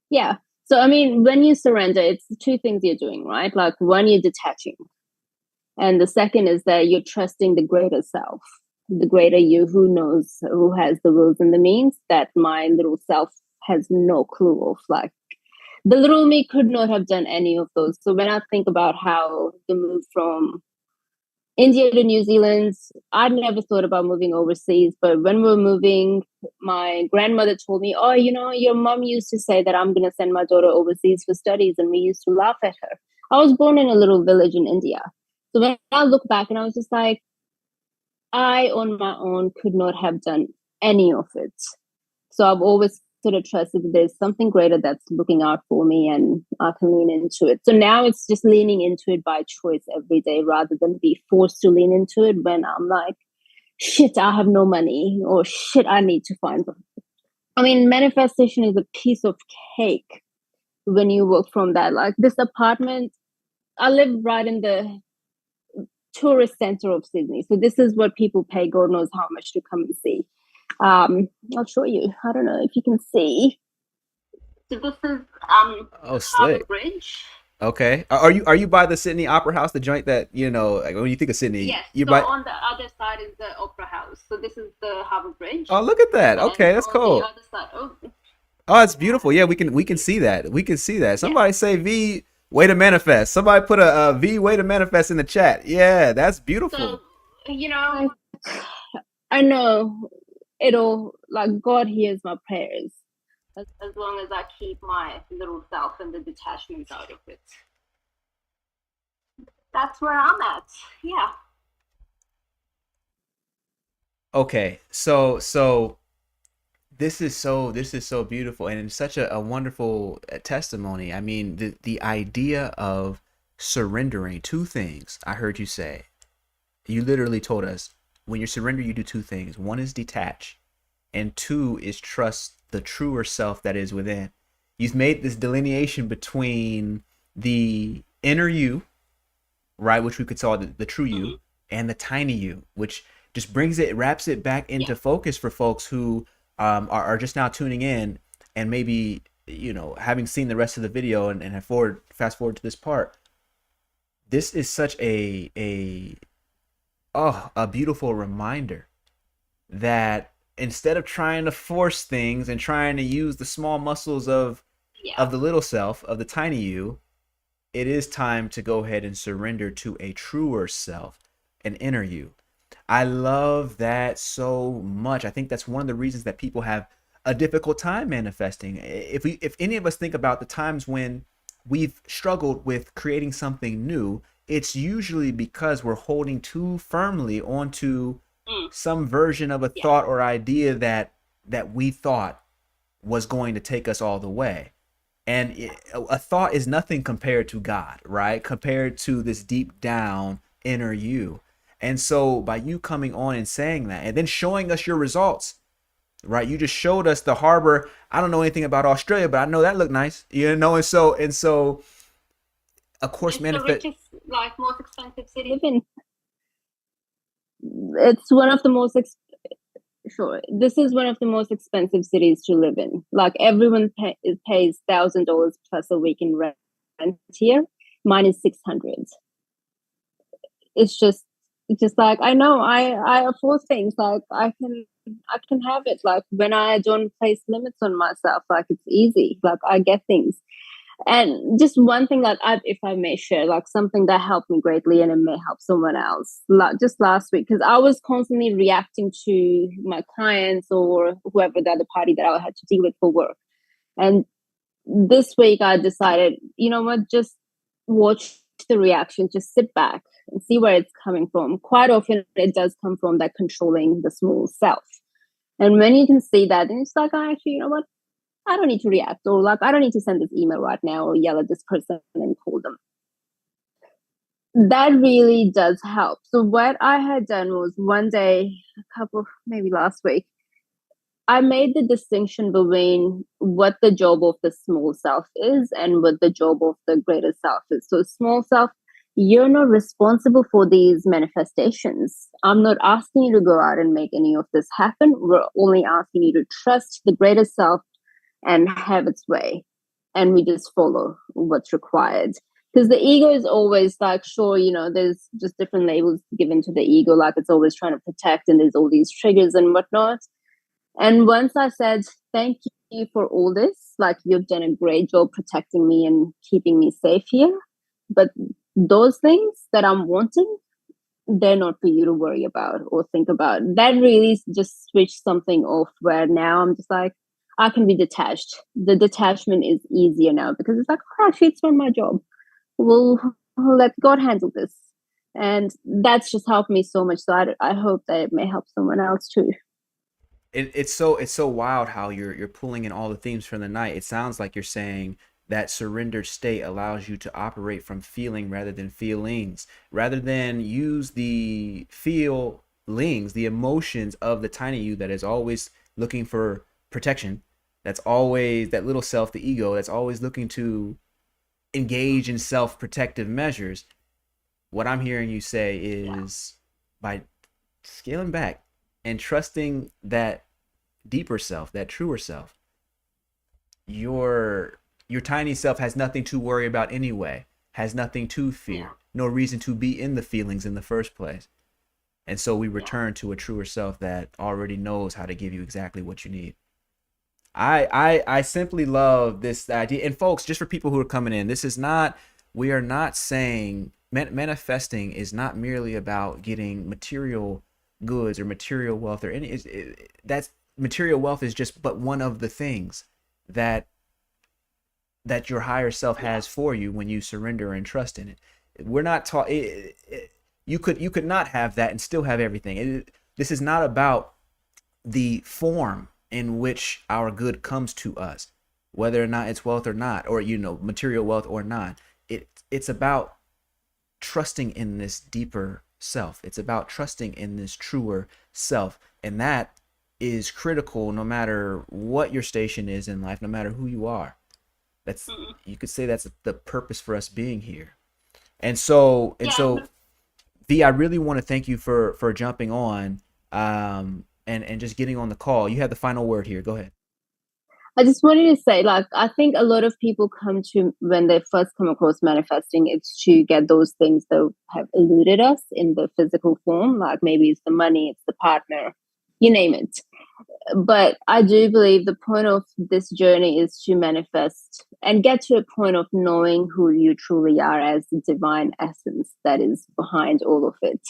Yeah. So, I mean, when you surrender, it's two things you're doing, right? Like, one, you're detaching. And the second is that you're trusting the greater self, the greater you who knows, who has the wills and the means that my little self has no clue of. Like, the little me could not have done any of those. So, when I think about how the move from India to New Zealand, I'd never thought about moving overseas. But when we were moving, my grandmother told me, oh, you know, your mom used to say that I'm going to send my daughter overseas for studies. And we used to laugh at her. I was born in a little village in India. So when I look back and I was just like, I on my own could not have done any of it. So I've always sort of trusted that there's something greater that's looking out for me and I can lean into it. So now it's just leaning into it by choice every day rather than be forced to lean into it when I'm like, shit, I have no money or shit, I need to find them. I mean, manifestation is a piece of cake when you work from that. Like this apartment, I live right in the tourist center of Sydney. So this is what people pay God knows how much to come and see. I'll show you. I don't know if you can see. So this is Oh, Harbour slick. Bridge. Okay. Are you by the Sydney Opera House, the joint that, like when you think of Sydney, Yes. you So by? on the other side is the Opera House. So this is the Harbour Bridge, Oh, look at that. and Okay, that's on the cool. other side, oh Oh, it's beautiful. Yeah, we can see that. We can see that. yeah. Somebody say V way to manifest. Somebody put a V way to manifest in the chat. Yeah, that's beautiful. So you know, I know it'll like God hears my prayers as long as I keep my little self and the detachment out of it. That's where I'm at. Yeah. Okay, so this is so beautiful and it's such a wonderful testimony. I mean, the idea of surrendering two things. I heard you say. You literally told us when you surrender, you do two things. One is detach, and two is trust the truer self that is within. You've made this delineation between the inner you, right, which we could call the true you, and the tiny you, which just wraps it back into focus for folks who are just now tuning in and maybe, having seen the rest of the video and have fast forward to this part. This is such a beautiful reminder that instead of trying to force things and trying to use the small muscles of the little self, of the tiny you, it is time to go ahead and surrender to a truer self, an inner you. I love that so much. I think that's one of the reasons that people have a difficult time manifesting. If any of us think about the times when we've struggled with creating something new, it's usually because we're holding too firmly onto some version of a thought or idea that we thought was going to take us all the way. And a thought is nothing compared to God, right? Compared to this deep down inner you. And so by you coming on and saying that and then showing us your results, right? You just showed us the harbor. I don't know anything about Australia, but I know that looked nice, And so Of course, It's the manifest. richest, like most expensive city to live in. It's one of the most sure. This is one of the most expensive cities to live in. Like everyone pays $1,000 plus a week in rent here. Mine is 600. It's just like I know I afford things like I can have it like when I don't place limits on myself, like it's easy, like I get things. And just one thing that if I may share, like something that helped me greatly and it may help someone else. Like just last week, because I was constantly reacting to my clients or whoever the other party that I had to deal with for work. And this week I decided, you know what, just watch the reaction, just sit back and see where it's coming from. Quite often it does come from that controlling the small self. And when you can see that, then it's like, oh, actually, you know what? I don't need to react, or like I don't need to send this email right now or yell at this person and call them. That really does help. So what I had done was one day, maybe last week, I made the distinction between what the job of the small self is and what the job of the greater self is. So small self, you're not responsible for these manifestations. I'm not asking you to go out and make any of this happen. We're only asking you to trust the greater self and have its way. And we just follow what's required. Because the ego is always like, sure, you know, there's just different labels given to the ego, like it's always trying to protect, and there's all these triggers and whatnot. And once I said, thank you for all this, like you've done a great job protecting me and keeping me safe here. But those things that I'm wanting, they're not for you to worry about or think about. That really just switched something off where now I'm just like, I can be detached. The detachment is easier now because it's like, oh, actually, it's not my job. We'll let God handle this. And that's just helped me so much. So I hope that it may help someone else too. It's so wild how you're pulling in all the themes from the night. It sounds like you're saying that surrendered state allows you to operate from feeling rather than feelings, rather than use the feelings, the emotions of the tiny you that is always looking for protection. That's always that little self, the ego, that's always looking to engage in self-protective measures. What I'm hearing you say is by scaling back and trusting that deeper self, that truer self, your tiny self has nothing to worry about anyway, has nothing to fear, no reason to be in the feelings in the first place. And so we return to a truer self that already knows how to give you exactly what you need. I simply love this idea. And folks, just for people who are coming in, this is not, we are not saying manifesting is not merely about getting material goods or material wealth or any, that's material wealth is just but one of the things that your higher self has for you when you surrender and trust in it. We're not taught, you could not have that and still have everything. This is not about the form in which our good comes to us, whether or not it's wealth or not, or material wealth or not. It's about trusting in this deeper self. It's about trusting in this truer self, and that is critical no matter what your station is in life, no matter who you are. That's, you could say that's the purpose for us being here. And so V, I really want to thank you for jumping on, and just getting on the call. You have the final word here. Go ahead. I just wanted to say, like, I think a lot of people come to, when they first come across manifesting, it's to get those things that have eluded us in the physical form. Like maybe it's the money, it's the partner, you name it. But I do believe the point of this journey is to manifest and get to a point of knowing who you truly are as the divine essence that is behind all of it.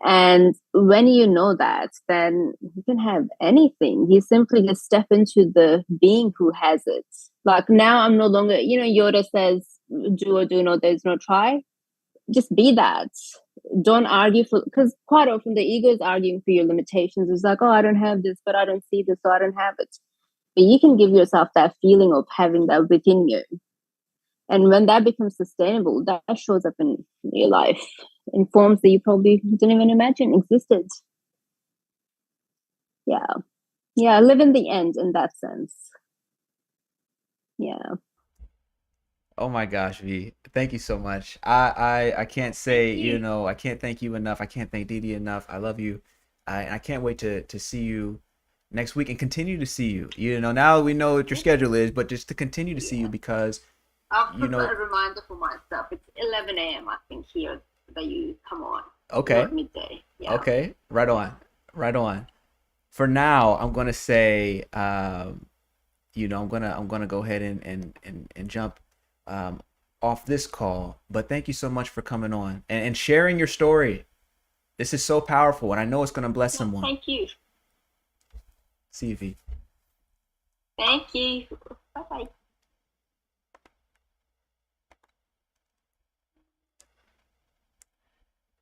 And when you know that, then you can have anything. You simply just step into the being who has it. Like now, I'm no longer, Yoda says, do or do not, there's no try. Just be that. Don't argue because quite often the ego is arguing for your limitations. It's like, oh, I don't have this, but I don't see this, so I don't have it. But you can give yourself that feeling of having that within you. And when that becomes sustainable, that shows up in your life in forms that you probably didn't even imagine existed. Yeah. Yeah. Live in the end in that sense. Yeah. Oh my gosh, V. Thank you so much. I can't say, Thank you. I can't thank you enough. I can't thank Didi enough. I love you. I can't wait to see you next week and continue to see you. Now we know what your schedule is, but just to continue to see you Yeah. because, I'll you put know, a reminder for myself. It's 11 a.m. I think here that you come on, okay, not midday. Yeah. okay, right Okay. on, right on. For now, I'm gonna say, I'm gonna go ahead and jump um, off this call. But thank you so much for coming on and sharing your story. This is so powerful, and I know it's gonna bless No, someone. thank you. See you, V. Thank you. Bye bye.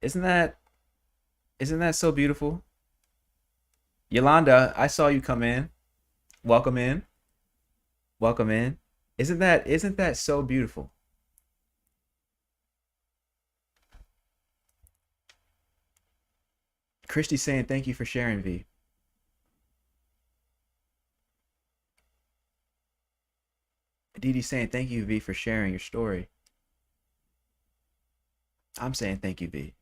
Isn't that isn't that so beautiful? Yolanda, I saw you come in. Welcome in. Welcome in. Isn't that so beautiful? Christy saying thank you for sharing, V. Dee saying thank you, V, for sharing your story. I'm saying thank you, V.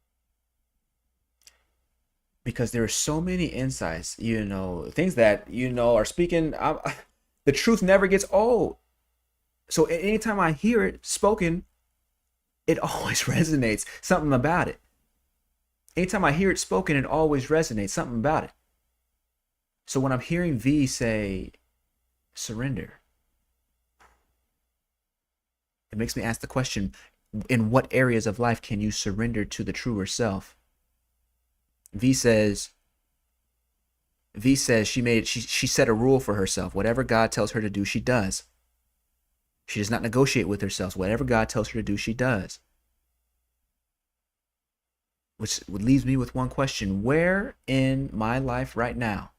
Because there are so many insights, things that, are speaking. The truth never gets old. So anytime I hear it spoken, it always resonates. Something about it. Anytime I hear it spoken, it always resonates. Something about it. So when I'm hearing V say surrender, it makes me ask the question, in what areas of life can you surrender to the truer self? V says she set a rule for herself. Whatever God tells her to do, she does. She does not negotiate with herself. Whatever God tells her to do, she does. Which leaves me with one question. Where in my life right now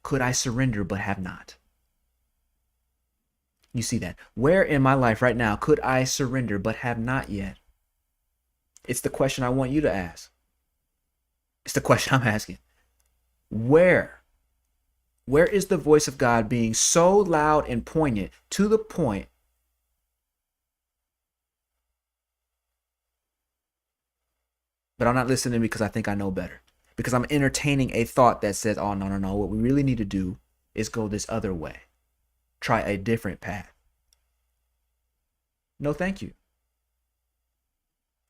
could I surrender but have not? You see that? Where in my life right now could I surrender but have not yet? It's the question I want you to ask. It's the question I'm asking. Where is the voice of God being so loud and poignant to the point but I'm not listening because I think I know better? Because I'm entertaining a thought that says, oh, no. What we really need to do is go this other way. Try a different path. No, thank you.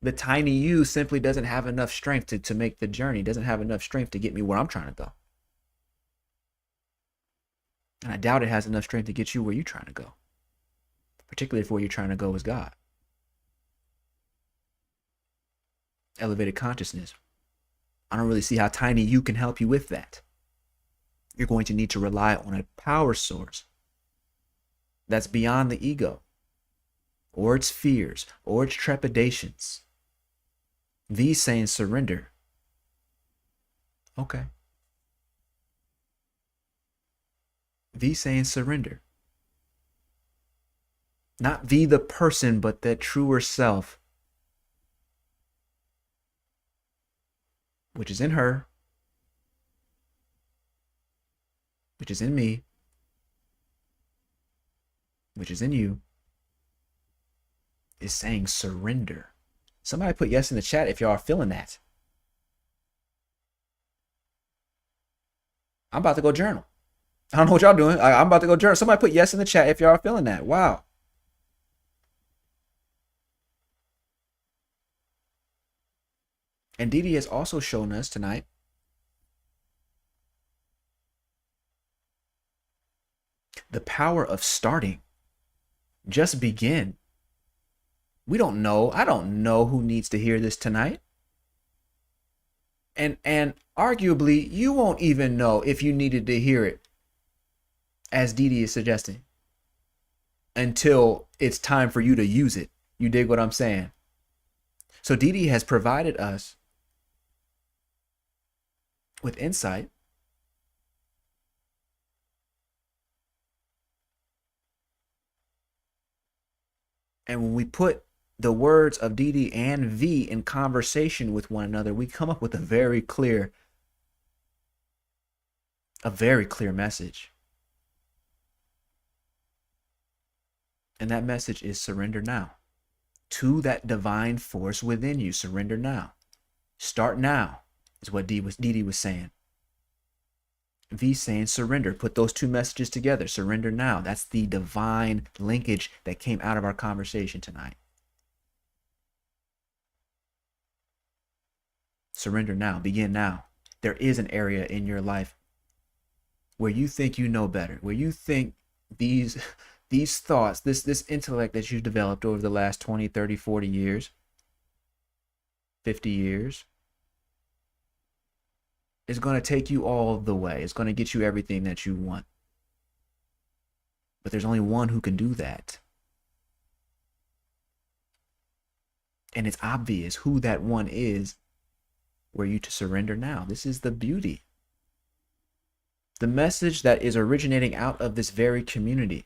The tiny you simply doesn't have enough strength to make the journey, doesn't have enough strength to get me where I'm trying to go. And I doubt it has enough strength to get you where you're trying to go, particularly if where you're trying to go is God. Elevated consciousness. I don't really see how tiny you can help you with that. You're going to need to rely on a power source that's beyond the ego, or its fears, or its trepidations. These saying surrender. Okay. These saying surrender. Not V the person, but that truer self, which is in her, which is in me, which is in you, is saying surrender. Somebody put yes in the chat if y'all are feeling that. I'm about to go journal. I don't know what y'all doing. I'm about to go journal. Somebody put yes in the chat if y'all are feeling that. Wow. And Didi has also shown us tonight the power of starting. Just begin. We don't know. I don't know who needs to hear this tonight. And arguably, you won't even know if you needed to hear it, as Didi is suggesting, until it's time for you to use it. You dig what I'm saying? So Didi has provided us with insight and when we put the words of Didi and V in conversation with one another, we come up with a very clear message. And that message is surrender now. To that divine force within you, surrender now. Start now, is what Dee was saying. V saying surrender. Put those two messages together. Surrender now. That's the divine linkage that came out of our conversation tonight. Surrender now. Begin now. There is an area in your life where you think you know better, where you think these thoughts, this intellect that you've developed over the last 20, 30, 40 years, 50 years, is going to take you all the way. It's going to get you everything that you want. But there's only one who can do that. And it's obvious who that one is were you to surrender now. This is the beauty. The message that is originating out of this very community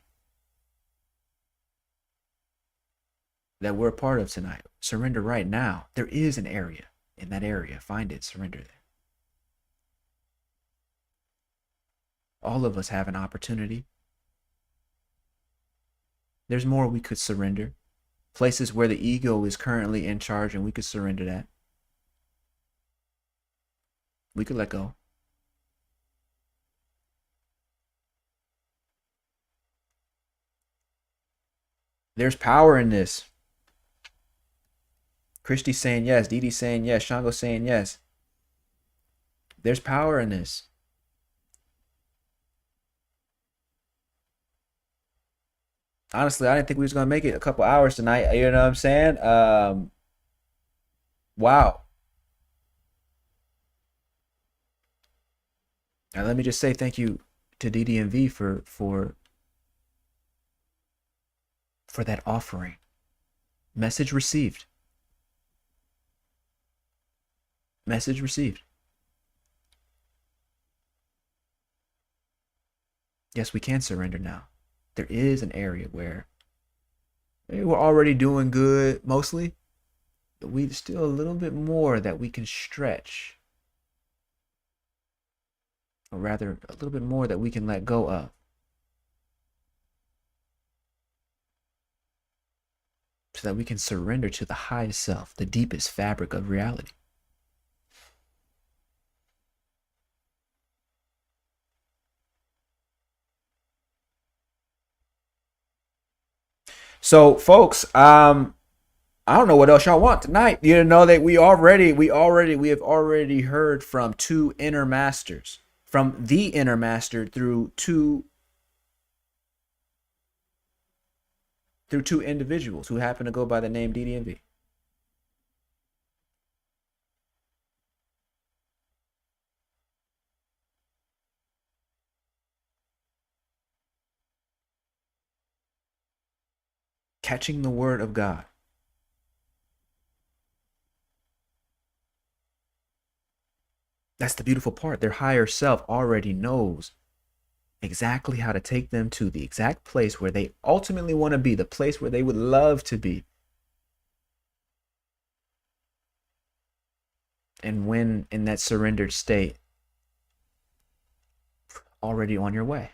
that we're a part of tonight. Surrender right now. There is an area. In that area, find it, surrender there. All of us have an opportunity. There's more we could surrender. Places where the ego is currently in charge, and we could surrender that. We could let go. There's power in this. Christy's saying yes. Dee Dee's saying yes. Shango's saying yes. There's power in this. Honestly, I didn't think we was going to make it a couple hours tonight. You know what I'm saying? Wow. Now, let me just say thank you to DDMV for that offering. Message received. Message received. Yes, we can surrender now. There is an area where maybe we're already doing good mostly, but we've still a little bit more that we can stretch. Or rather, a little bit more that we can let go of. So that we can surrender to the highest self, the deepest fabric of reality. So, folks, I don't know what else y'all want tonight. You know that we have already heard from two inner masters, from the inner master through two individuals who happen to go by the name DDMV. Catching the word of God. That's the beautiful part. Their higher self already knows exactly how to take them to the exact place where they ultimately want to be, the place where they would love to be. And when in that surrendered state, already on your way.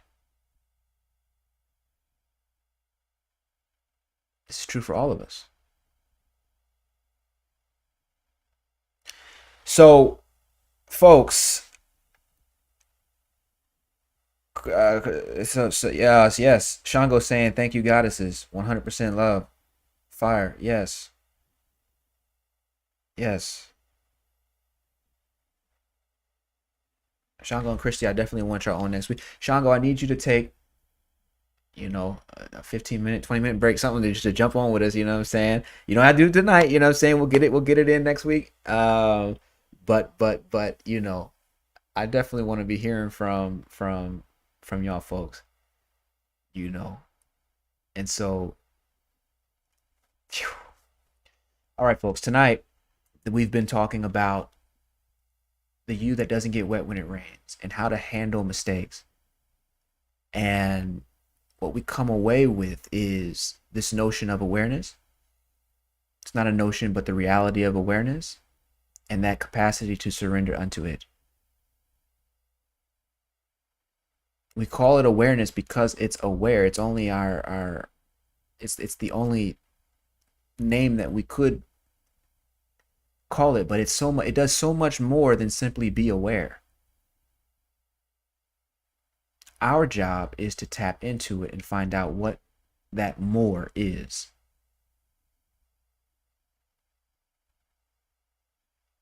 This is true for all of us. So, folks, yes. Shango saying thank you, goddesses. 100% love, fire. Yes. Shango and Christy, I definitely want y'all on next week. Shango, I need you to take, a 15-minute, 20-minute break, something just to jump on with us. You know what I'm saying? You don't have to do it tonight. You know what I'm saying? We'll get it in next week. But I definitely want to be hearing from y'all folks. And so, phew. All right, folks. Tonight we've been talking about the you that doesn't get wet when it rains and how to handle mistakes. And what we come away with is this notion of awareness. It's not a notion, but the reality of awareness and that capacity to surrender unto it. We call it awareness because it's aware. It's only our it's the only name that we could call it, but it's so much, it does so much more than simply be aware. Our job is to tap into it and find out what that more is.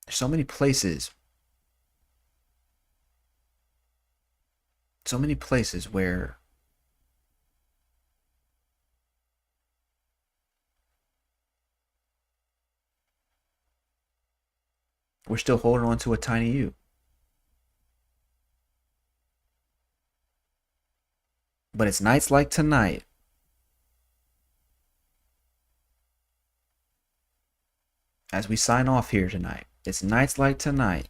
There's so many places where we're still holding on to a tiny you. But it's nights like tonight as we sign off here tonight. It's nights like tonight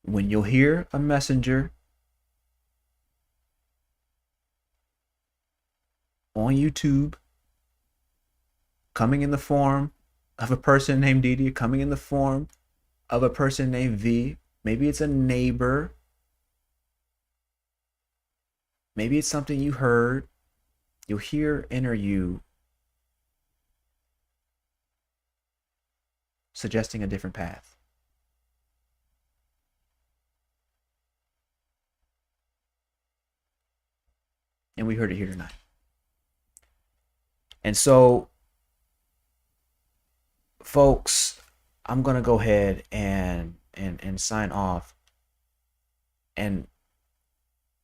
when you'll hear a messenger on YouTube coming in the form of a person named Didi, coming in the form of a person named V. Maybe it's a neighbor. Maybe it's something you heard. You'll hear inner you suggesting a different path. And we heard it here tonight. And so, folks, I'm going to go ahead and sign off and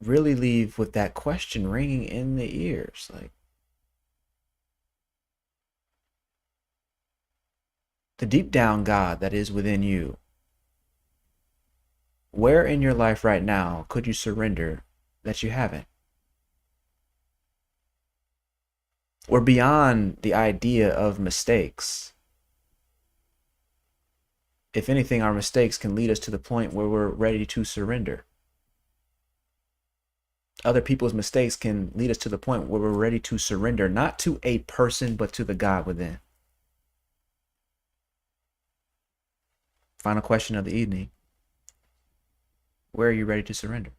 really leave with that question ringing in the ears. Like, the deep down God that is within you, where in your life right now could you surrender that you haven't? We're beyond the idea of mistakes. If anything, our mistakes can lead us to the point where we're ready to surrender. Other people's mistakes can lead us to the point where we're ready to surrender, not to a person, but to the God within. Final question of the evening. Where are you ready to surrender?